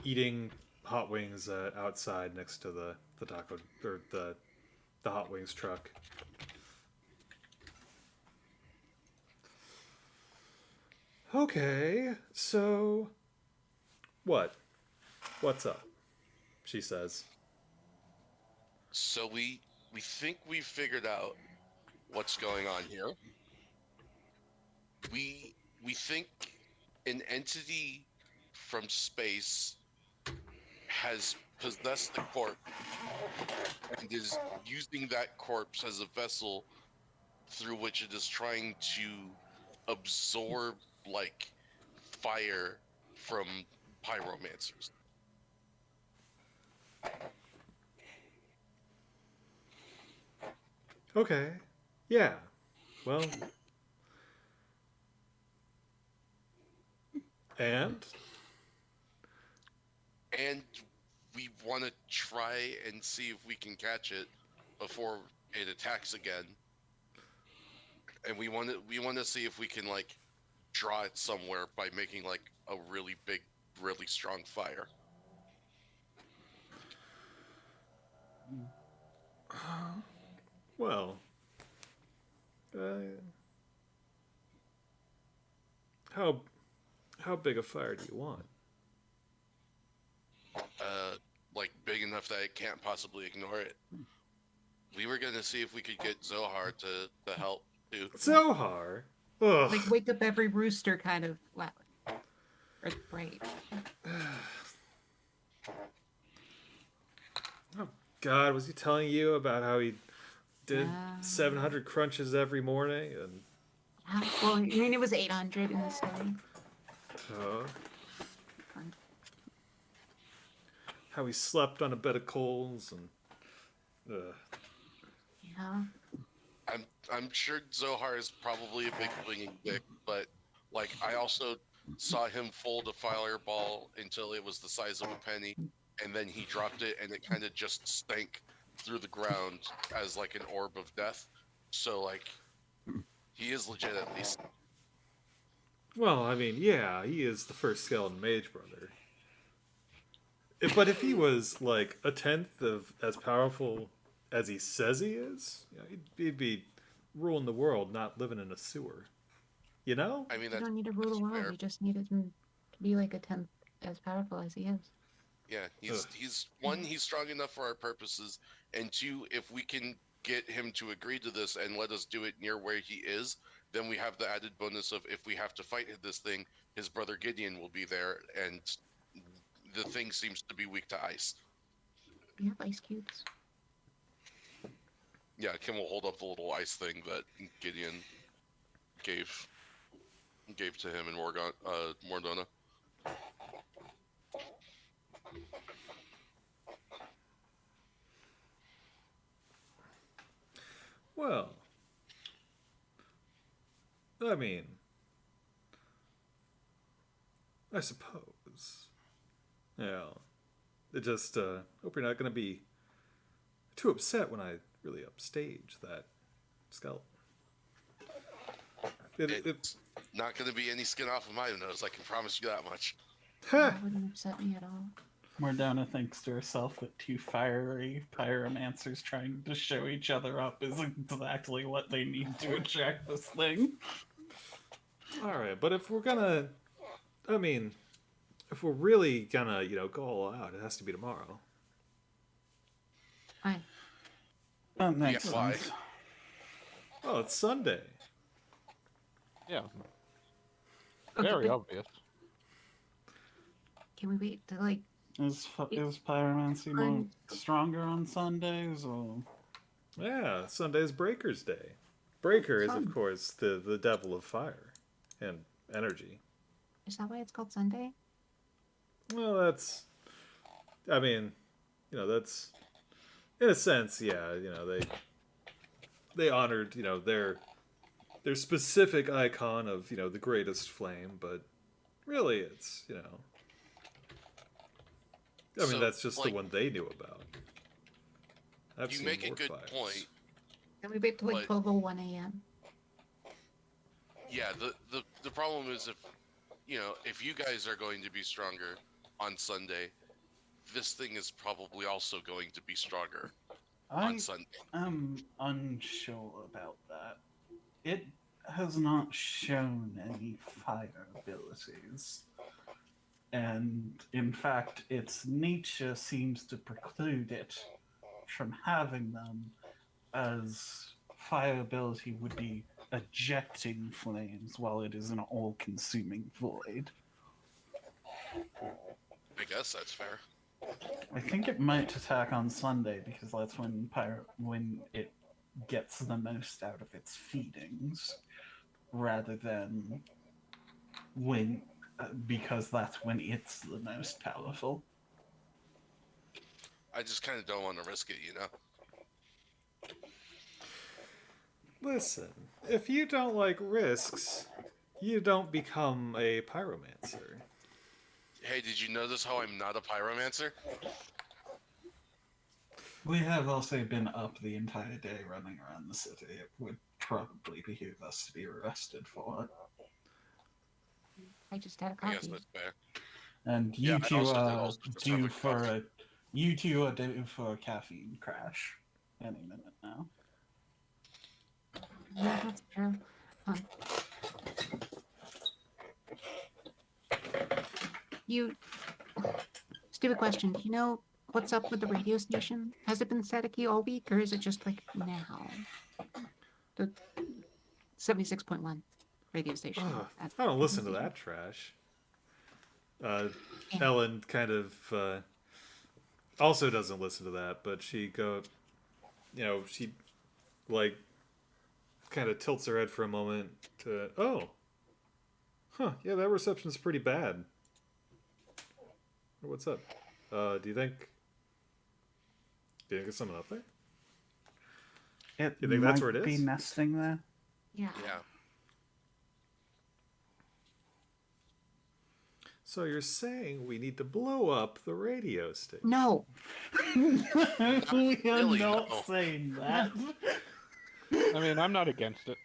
S1: eating hot wings outside next to the taco or the hot wings truck. Okay, so what's up? She says.
S6: So we think we've figured out what's going on here. We think an entity from space has possessed the corpse and is using that corpse as a vessel through which it is trying to absorb like fire from pyromancers.
S1: Okay. Yeah. Well. And
S6: we want to try and see if we can catch it before it attacks again. And we want to see if we can like draw it somewhere by making like a really big, really strong fire.
S1: well, how big a fire do you want?
S6: Like big enough that it can't possibly ignore it. We were gonna see if we could get Zohar to help too.
S1: Zohar? Ugh.
S4: Like wake up every rooster kind of loud. Or bright.
S1: Oh God, was he telling you about how he did
S4: Um,
S1: 700 crunches every morning and
S7: Well, I mean, it was 800 in the story.
S1: uh, how he slept on a bed of coals and
S7: Yeah.
S6: I'm sure Zohar is probably a big swinging dick, but like I also saw him fold a fireball until it was the size of a penny, and then he dropped it, and it kind of just stank through the ground as like an orb of death. So like, he is legit at least.
S1: well, I mean, yeah, he is the first skeleton mage brother. But if he was like a tenth of as powerful as he says he is, you know, he'd be ruling the world, not living in a sewer. You know?
S6: I mean,
S7: You
S6: that's,
S7: don't need to rule the world.
S6: fair.
S7: You just need him to be like a tenth as powerful as he is.
S6: Yeah,
S1: Ugh.
S6: he's one, he's strong enough for our purposes, and two, if we can get him to agree to this and let us do it near where he is, then we have the added bonus of if we have to fight this thing, his brother Gideon will be there, and the thing seems to be weak to ice.
S7: You have ice cubes.
S6: Yeah, Kim will hold up the little ice thing that Gideon gave to him in Mordona.
S1: Well, I mean, I suppose. Yeah. It just hope you're not going to be too upset when I really upstage that skeleton.
S6: It's not going to be any skin off of my nose, I can promise you that much.
S1: Ha!
S7: That wouldn't upset me at all.
S3: Mordana thinks to herself that two fiery pyromancers trying to show each other up is exactly what they need to attract this thing.
S1: Alright, but if we're gonna. I mean, if we're really gonna, go all out, it has to be tomorrow.
S7: Fine.
S3: That makes
S6: Yeah, why?
S3: sense.
S1: Oh, it's Sunday.
S5: Yeah,
S4: Okay,
S5: very
S4: but
S5: obvious.
S7: Can we wait to like?
S3: Is pyromancy more stronger on Sundays or?
S1: Yeah, Sunday's Breaker's Day. Breaker is, of
S7: Fun.
S1: course, the devil of fire and energy.
S7: Is that why it's called Sunday?
S1: Well, that's. I mean, that's. In a sense, yeah, they honored, their specific icon of, the greatest flame, but really it's, I mean,
S6: So,
S1: that's just the
S6: like,
S1: one they knew about. I've
S6: you
S1: seen
S6: make a
S1: more
S6: good
S1: fires.
S6: point.
S7: Can we wait till like
S6: But-
S7: 12:01 a.m.?
S6: Yeah, the problem is if you guys are going to be stronger on Sunday, this thing is probably also going to be stronger
S3: I
S6: on Sunday.
S3: am unsure about that. It has not shown any fire abilities. And in fact, its nature seems to preclude it from having them, as fire ability would be ejecting flames while it is an all consuming void.
S6: I guess that's fair.
S3: I think it might attack on Sunday because that's when when it gets the most out of its feedings, rather than when because that's when it's the most powerful.
S6: I just kind of don't want to risk it,
S1: Listen, if you don't like risks, you don't become a pyromancer.
S6: Hey, did you notice how I'm not a pyromancer?
S3: We have also been up the entire day running around the city. It would probably behoove us to be arrested for it.
S7: I just had a
S6: I guess
S7: coffee.
S6: that's fair.
S3: And
S6: Yeah,
S3: you
S6: I
S3: two
S6: also did
S3: are
S6: also just have
S3: due
S6: a
S3: for
S6: coffee.
S3: a caffeine crash any minute now.
S7: Yeah, that's true. You. Stupid question. Do you know what's up with the radio station? Has it been staticky all week, or is it just like now? The 76.1. radio station.
S1: Ugh,
S7: at
S1: I don't
S7: the
S1: listen to
S7: station.
S1: that trash. Uh,
S7: Yeah.
S1: Ellen kind of also doesn't listen to that, but she like kind of tilts her head for a moment to, oh, huh, yeah, that reception's pretty bad. What's up? Do you think there's something up there?
S3: It
S1: You think
S3: might
S1: that's where it
S3: be
S1: is?
S3: nesting there.
S7: Yeah.
S6: Yeah.
S1: So you're saying we need to blow up the radio station?
S7: No.
S3: We are
S6: really,
S3: not
S6: no.
S3: saying that.
S5: I mean, I'm not against it.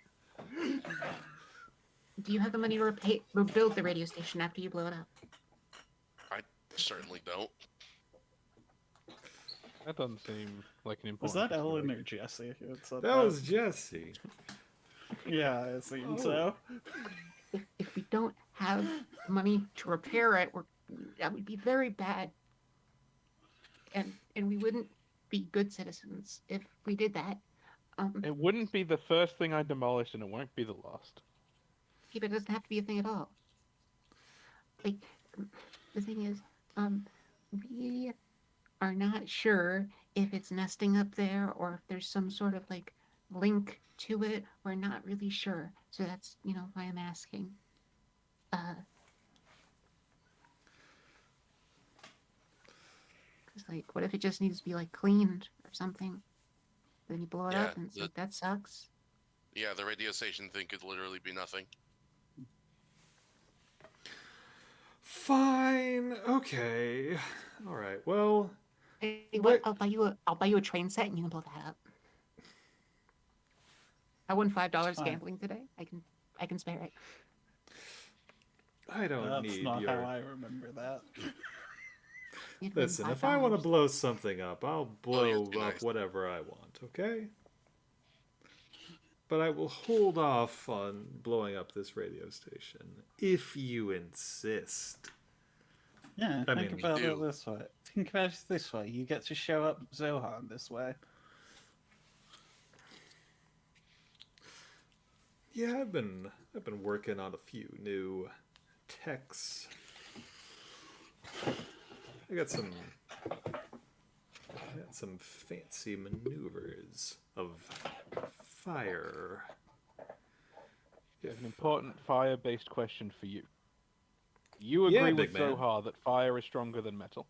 S7: Do you have the money to rebuild the radio station after you blow it up?
S6: I certainly don't.
S5: That doesn't seem like an
S3: Was
S5: important
S3: that Ellen
S5: consideration.
S3: or Jesse who had said
S1: That was Jesse.
S3: Yeah, I assume
S1: Oh.
S3: so.
S7: If we don't have money to repair it, that would be very bad. And we wouldn't be good citizens if we did that.
S5: It wouldn't be the first thing I demolish, and it won't be the last.
S7: Okay, but it doesn't have to be a thing at all. Like, the thing is, we are not sure if it's nesting up there or if there's some sort of like link to it. We're not really sure. So that's, why I'm asking. Cause like, what if it just needs to be like cleaned or something? Then you blow it
S6: Yeah,
S7: up and it's like, that sucks.
S6: Yeah, the radio station thing could literally be nothing.
S1: Fine. Okay. All right. Well,
S7: Hey,
S1: What-
S7: I'll buy you a train set and you can blow that up. I won $5
S3: Fine.
S7: gambling today. I can spare it.
S1: I don't
S3: That's
S1: need
S3: not
S1: your.
S3: how I remember that.
S7: You'd win
S1: Listen, if I want to
S7: $5.
S1: blow something up, I'll blow
S6: you're
S1: up
S6: too nice.
S1: whatever I want, okay? But I will hold off on blowing up this radio station if you insist.
S3: Yeah,
S1: I
S3: think
S1: mean,
S3: about it
S6: do.
S3: this way. Think about it this way. You get to show up Zohan this way.
S1: Yeah, I've been working on a few new techs. I got some fancy maneuvers of fire.
S5: An important fire-based question for you. You
S1: Yeah,
S5: agree
S1: big
S5: with
S1: man.
S5: Zohar that fire is stronger than metal?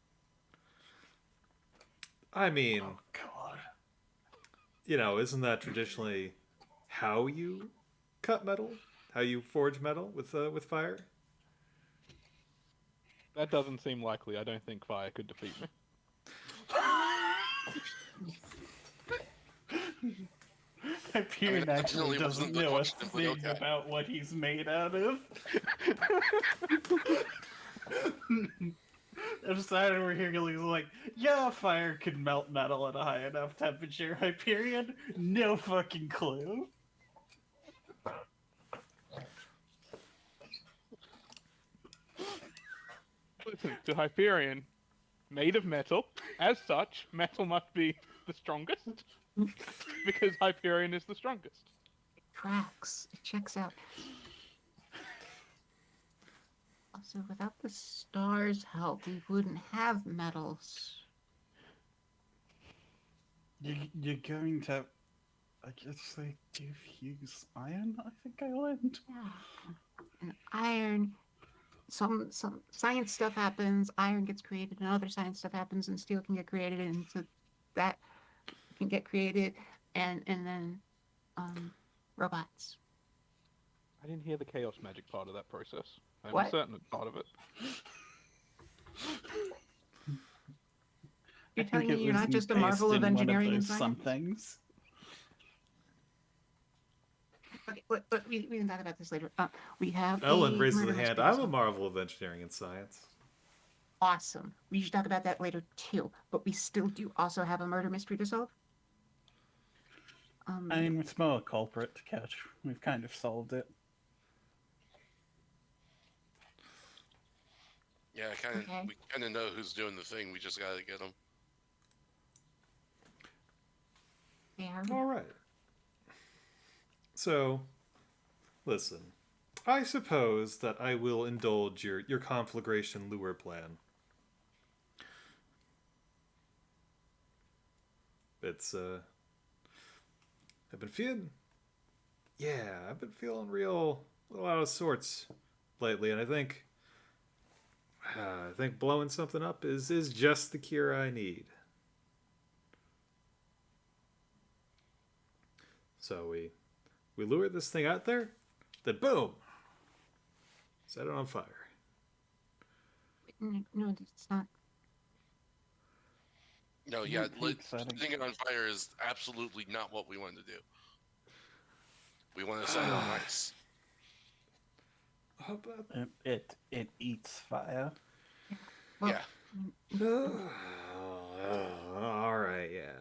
S1: I mean,
S3: God.
S1: isn't that traditionally how you cut metal? How you forge metal with fire?
S5: That doesn't seem likely. I don't think fire could defeat me.
S3: Hyperion actually
S6: definitely
S3: doesn't
S6: wasn't the
S3: know a
S6: question, but
S3: thing
S6: okay.
S3: about what he's made out of. If Simon were here, he's like, yeah, fire could melt metal at a high enough temperature. Hyperion, no fucking clue.
S5: Listen, to Hyperion, made of metal, as such, metal must be the strongest, because Hyperion is the strongest.
S7: Tracks. It checks out. Also, without the stars' help, we wouldn't have metals.
S3: You're going to, I guess they diffuse iron, I think I learned.
S7: Yeah. And iron. Some science stuff happens. Iron gets created, and other science stuff happens, and steel can get created, and so that can get created, and then robots.
S5: I didn't hear the chaos magic part of that process. I'm
S7: What?
S5: certain it's part of it.
S7: You're
S3: I
S7: telling
S3: think
S7: me
S3: it
S7: you're
S3: was
S7: not just a
S3: encased
S7: marvel of
S3: in one
S7: engineering and
S3: those
S7: science?
S3: some things.
S7: Okay, we can talk about this later. We have
S1: Ellen
S7: a
S1: raises
S7: murder
S1: the hand.
S7: mystery
S1: I'm a
S7: solved.
S1: marvel of engineering and science.
S7: Awesome. We should talk about that later too. But we still do also have a murder mystery to solve.
S3: I mean, it's more a culprit to catch. We've kind of solved it.
S6: Yeah,
S7: Okay.
S6: we kind of know who's doing the thing. We just gotta get them.
S7: Fair.
S1: All right. So, listen. I suppose that I will indulge your conflagration lure plan. It's I've been feeling I've been feeling real out of sorts lately, and I think blowing something up is just the cure I need. So we lure this thing out there, then boom, set it on fire.
S7: No, it's not.
S6: No,
S3: I
S6: yeah,
S3: don't think setting-
S6: setting it on fire is absolutely not what we want to do. We want to set it on ice.
S1: How about
S3: It eats fire.
S7: Well,
S6: Yeah.
S1: all right, yeah,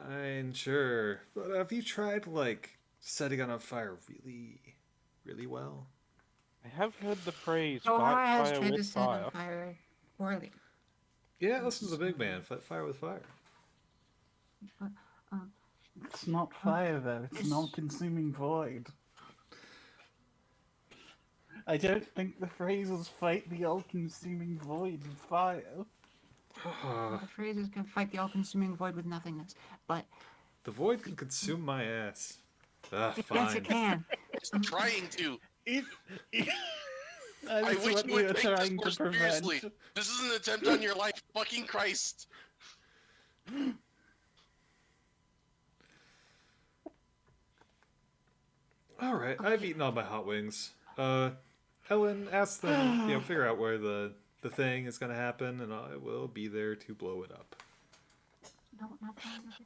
S1: fine, sure. But have you tried like setting it on fire really well?
S5: I have heard the phrase
S7: Zohar
S5: fight
S7: has
S5: fire
S7: tried to
S5: with
S7: set
S5: fire.
S7: on fire poorly.
S1: Yeah, listen to the big man. Fight fire with fire.
S7: But,
S3: It's not fire though. It's an
S7: It's-
S3: all-consuming void. I don't think the phrase is "fight the all-consuming void with fire."
S7: the phrase is "can fight the all-consuming void with nothingness," but
S1: The void can consume my ass. Ah,
S7: yes,
S1: fine.
S7: it can.
S6: It's trying to.
S3: It,
S6: I
S3: That's
S6: wish
S3: what
S6: you
S3: we
S6: would
S3: were
S6: take this
S3: trying
S6: more
S3: to prevent.
S6: seriously. This is an attempt on your life. Fucking Christ.
S1: All right, I've eaten all my hot wings. Ellen, ask them, figure out where the thing is going to happen, and I will be there to blow it up.
S7: No, not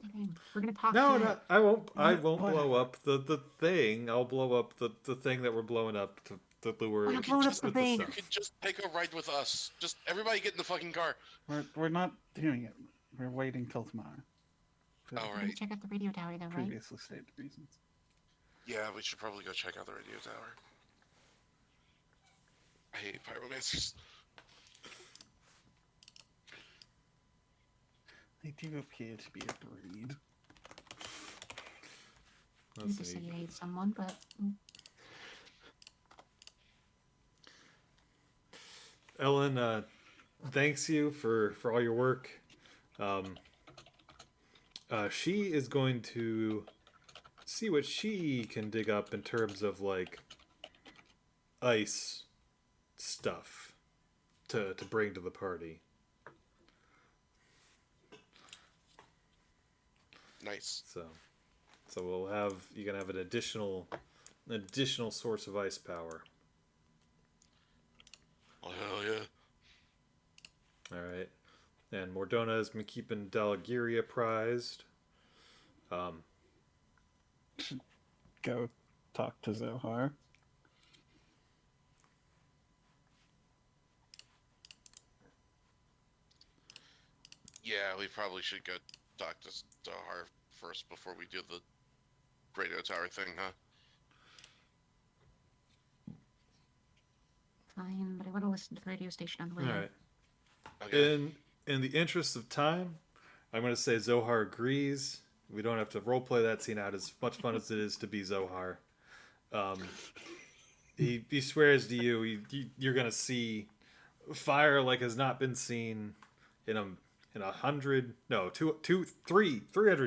S7: the game. We're gonna talk
S1: No,
S7: to
S1: no, I won't. I
S3: Yeah,
S1: won't blow
S3: whatever.
S1: up the thing. I'll blow up the thing that we're blowing up to lure.
S7: We're not
S1: with
S7: blowing up the thing.
S6: You could just take a ride with us. Just everybody get in the fucking car.
S3: We're not doing it. We're waiting till tomorrow. For
S6: All
S7: We're gonna
S6: right.
S7: check out the radio tower, though, right?
S3: previously stated reasons.
S6: Yeah, we should probably go check out the radio tower. I hate pyromancers.
S3: They do appear to be a breed.
S7: You
S1: Let's
S7: just
S1: see.
S7: say you hate someone, but
S1: Ellen, thanks you for all your work. She is going to see what she can dig up in terms of like ice stuff to bring to the party.
S6: Nice.
S1: So you're gonna have an additional source of ice power.
S6: Oh hell yeah.
S1: All right, and Mordona has been keeping Dalagiri apprised.
S3: Should go talk to Zohar.
S6: Yeah, we probably should go talk to Zohar first before we do the radio tower thing, huh?
S7: fine. But I want to listen to the radio station on the way.
S1: All right.
S6: Okay.
S1: In the interest of time, I'm going to say Zohar agrees. We don't have to roleplay that scene out as much fun as it is to be Zohar. He swears to you, you're going to see fire like has not been seen in 300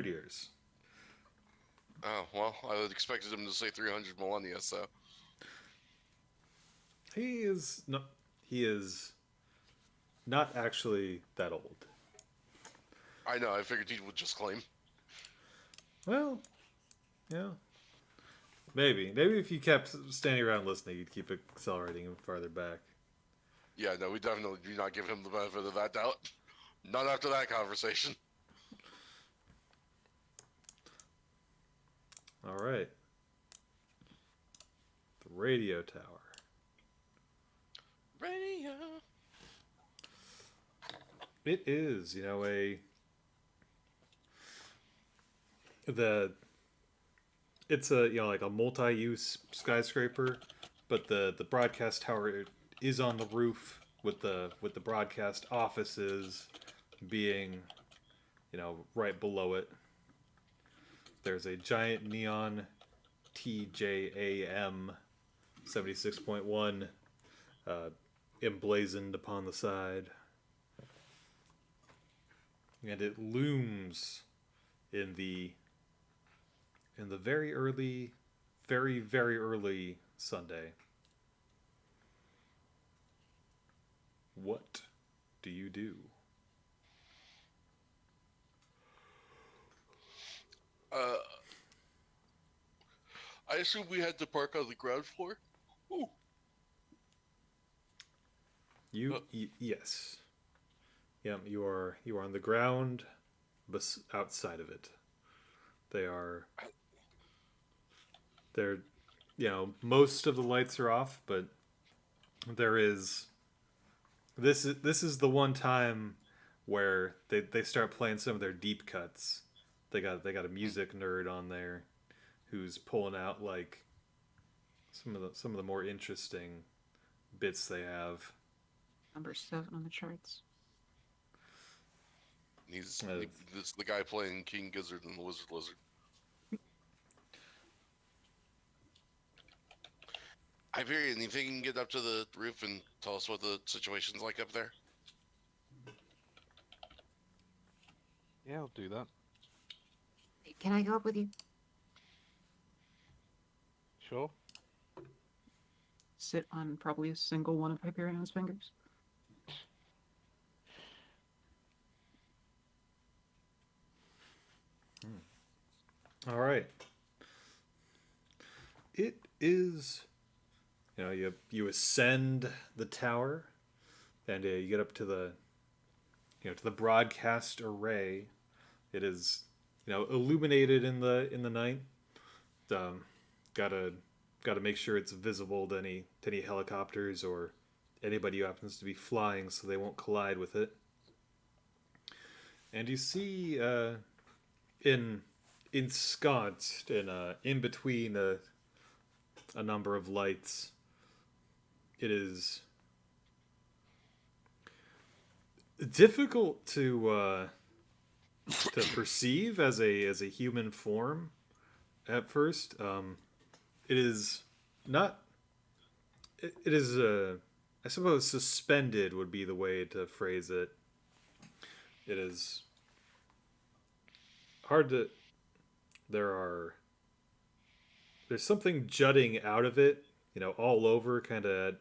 S1: years.
S6: Oh well, I would expected him to say 300 millennia. So
S1: He is not actually that old.
S6: I know. I figured he would just claim.
S1: Well, yeah. Maybe if you kept standing around listening, you'd keep accelerating him farther back.
S6: Yeah, no, we definitely do not give him the benefit of that doubt. Not after that conversation.
S1: All right. The radio tower.
S6: Radio.
S1: It is, it's a like a multi-use skyscraper, but the broadcast tower is on the roof with the broadcast offices being right below it. There's a giant neon TJAM 76.1 emblazoned upon the side. And it looms in the very early, very, very early Sunday. What do you do?
S6: I assume we had to park on the ground floor. Ooh.
S1: Yes. Yeah, you are on the ground, but outside of it. They're most of the lights are off, but there is this is the one time where they start playing some of their deep cuts. They got a music nerd on there who's pulling out like some of the more interesting bits they have.
S4: Number 7 on the charts.
S6: This is the guy playing King Gizzard and the Wizard Lizard. Hyperion, you think you can get up to the roof and tell us what the situation's like up there?
S5: Yeah, I'll do that.
S7: Can I go up with you?
S5: Sure.
S4: Sit on probably a single one of Hyperion's fingers.
S1: All right. It is, you ascend the tower, and you get up to the, to the broadcast array. It is, illuminated in the night. Gotta make sure it's visible to any helicopters or anybody who happens to be flying, so they won't collide with it. And you see, ensconced in between a number of lights, it is difficult to perceive as a human form at first. It is not. It is I suppose suspended would be the way to phrase it. It is hard to. There's something jutting out of it, all over, kind of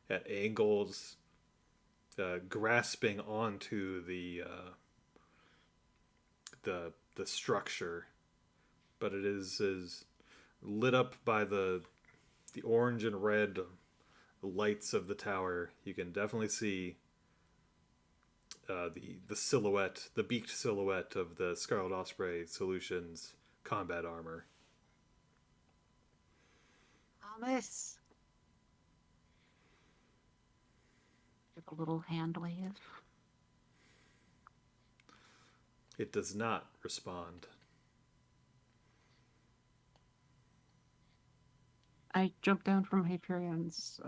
S1: at angles, grasping onto the structure, but it is lit up by the orange and red lights of the tower. You can definitely see the silhouette, the beaked silhouette of the Scarlet Osprey Solutions combat armor.
S7: Thomas. Give a little hand wave.
S1: It does not respond.
S4: I jump down from Hyperion's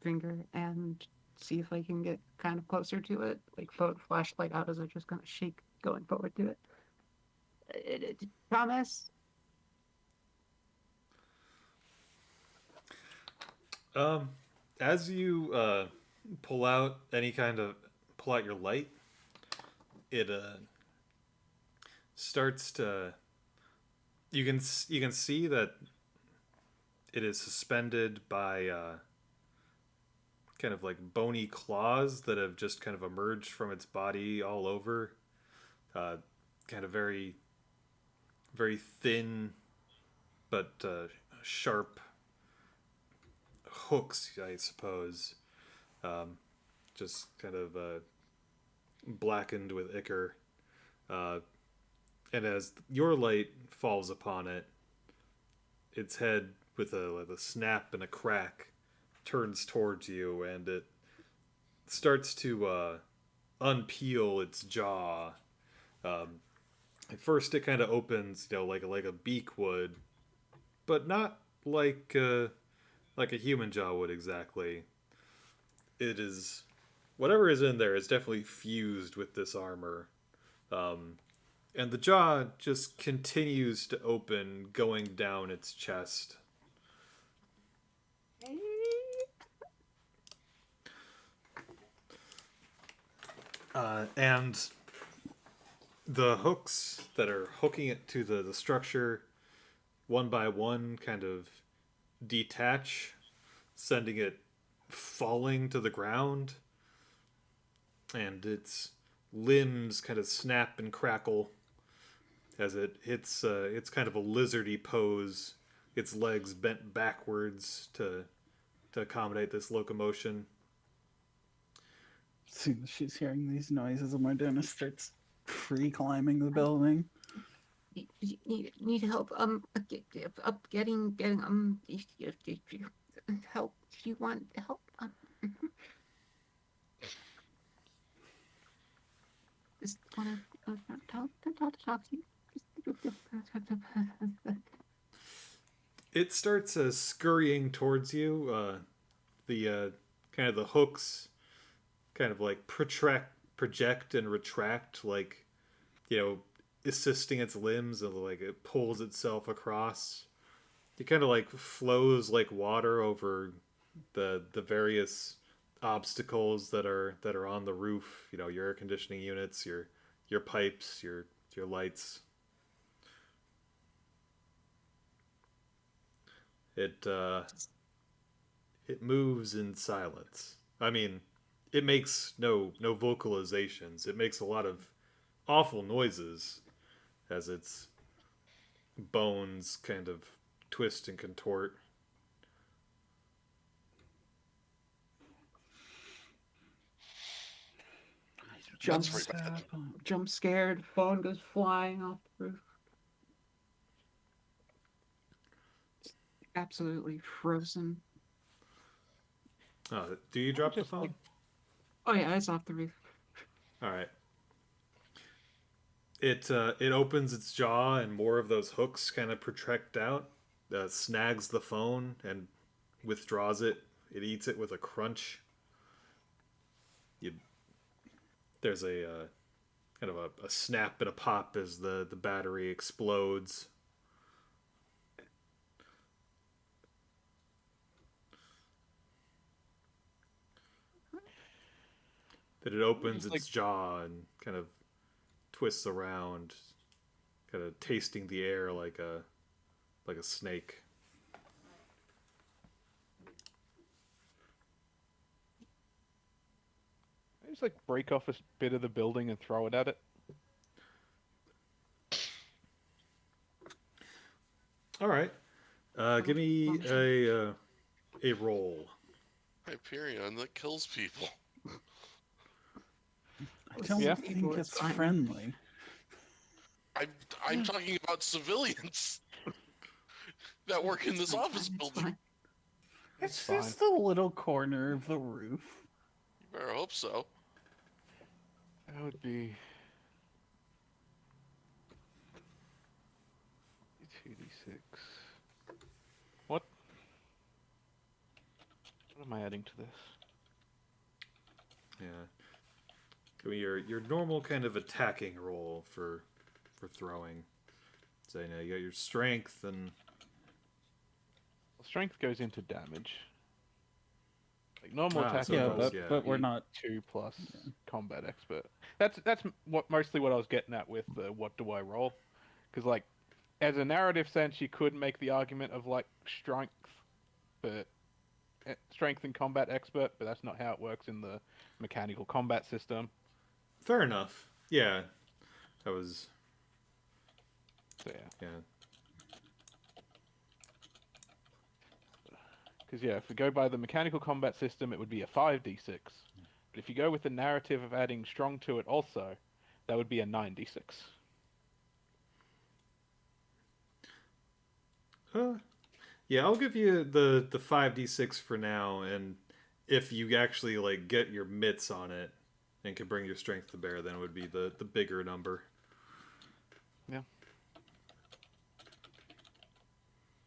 S4: finger and see if I can get kind of closer to it, like flashlight out as I just kind of shake going forward to it. Promise?
S1: As you pull out your light, it starts to. You can see that it is suspended by kind of like bony claws that have just kind of emerged from its body all over. Kind of very, very thin, but sharp hooks, I suppose. Just kind of blackened with ichor. And as your light falls upon it, its head, with a snap and a crack, turns towards you, and it starts to unpeel its jaw. At first, it kind of opens, like a beak would, but not like a human jaw would exactly. It is, whatever is in there is definitely fused with this armor. And the jaw just continues to open, going down its chest. And the hooks that are hooking it to the structure one by one kind of detach, sending it falling to the ground, and its limbs kind of snap and crackle as it hits. It's kind of a lizardy pose, its legs bent backwards to accommodate this locomotion.
S3: As soon as she's hearing these noises, Mardona starts free climbing the building.
S7: Need help up getting help. You want help? Just want to talk to you.
S1: It starts scurrying towards you. The kind of the hooks kind of like project and retract, like, assisting its limbs, and like it pulls itself across. It kind of like flows like water over the various obstacles that are on the roof. Your air conditioning units, your pipes, your lights. It moves in silence. I mean, it makes no vocalizations. It makes a lot of awful noises as its bones kind of twist and contort.
S4: Jump,
S6: That's pretty bad.
S4: jump scared. Phone goes flying off the roof. Absolutely frozen.
S1: Do you drop the
S5: Just,
S1: phone?
S5: like-
S4: Oh yeah, it's off the roof.
S1: All right. It opens its jaw, and more of those hooks kind of protract out. Snags the phone and withdraws it. It eats it with a crunch. There's a kind of a snap and a pop as the battery explodes. Then it opens its jaw and kind of twists around, kind of tasting the air like a snake.
S5: I just like break off a bit of the building and throw it at it.
S1: All right. Give me a roll.
S6: Hyperion that kills people.
S3: I don't
S5: Yeah.
S3: think it's
S4: fine.
S3: friendly.
S6: I'm talking about civilians that work in this office building.
S3: It's
S5: fine.
S3: just a little corner of the roof.
S6: You better hope so.
S5: That would be 2d6. What? What am I adding to this?
S1: Yeah. Give me your normal kind of attacking roll for throwing. So you got your strength and
S5: Strength goes into damage. Like normal
S1: Ah,
S5: attack.
S1: so
S3: Yeah,
S1: it does,
S3: but we're not.
S5: 2 plus combat expert. That's mostly what I was getting at with the what do I roll? Because like, as a narrative sense, you could make the argument of like strength, but strength and combat expert, but that's not how it works in the mechanical combat system.
S1: fair enough. Yeah. That was
S5: So yeah,
S1: yeah.
S5: because if we go by the mechanical combat system, it would be a 5d6. But if you go with the narrative of adding strong to it also, that would be a 9d6.
S1: Yeah, I'll give you the 5d6 for now, and if you actually like get your mitts on it and can bring your strength to bear, then it would be the bigger number.
S5: Yeah.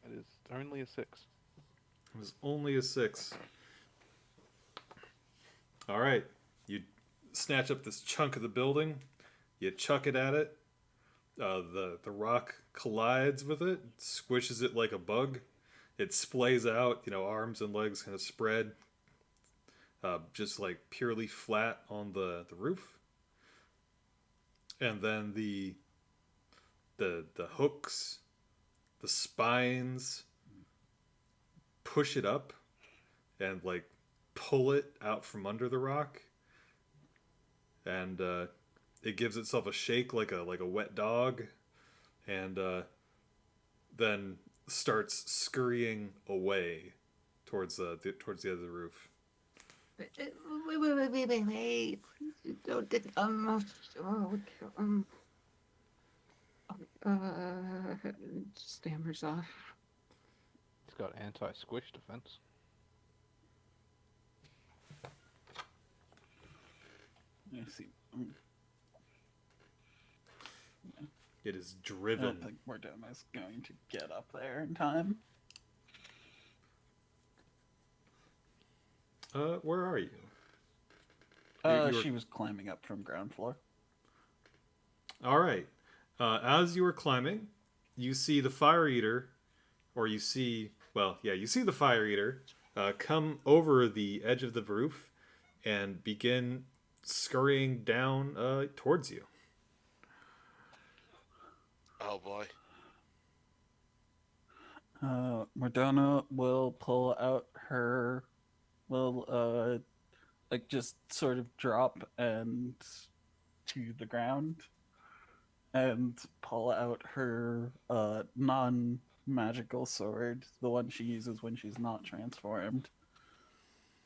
S5: That is only a 6.
S1: It was only a 6. All right, you snatch up this chunk of the building, you chuck it at it. The rock collides with it, squishes it like a bug. It splays out, arms and legs kind of spread, just like purely flat on the roof. and then the hooks, the spines push it up and like pull it out from under the rock, and it gives itself a shake like a wet dog, and then starts scurrying away towards the other roof.
S7: Wait. Don't, stammers off.
S5: It's got anti-squish defense.
S3: I see.
S1: It is
S3: I don't
S1: driven.
S3: think Mordona's going to get up there in time.
S1: Where are you? You
S3: She was climbing up from ground floor.
S1: All right. As you were climbing, you see the fire eater, or you see the fire eater come over the edge of the roof and begin scurrying down towards you.
S6: Oh boy.
S3: Mordona will pull out her, like just sort of drop and to the ground, and pull out her non-magical sword, the one she uses when she's not transformed,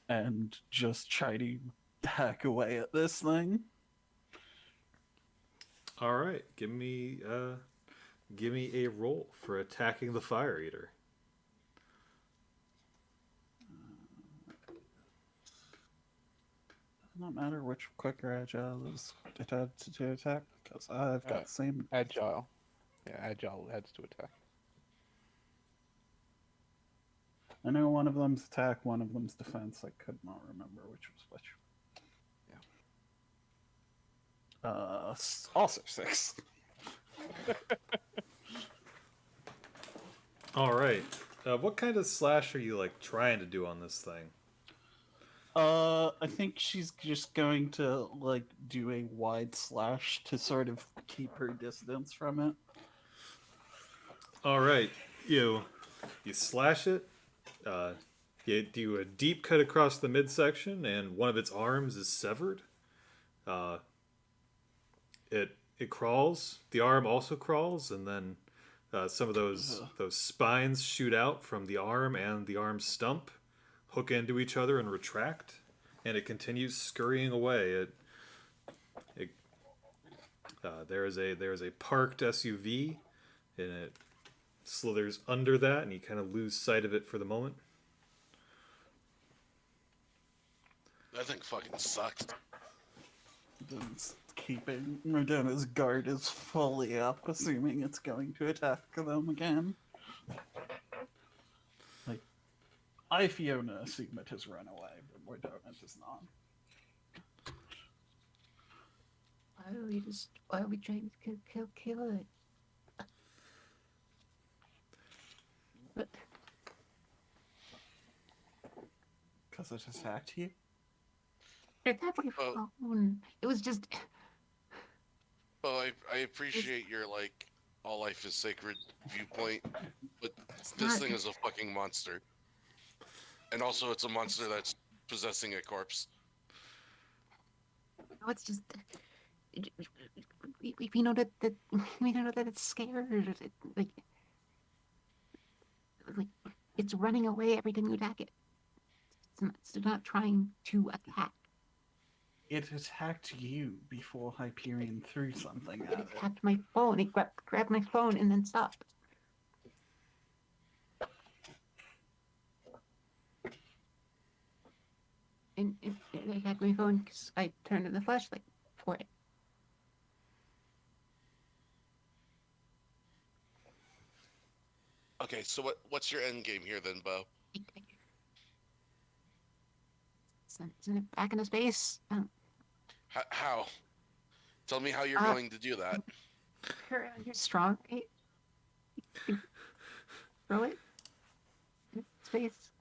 S3: and just try to hack away at this thing.
S1: All right. Give me a roll for attacking the fire eater.
S3: Does not matter which quick or agile is attached to attack, because I've got the same.
S5: Agile. Yeah, agile adds to attack.
S3: I know one of them's attack, one of them's defense. I could not remember which was which. Also 6.
S1: All right. What kind of slash are you like trying to do on this thing?
S3: I think she's just going to like do a wide slash to sort of keep her distance from it.
S1: All right. You slash it. You do a deep cut across the midsection, and one of its arms is severed. It crawls. The arm also crawls, and then some of those spines shoot out from the arm and the arm stump, hook into each other and retract, and it continues scurrying away. There is a parked SUV, and it slithers under that, and you kind of lose sight of it for the moment.
S6: That thing fucking sucks.
S3: It's keeping Mordona's guard is fully up, assuming it's going to attack them again. Like, I, Fiona, assume it has run away, but Mordona does not.
S7: Why are we trying to kill it? But
S3: Because it attacked you?
S7: it attacked my phone. It was just.
S6: Well, I appreciate your like all life is sacred viewpoint, but
S7: It's
S6: this
S7: not-
S6: thing is a fucking monster. And also it's a monster that's possessing a corpse.
S7: No, it's just. We know that we know that it's scared. Like it's running away every time you attack it. It's not trying to attack.
S3: It attacked you before Hyperion threw something
S7: It
S3: at it.
S7: attacked my phone. It grabbed my phone and then stopped. And it attacked my phone because I turned on the flashlight for it.
S6: Okay, so what's your end game here then, Bo?
S7: Send it back into space.
S6: How? Tell me how you're
S7: Uh,
S6: going to do that.
S7: You're strong. Right? You throw it in space.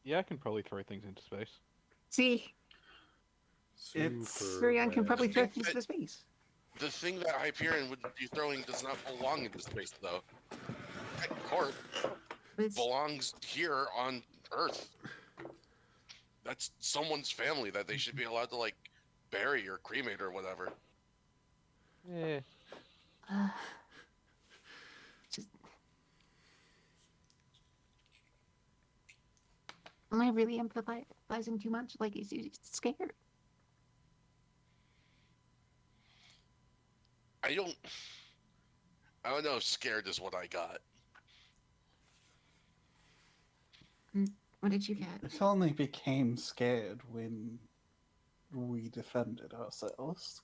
S5: Yeah, I can probably throw things into space.
S7: See,
S3: It's-
S7: Surion can probably throw
S6: It-
S7: things into space.
S6: The thing that Hyperion would be throwing does not belong in this space, though. That court
S7: But it's,
S6: belongs here on Earth. That's someone's family that they should be allowed to, like, bury or cremate or whatever.
S5: Yeah.
S7: just. Am I really empathizing too much? Like, he's scared.
S6: I don't know if scared is what I got.
S7: What did you get?
S3: It only became scared when we defended ourselves.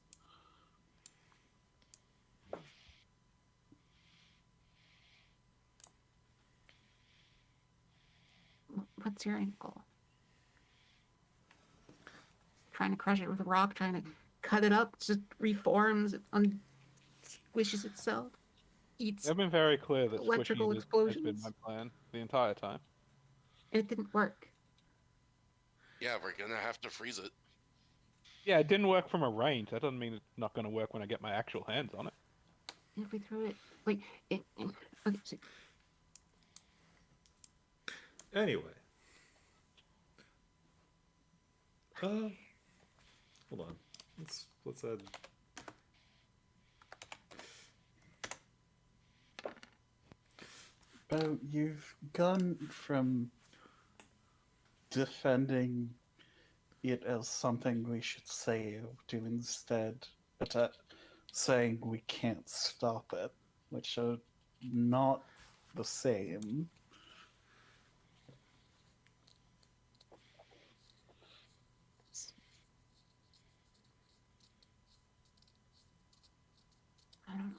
S7: What's your end goal? Trying to crush it with a rock, trying to cut it up, it just reforms, it squishes itself, eats.
S5: I've been very clear that
S7: Electrical
S5: squishing has been
S7: explosions.
S5: my plan the entire time.
S7: It didn't work.
S6: Yeah, we're gonna have to freeze it.
S5: Yeah, it didn't work from a range. That doesn't mean it's not going to work when I get my actual hands on it.
S7: If we threw it, like, okay, so
S1: Anyway. Hold on. Let's add.
S3: But you've gone from defending it as something we should save to instead saying we can't stop it, which are not the same.
S7: I don't know.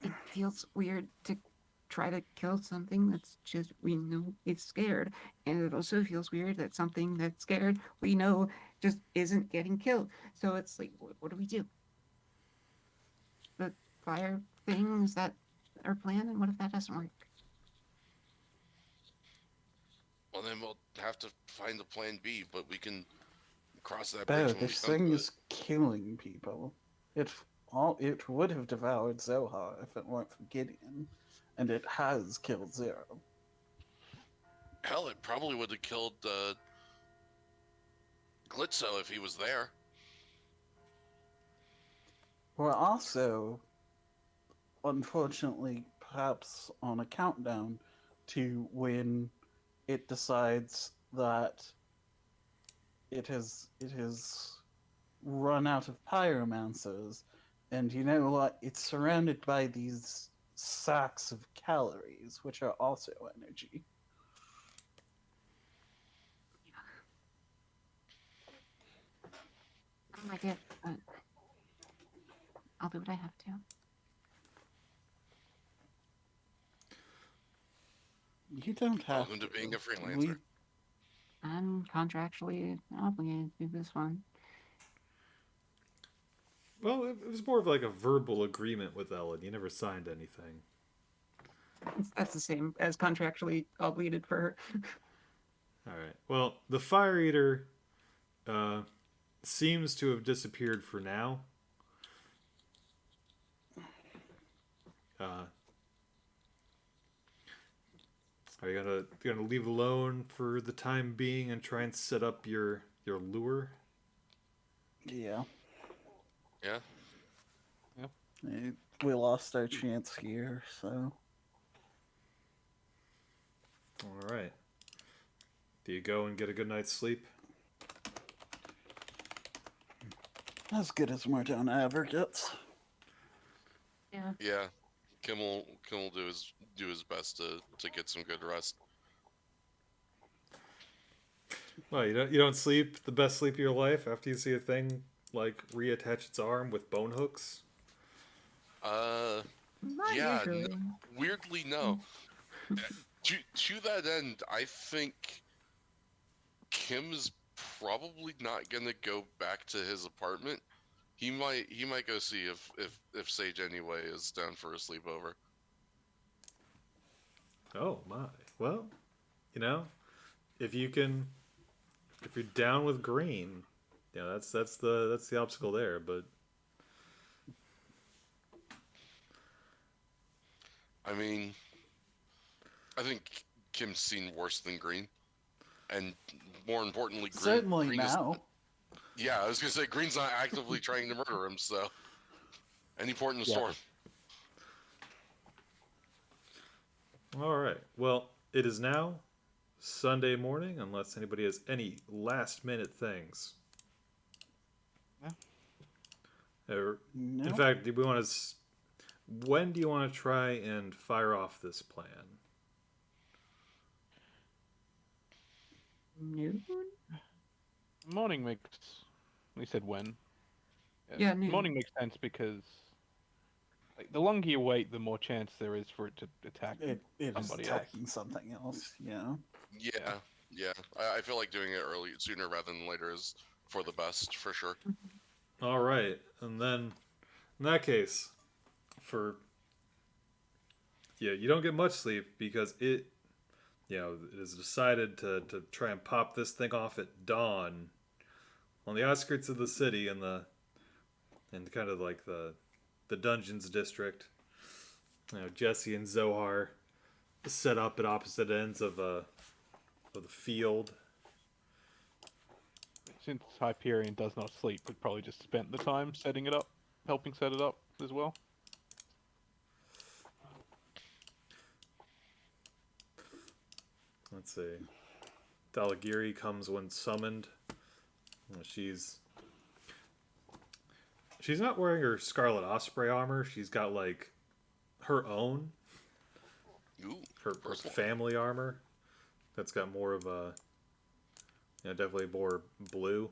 S7: It feels weird to try to kill something that's just, we know it's scared. And it also feels weird that something that's scared, we know just isn't getting killed. So it's like, what do we do? The fire thing, is that our plan? And what if that doesn't work?
S6: Well, then we'll have to find a plan B, but we can cross that
S3: Bear,
S6: bridge when we
S3: this
S6: come
S3: thing
S6: to
S3: is killing people. It would have devoured Zohar if it weren't for Gideon, and it has killed Zero.
S6: Hell, it probably would have killed Glitzo if he was there.
S3: We're also, unfortunately, perhaps on a countdown to when it decides that it has run out of pyromancers, and you know what? It's surrounded by these sacks of calories, which are also energy.
S7: I get, I'll do what I have to.
S3: You don't have
S6: Welcome to being a freelancer.
S3: We,
S7: I'm contractually obligated to do this one.
S1: Well, it was more of like a verbal agreement with Ellen. You never signed anything.
S4: That's the same as contractually obligated for her.
S1: All right. Well, the Fire Eater seems to have disappeared for now. Are you gonna leave alone for the time being and try and set up your lure?
S3: yeah.
S6: Yeah.
S3: We lost our chance here, so.
S1: All right. Do you go and get a good night's sleep?
S3: As good as Mordona ever gets.
S7: Yeah.
S6: Yeah. Kim will do his best to get some good rest.
S1: Well, you don't sleep the best sleep of your life after you see a thing like reattach its arm with bone hooks?
S4: Not
S6: Yeah,
S4: usually.
S6: weirdly no. To that end, I think Kim's probably not gonna go back to his apartment. He might go see if Sage anyway is down for a sleepover.
S1: Oh my. Well, if you're down with green, yeah, that's the obstacle there. But
S6: I mean, I think Kim's seen worse than Green, and more importantly,
S3: Certainly
S6: Green is.
S3: now.
S6: Yeah, I was gonna say Green's not actively trying to murder him, so any port in the
S3: Yeah.
S6: storm.
S1: all right, well, it is now Sunday morning, unless anybody has any last minute things. Or, in
S3: No.
S1: fact, do we want to? When do you want to try and fire off this plan?
S4: Noon?
S5: Morning makes. We said when.
S4: Yeah, noon.
S5: Morning makes sense because like, the longer you wait, the more chance there is for it to attack
S3: It is
S5: somebody
S3: attacking something else. Yeah.
S6: Yeah. I feel like doing it sooner rather than later is for the best, for sure.
S1: All right, and then in that case, you don't get much sleep because it is decided to try and pop this thing off at dawn on the outskirts of the city in kind of like the dungeons district. Jesse and Zohar set up at opposite ends of the field.
S5: Since Hyperion does not sleep, we probably just spent the time setting it up, helping set it up as well.
S1: Let's see. Dalagiri comes when summoned. She's not wearing her Scarlet Osprey armor. She's got like her own,
S6: Ooh,
S1: her
S6: personal.
S1: family armor. That's got more of a, definitely more blue.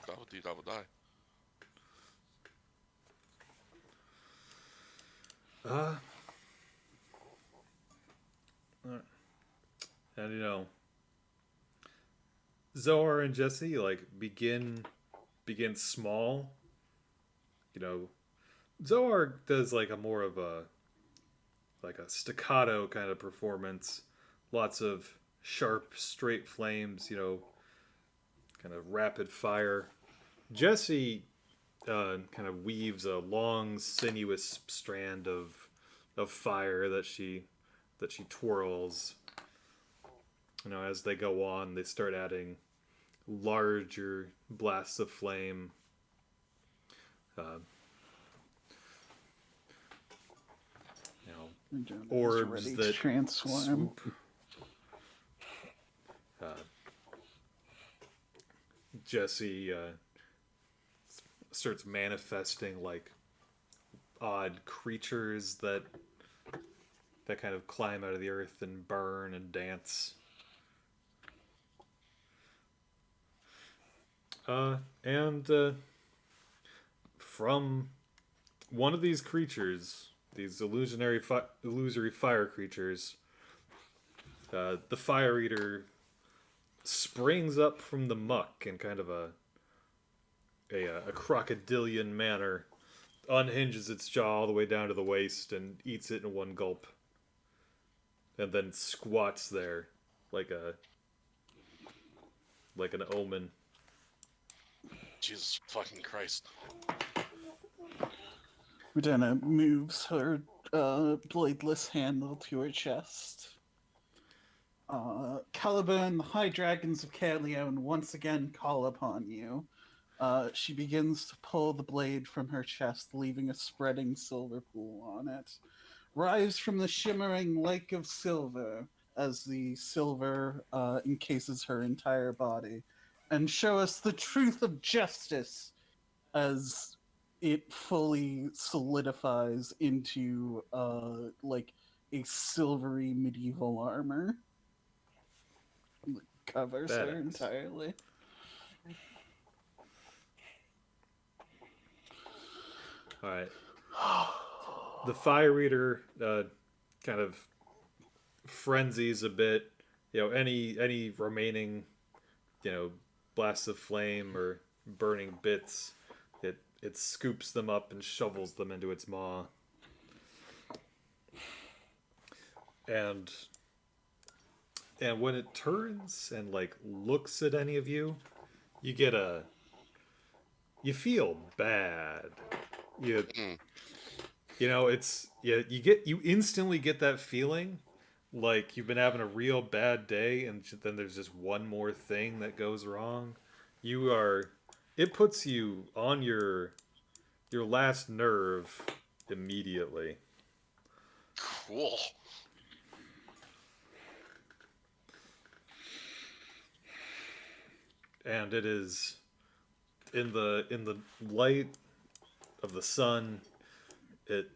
S6: That would die.
S1: And Zohar and Jesse like begin small. Zohar does like a more of a staccato kind of performance. Lots of sharp, straight flames. Kind of rapid fire. Jesse kind of weaves a long, sinuous strand of fire that she twirls. As they go on, they start adding larger blasts of flame. Orbs
S3: ready
S1: that
S3: to transform.
S1: swoop. Jesse starts manifesting like odd creatures that kind of climb out of the earth and burn and dance. And from one of these creatures, these illusory fire creatures, the fire eater springs up from the muck in kind of a crocodilian manner, unhinges its jaw all the way down to the waist, and eats it in one gulp. And then squats there like an omen.
S6: Jesus fucking Christ.
S3: Udena moves her bladeless handle to her chest. Caliban, the High Dragons of Caerleon once again call upon you. She begins to pull the blade from her chest, leaving a spreading silver pool on it. Rise from the shimmering lake of silver as the silver encases her entire body, and show us the truth of justice as it fully solidifies into like a silvery medieval armor. Covers her
S1: Badass.
S3: entirely.
S1: All right. The fire eater kind of frenzies a bit. Any remaining, blasts of flame or burning bits, it scoops them up and shovels them into its maw. And when it turns and like looks at any of you, you get you feel bad. You
S6: Mm.
S1: you know it's you instantly get that feeling like you've been having a real bad day, and then there's just one more thing that goes wrong. It puts you on your last nerve immediately.
S6: Cool.
S1: And it is in the light of the sun, it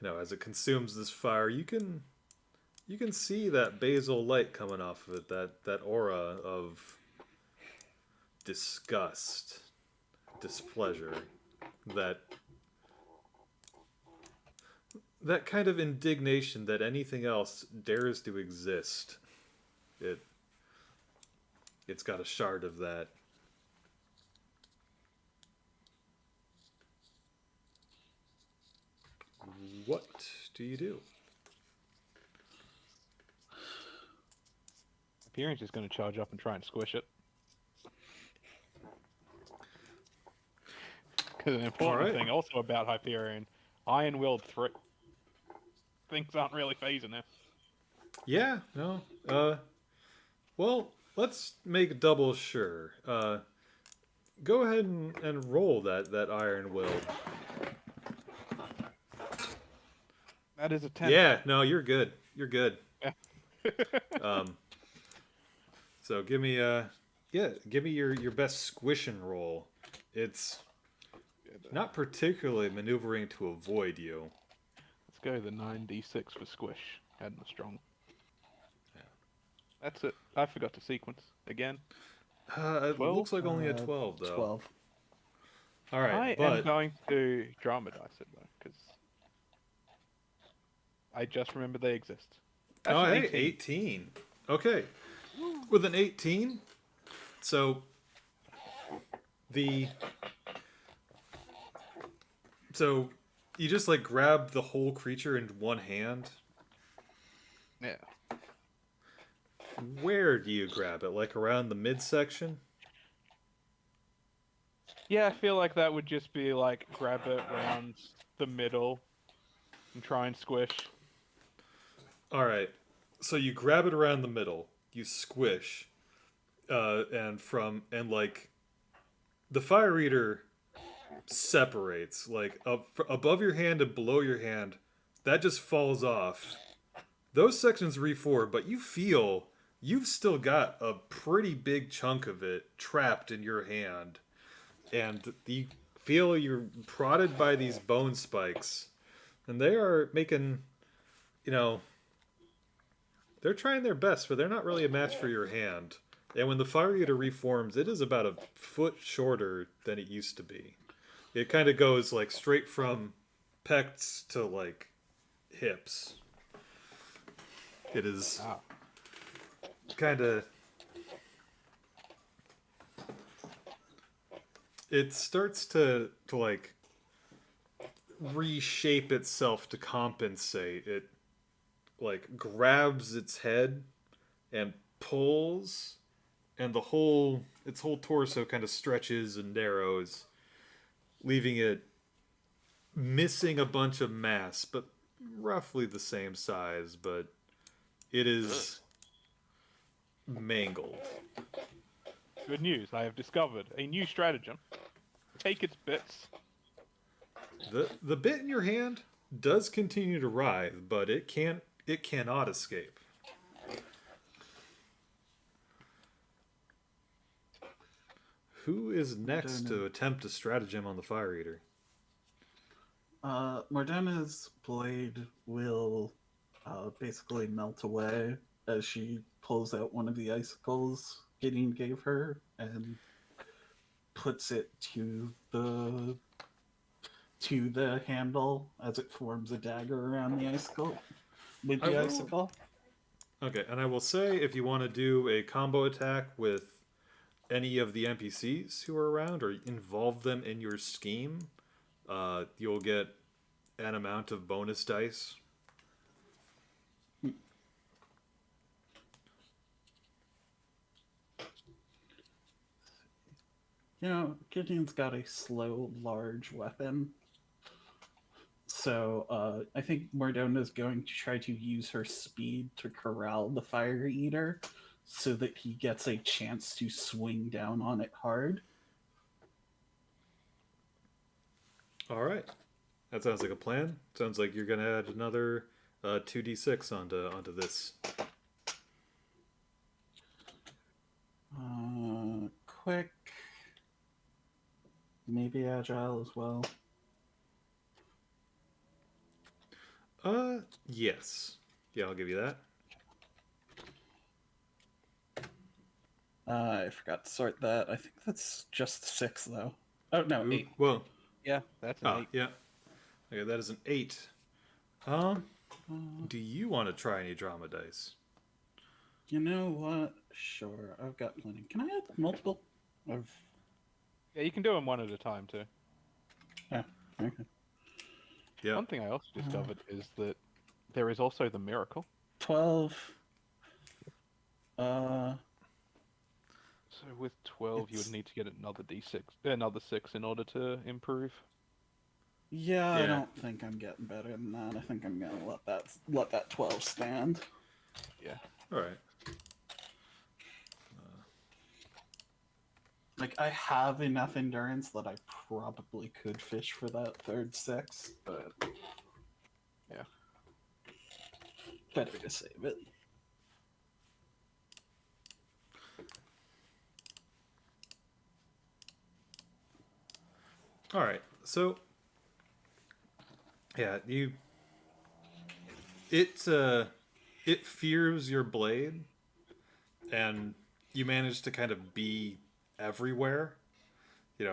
S1: as it consumes this fire, you can see that basal light coming off of it, that aura of disgust, displeasure, that that kind of indignation that anything else dares to exist. It it's got a shard of that. What do you do?
S5: Hyperion's just going to charge up and try and squish it. Because an important
S1: Alright.
S5: thing also about Hyperion, Iron Willed 3. Things aren't really phasing him.
S1: Yeah, no. Well, let's make double sure. Go ahead and roll that iron will.
S5: That is a 10.
S1: Yeah, no, you're good. You're good.
S5: Yeah.
S1: So give me your best squishing roll. It's not particularly maneuvering to avoid you.
S5: Let's go the 9d6 for squish. Adding a strong.
S1: Yeah.
S5: That's it. I forgot to sequence again.
S1: It
S5: 12?
S1: looks like only a 12 though.
S3: 12.
S1: All right,
S5: I
S1: but
S5: am going to dramatize it though, because I just remember they exist. That's
S1: oh
S5: an
S1: hey, 18. Okay, with an 18, so the so you just like grab the whole creature in one hand.
S5: Yeah.
S1: Where do you grab it? Like around the midsection?
S5: Yeah, I feel like that would just be like grab it around the middle and try and squish.
S1: All right. So you grab it around the middle, you squish, and like the fire eater separates like above your hand and below your hand. That just falls off. Those sections reform, but you feel you've still got a pretty big chunk of it trapped in your hand, and you feel you're prodded by these bone spikes, and they are making, they're trying their best, but they're not really a match for your hand. And when the fire eater reforms, it is about a foot shorter than it used to be. It kind of goes like straight from pecs to like hips. It is kind of. It starts to like reshape itself to compensate. It like grabs its head and pulls, and its whole torso kind of stretches and narrows, leaving it missing a bunch of mass, but roughly the same size, but it is mangled.
S5: Good news, I have discovered a new stratagem. Take its bits.
S1: The bit in your hand does continue to writhe, but it cannot escape. Who is next to attempt a stratagem on the fire eater?
S3: Mordena's blade will basically melt away as she pulls out one of the icicles Gideon gave her and puts it to the handle as it forms a dagger around the icicle. With the icicle.
S1: Okay, and I will say if you want to do a combo attack with any of the NPCs who are around or involve them in your scheme, you'll get an amount of bonus dice.
S3: You know, Gideon's got a slow, large weapon. So I think Mordona's going to try to use her speed to corral the Fire Eater so that he gets a chance to swing down on it hard.
S1: All right. That sounds like a plan. Sounds like you're gonna add another 2d6 onto this.
S3: Quick. Maybe agile as well.
S1: Yes. Yeah, I'll give you that.
S3: I forgot to sort that. I think that's just 6, though. Oh, no,
S1: Ooh,
S3: 8.
S1: well,
S5: Yeah, that's an 8.
S1: yeah. Okay, that is an 8. Do you want to try any drama dice?
S3: You know what? Sure, I've got plenty. Can I add multiple? Of...
S5: Yeah, you can do them one at a time too.
S3: Yeah, okay.
S1: Yeah.
S5: One thing I also discovered is that there is also the miracle.
S3: 12.
S5: So with 12, you would need to get another d6, another 6 in order to improve.
S3: Yeah, I
S1: Yeah.
S3: don't think I'm getting better than that. I think I'm gonna let that 12 stand.
S5: Yeah.
S1: All right.
S3: Like, I have enough endurance that I probably could fish for that third 6, but
S5: Yeah.
S3: better to save it.
S1: All right. So, yeah, it fears your blade, and you manage to kind of be everywhere.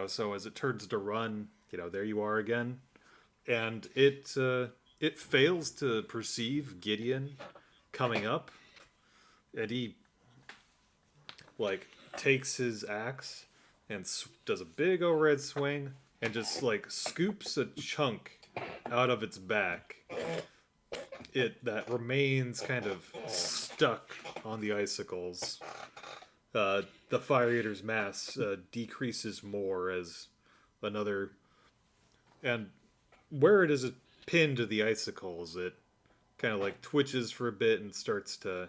S1: So as it turns to run, there you are again, and it fails to perceive Gideon coming up, and he like takes his axe and does a big overhead swing and just like scoops a chunk out of its back. That remains kind of stuck on the icicles. The Fire Eater's mass decreases more as another, and where it is pinned to the icicles, it kind of like twitches for a bit and starts to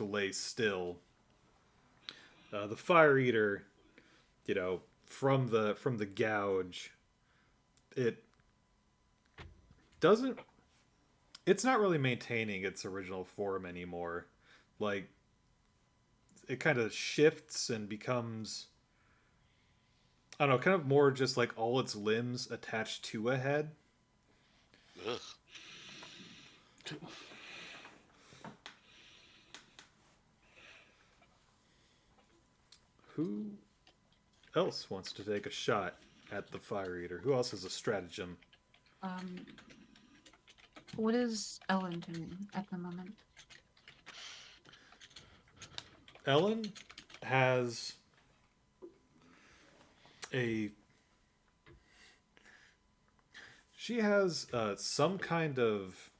S1: lay still. The Fire Eater, from the gouge, it doesn't. It's not really maintaining its original form anymore. Like, it kind of shifts and becomes, I don't know, kind of more just like all its limbs attached to a head.
S6: Ugh.
S1: Who else wants to take a shot at the Fire Eater? Who else has a stratagem?
S7: What is Ellen doing at the moment?
S1: Ellen has a. She has some kind of.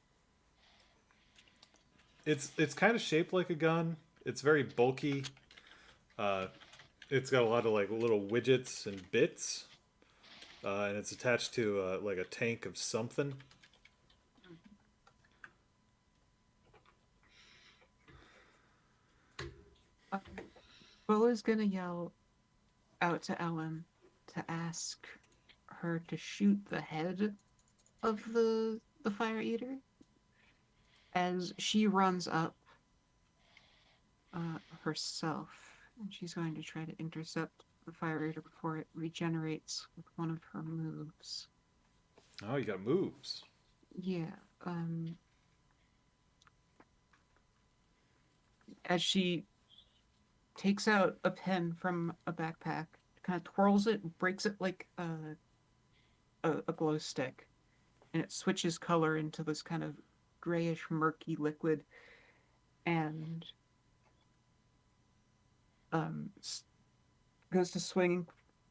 S1: It's kind of shaped like a gun. It's very bulky. It's got a lot of like little widgets and bits, and it's attached to like a tank of something.
S4: Bo is gonna yell out to Ellen to ask her to shoot the head of the Fire Eater as she runs up herself, and she's going to try to intercept the Fire Eater before it regenerates with one of her moves.
S1: Oh, you got moves.
S4: Yeah. As she takes out a pen from a backpack, kind of twirls it, breaks it like a glow stick, and it switches color into this kind of grayish, murky liquid, and goes to swing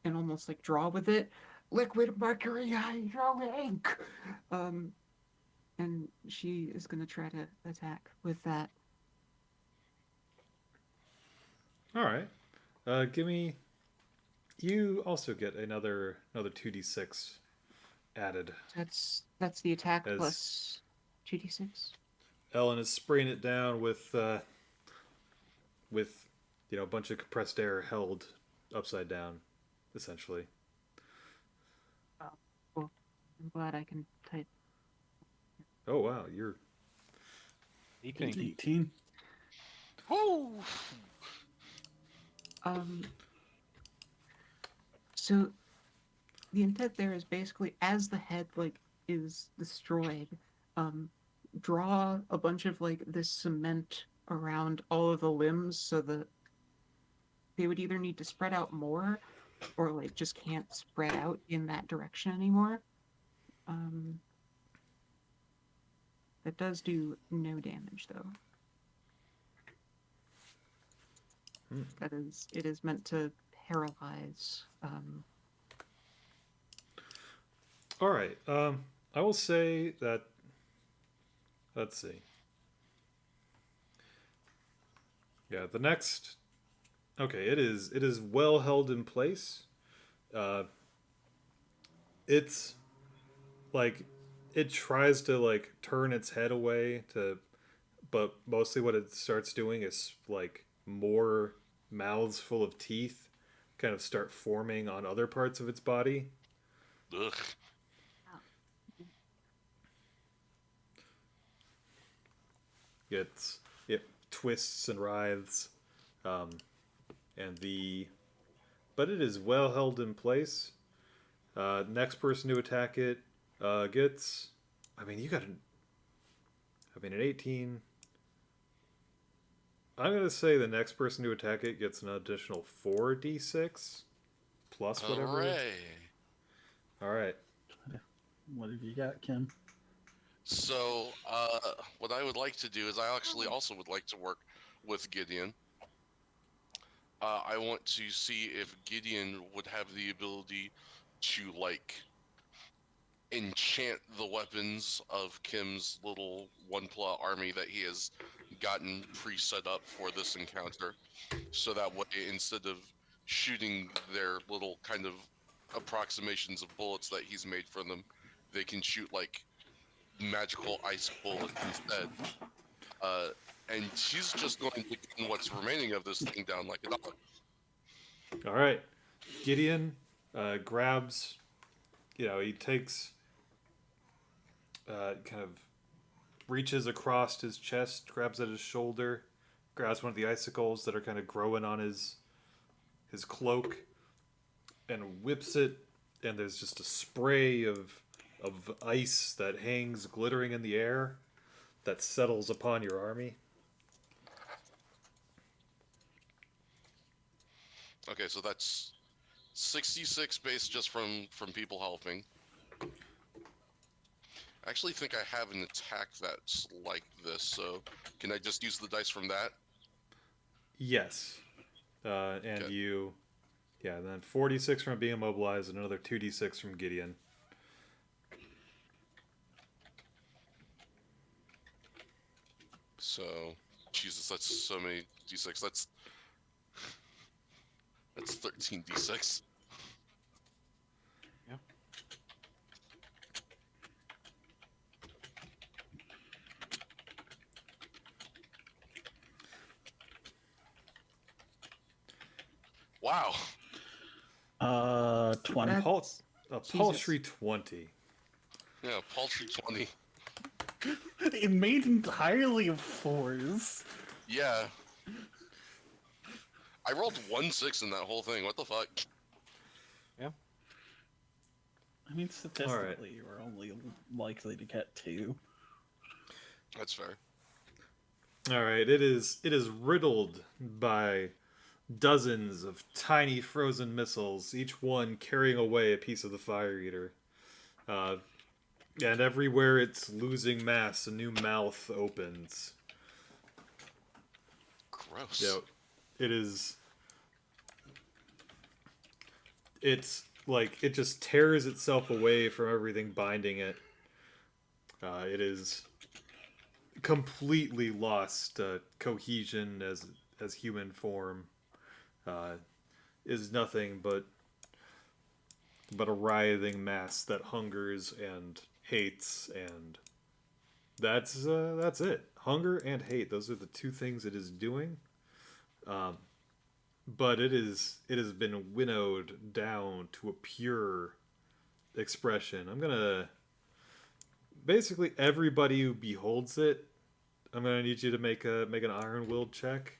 S4: and almost like draw with it. Liquid mercury hydro ink. And she is gonna try to attack with that.
S1: All right. Give me. You also get another 2d6 added
S4: That's the attack
S1: as
S4: plus 2d6.
S1: Ellen is spraying it down with a bunch of compressed air held upside down, essentially.
S4: Oh, well, I'm glad I can type.
S1: Oh wow, you're
S5: 18.
S3: 18.
S6: Woo!
S4: Um, so the intent there is basically as the head like is destroyed, um, draw a bunch of like this cement around all of the limbs so that they would either need to spread out more or like just can't spread out in that direction anymore. Um, that does do no damage though. It is meant to paralyze.
S1: all right. I will say that. Let's see. Yeah, the next. Okay, it is well held in place. Uh, it's like it tries to like turn its head away to, but mostly what it starts doing is like more mouths full of teeth kind of start forming on other parts of its body.
S6: Ugh.
S1: It twists and writhes, um, and the but it is well held in place. Next person to attack it gets. I mean, you got an. I mean, an 18. I'm gonna say the next person to attack it gets an additional 4d6 plus whatever.
S6: Hooray!
S1: All right.
S3: What have you got, Kim?
S6: So, what I would like to do is I actually also would like to work with Gideon. I want to see if Gideon would have the ability to, like, enchant the weapons of Kim's little one-plot army that he has gotten pre-set up for this encounter. So that way, instead of shooting their little kind of approximations of bullets that he's made for them, they can shoot, like, magical ice bullets instead. And he's just going to gun what's remaining of this thing down like a dog.
S1: All right. Gideon grabs. He takes. Kind of reaches across his chest, grabs at his shoulder, grabs one of the icicles that are kind of growing on his cloak, and whips it. And there's just a spray of ice that hangs glittering in the air that settles upon your army.
S6: Okay, so that's 66 base just from people helping. I actually think I have an attack that's like this, so can I just use the dice from that?
S1: Yes. And
S6: Okay.
S1: and then 46 from being immobilized and another 2d6 from Gideon.
S6: So, Jesus, that's so many d6. That's 13 d6.
S5: Yeah.
S6: Wow.
S3: 20.
S4: That's-
S1: A paltry 20.
S6: Yeah, paltry 20.
S3: It made entirely of 4s.
S6: Yeah. I rolled 1-6 in that whole thing. What the fuck?
S3: I mean, statistically, you were only likely to get 2.
S6: That's fair.
S1: All right, it is riddled by dozens of tiny frozen missiles, each one carrying away a piece of the fire eater. And everywhere it's losing mass, a new mouth opens.
S6: Gross.
S1: It is. It's like it just tears itself away from everything binding it. It is completely lost cohesion as human form. is nothing but a writhing mass that hungers and hates, and that's it. Hunger and hate, those are the two things it is doing. Um, but it has been winnowed down to a pure expression. I'm gonna basically everybody who beholds it. I'm gonna need you to make an iron willed check.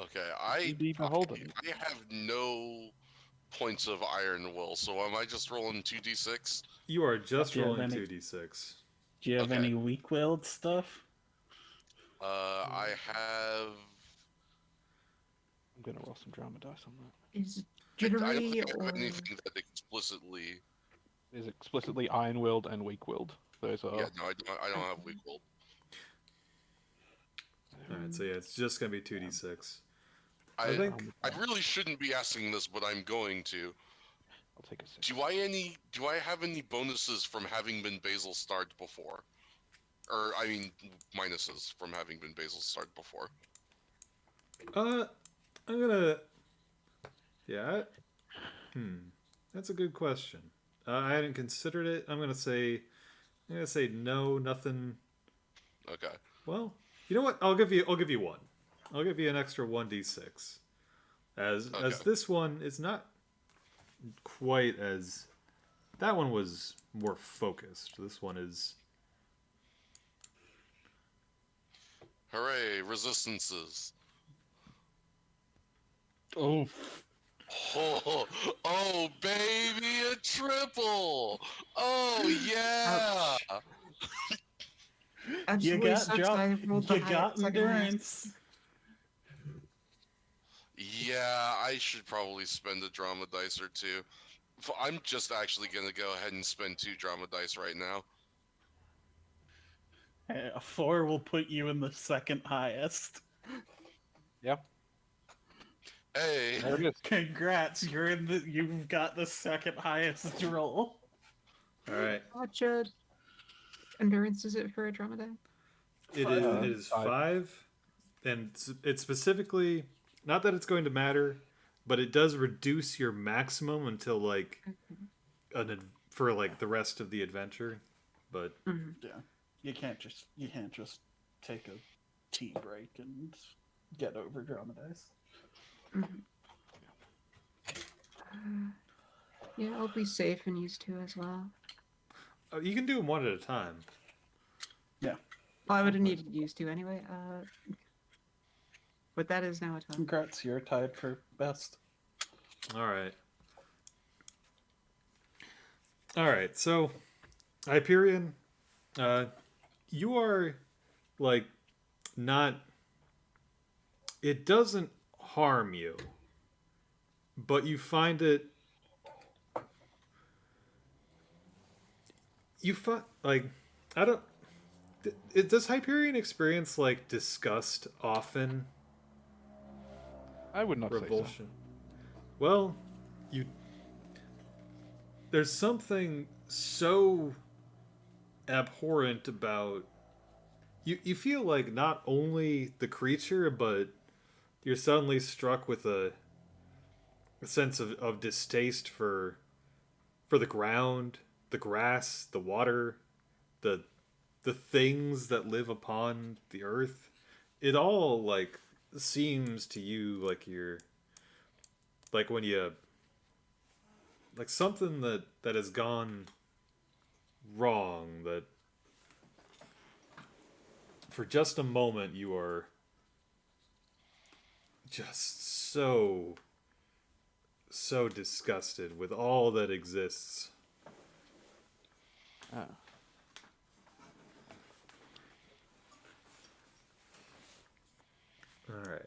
S6: Okay,
S5: To be beholden.
S6: I have no points of iron will, so am I just rolling 2d6?
S1: You are just
S3: Do you have
S1: rolling
S3: any-
S1: 2d6.
S3: Do you have
S6: Okay.
S3: any weak-willed stuff?
S6: I have.
S5: I'm gonna roll some drama dice on that.
S4: Is
S6: I don't
S4: jittery
S6: think I
S4: or
S6: have anything that explicitly.
S5: Is explicitly iron-willed and weak-willed. Those are.
S6: Yeah, no, I don't have weak will.
S1: All right, so yeah, it's just gonna be 2d6.
S6: I
S1: think
S6: I really shouldn't be asking this, but I'm going to.
S5: I'll take a 6.
S6: Do I have any bonuses from having been basal starred before? Or I mean minuses from having been basal starred before.
S1: I'm gonna. Yeah. That's a good question. I hadn't considered it. I'm gonna say no, nothing.
S6: Okay.
S1: Well, you know what? I'll give you one. I'll give you an extra 1d6. As
S6: Okay.
S1: this one is not quite as that one was more focused. This one is
S6: Hooray, resistances.
S3: Oh,
S6: Oh, baby, a triple! Oh, yeah!
S3: you
S4: absolutely
S3: got
S4: sucks.
S3: drop.
S4: I rolled the
S3: You got
S4: second highest.
S3: endurance.
S6: Yeah, I should probably spend a drama dice or two. I'm just actually gonna go ahead and spend 2 drama dice right now.
S3: A 4 will put you in the second highest.
S5: Yeah.
S6: Hey!
S5: There it is.
S3: Congrats, you've got the second highest roll.
S1: all right.
S4: Much endurance is it for a drama die?
S1: It is 5, and it's specifically not that it's going to matter, but it does reduce your maximum until like for like the rest of the adventure. But
S3: Yeah, you can't just take a tea break and get over drama dice.
S4: Yeah, I'll be safe and use 2 as well.
S1: you can do them one at a time.
S4: Well, I would have needed to use 2 anyway. But that is now a 10.
S3: Congrats, you're tied for best.
S1: All right. All right. So, Hyperion, you are like not. It doesn't harm you, but you find it. You find like I don't. Does Hyperion experience like disgust often?
S5: I would not say
S1: Revulsion. Well, you. There's something so abhorrent about. You feel like not only the creature, but you're suddenly struck with a sense of distaste for the ground, the grass, the water, the things that live upon the earth. It all like seems to you like you're like when you like something that has gone wrong, that for just a moment you are just so disgusted with all that exists.
S5: so.
S1: All right.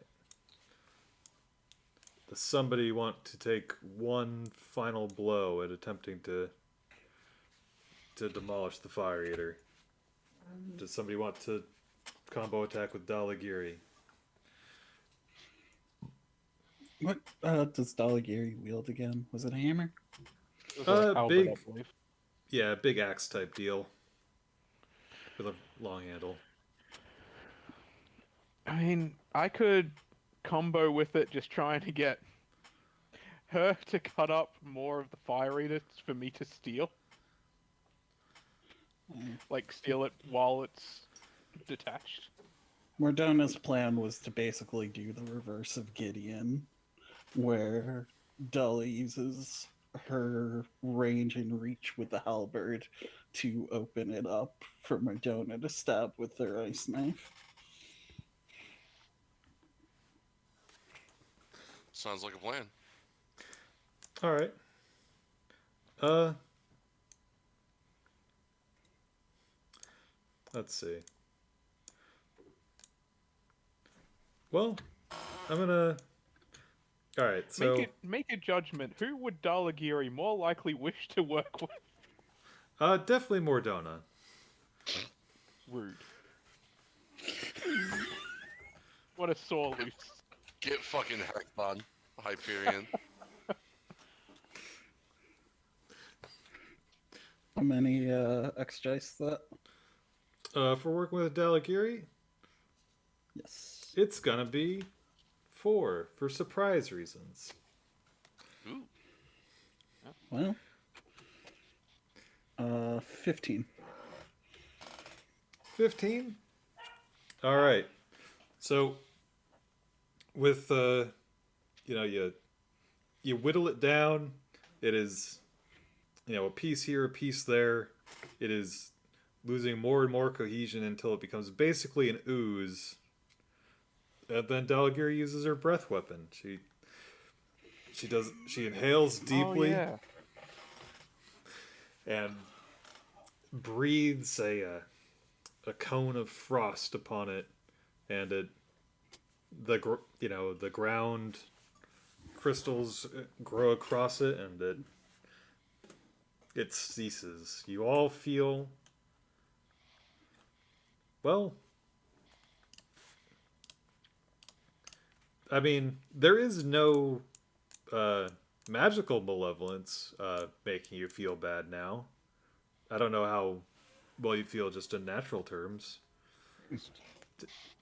S1: Does somebody want to take one final blow at attempting to demolish the Fire Eater? Does somebody want to combo attack with Dalagiri?
S3: What does Dalagiri wield again? Was it a hammer?
S5: It was like Albert,
S1: Big,
S5: I believe.
S1: yeah, big axe type deal with a long handle.
S5: I mean, I could combo with it, just trying to get her to cut up more of the fire eater for me to steal. Like, steal it while it's detached.
S3: Mordona's plan was to basically do the reverse of Gideon, where Dully uses her range and reach with the halberd to open it up for Mordona to stab with their ice knife.
S6: Sounds like a plan.
S1: All right. Let's see. Well, I'm gonna. All right. So
S5: Make a judgment. Who would Dalagiri more likely wish to work with?
S1: definitely Mordona.
S5: Rude. What a sore loose.
S6: Get fucking hecked on, Hyperion.
S3: How many X dice that?
S1: For working with Dalagiri,
S3: Yes.
S1: it's gonna be 4 for surprise reasons.
S6: Ooh.
S3: Well, 15.
S1: 15. All right. So with you whittle it down. It is a piece here, a piece there. It is losing more and more cohesion until it becomes basically an ooze. And then Dalagiri uses her breath weapon. She inhales deeply.
S5: Oh, yeah.
S1: And breathes a cone of frost upon it, and the ground crystals grow across it, and it ceases. You all feel, well, I mean, there is no magical malevolence making you feel bad now. I don't know how well you feel just in natural terms.
S6: Kim's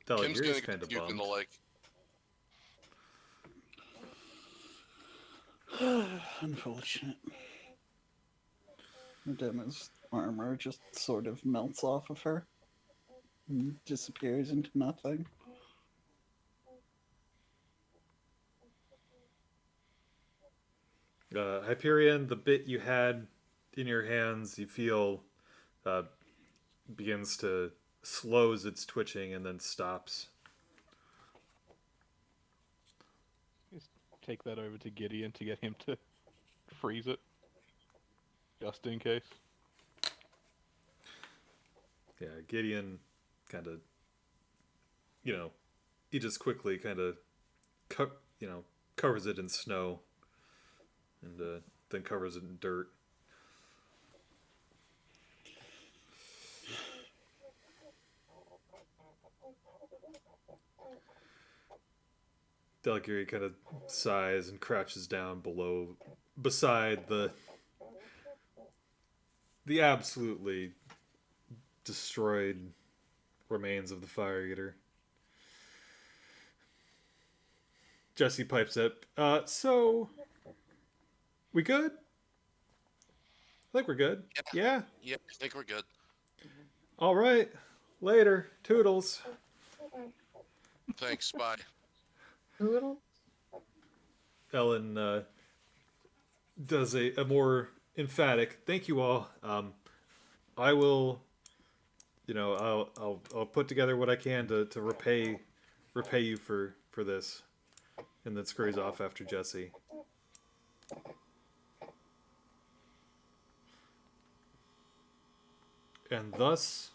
S1: Dalagiri's
S6: gonna
S1: kind of
S6: get in
S1: bummed.
S6: the lake.
S3: Unfortunate. Mordona's armor just sort of melts off of her and disappears into nothing.
S1: Hyperion, the bit you had in your hands, you feel begins to slows its twitching and then stops.
S5: Just take that over to Gideon to get him to freeze it. Just in case.
S1: Yeah, Gideon kind of, he just quickly kind of, covers it in snow and then covers it in dirt. Dalagiri kind of sighs and crouches down beside the absolutely destroyed remains of the fire eater. Jesse pipes up. So we good? I think we're good. Yeah.
S6: Yeah, I think we're good.
S1: All right. Later. Toodles.
S6: Thanks, bye.
S4: Little.
S1: Ellen does a more emphatic thank you all. I will, I'll put together what I can to repay you for this, and then scurries off after Jesse. And thus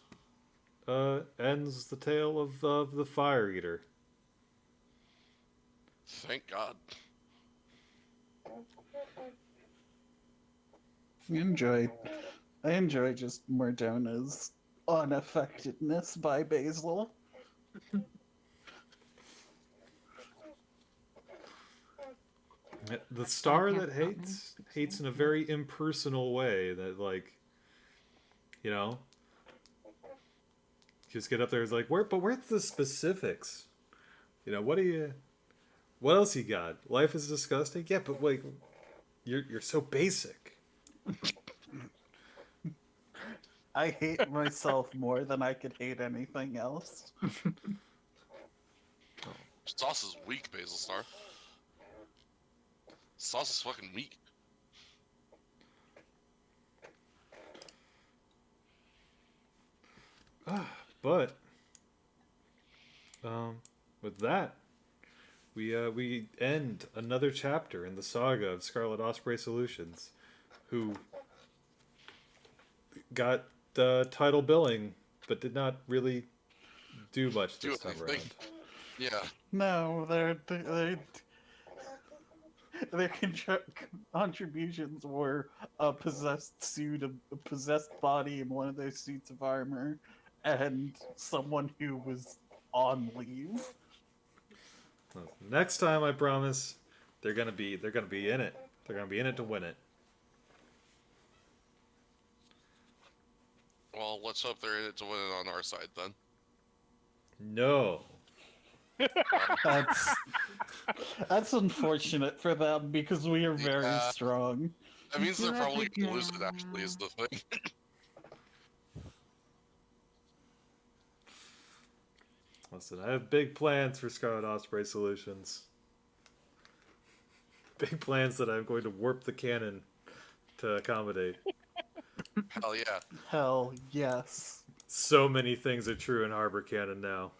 S1: ends the tale of the fire eater.
S6: Thank God.
S3: I enjoy just Mordona's unaffectedness by Basil.
S1: The star
S4: can't
S1: that
S4: stop me.
S1: hates in a very impersonal way that, like, just get up there. It's like, where's the specifics? What do you What else you got? Life is disgusting. Yeah, but like, you're so basic.
S3: I hate myself more than I could hate anything else.
S6: Sauce is weak, Basil Star. Sauce is fucking weak.
S1: But with that, we end another chapter in the saga of Scarlet Osprey Solutions, who got title billing, but did not really do much
S6: Do
S1: this time
S6: anything.
S1: around.
S6: Yeah.
S3: No, their contributions were a possessed suit, a possessed body in one of their suits of armor, and someone who was on leave.
S1: Next time, I promise, they're gonna be in it. They're gonna be in it to win it.
S6: Well, let's hope they're in it to win it on our side then.
S1: No.
S3: That's unfortunate for them because we are very
S6: Yeah.
S3: strong.
S6: That means they're
S4: Do
S6: probably
S4: it
S6: going to lose it, actually, is the thing.
S1: Listen, I have big plans for Scarlet Osprey Solutions. Big plans that I'm going to warp the canon to accommodate.
S6: Hell yeah.
S3: Hell yes.
S1: So many things are true in Harbor Canon now.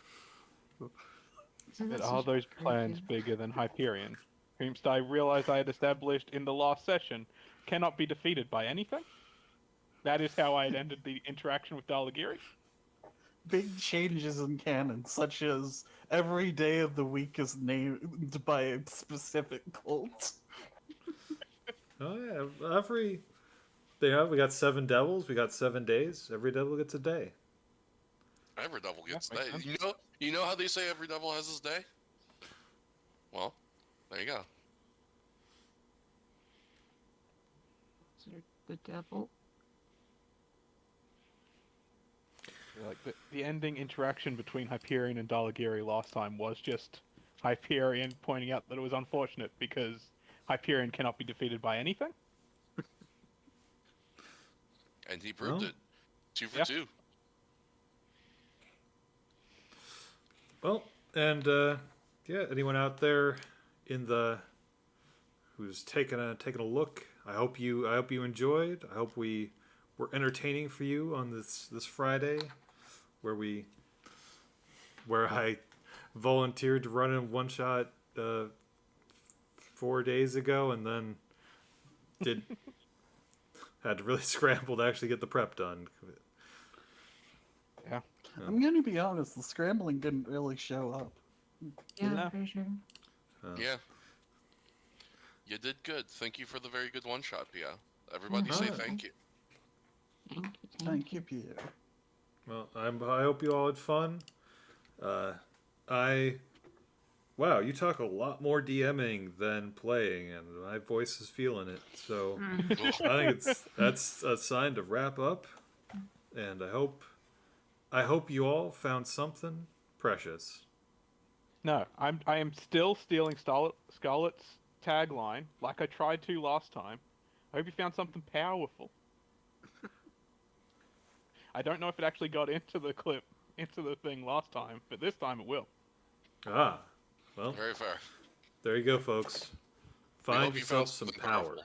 S4: Isn't
S5: But
S4: that
S5: are
S4: such a
S5: those
S4: great
S5: plans
S4: game?
S5: bigger than Hyperion? Whomst I realized I had established in the last session cannot be defeated by anything? That is how I had ended the interaction with Dalagiri.
S3: Big changes in canon, such as every day of the week is named by a specific cult.
S1: Oh yeah, we got 7 devils, we got 7 days. Every devil gets a day.
S6: Every devil gets a
S5: Yeah,
S6: day.
S5: makes sense.
S6: You know how they say every devil has his day? Well, there you go.
S4: Is it the devil?
S5: Like the ending interaction between Hyperion and Dalagiri last time was just Hyperion pointing out that it was unfortunate because Hyperion cannot be defeated by anything.
S6: And he proved
S1: Well,
S6: it. 2 for
S5: yeah.
S6: 2.
S1: Well, and yeah, anyone out there in the who's taking a look, I hope you enjoyed. I hope we were entertaining for you on this Friday, where I volunteered to run in one shot 4 days ago, and then had to really scramble to actually get the prep done.
S5: Yeah.
S3: I'm gonna be honest, the scrambling didn't really show up.
S4: Yeah,
S5: No.
S4: for sure.
S6: Yeah. You did good. Thank you for the very good one-shot, Pia. Everybody say
S1: Mhm.
S6: thank you.
S7: Thank you.
S3: Thank you, Peter.
S1: Well, I hope you all had fun. Wow, you talk a lot more DMing than playing, and my voice is feeling it. So I think that's a sign to wrap up. And I hope you all found something precious.
S5: No, I am still stealing Scarlet's tagline, like I tried to last time. I hope you found something powerful. I don't know if it actually got into the thing last time, but this time it will.
S1: Ah, well,
S6: Very fair.
S1: there you go, folks.
S6: We
S1: Find
S6: hope you found
S1: yourself some
S6: something
S1: power.
S6: powerful.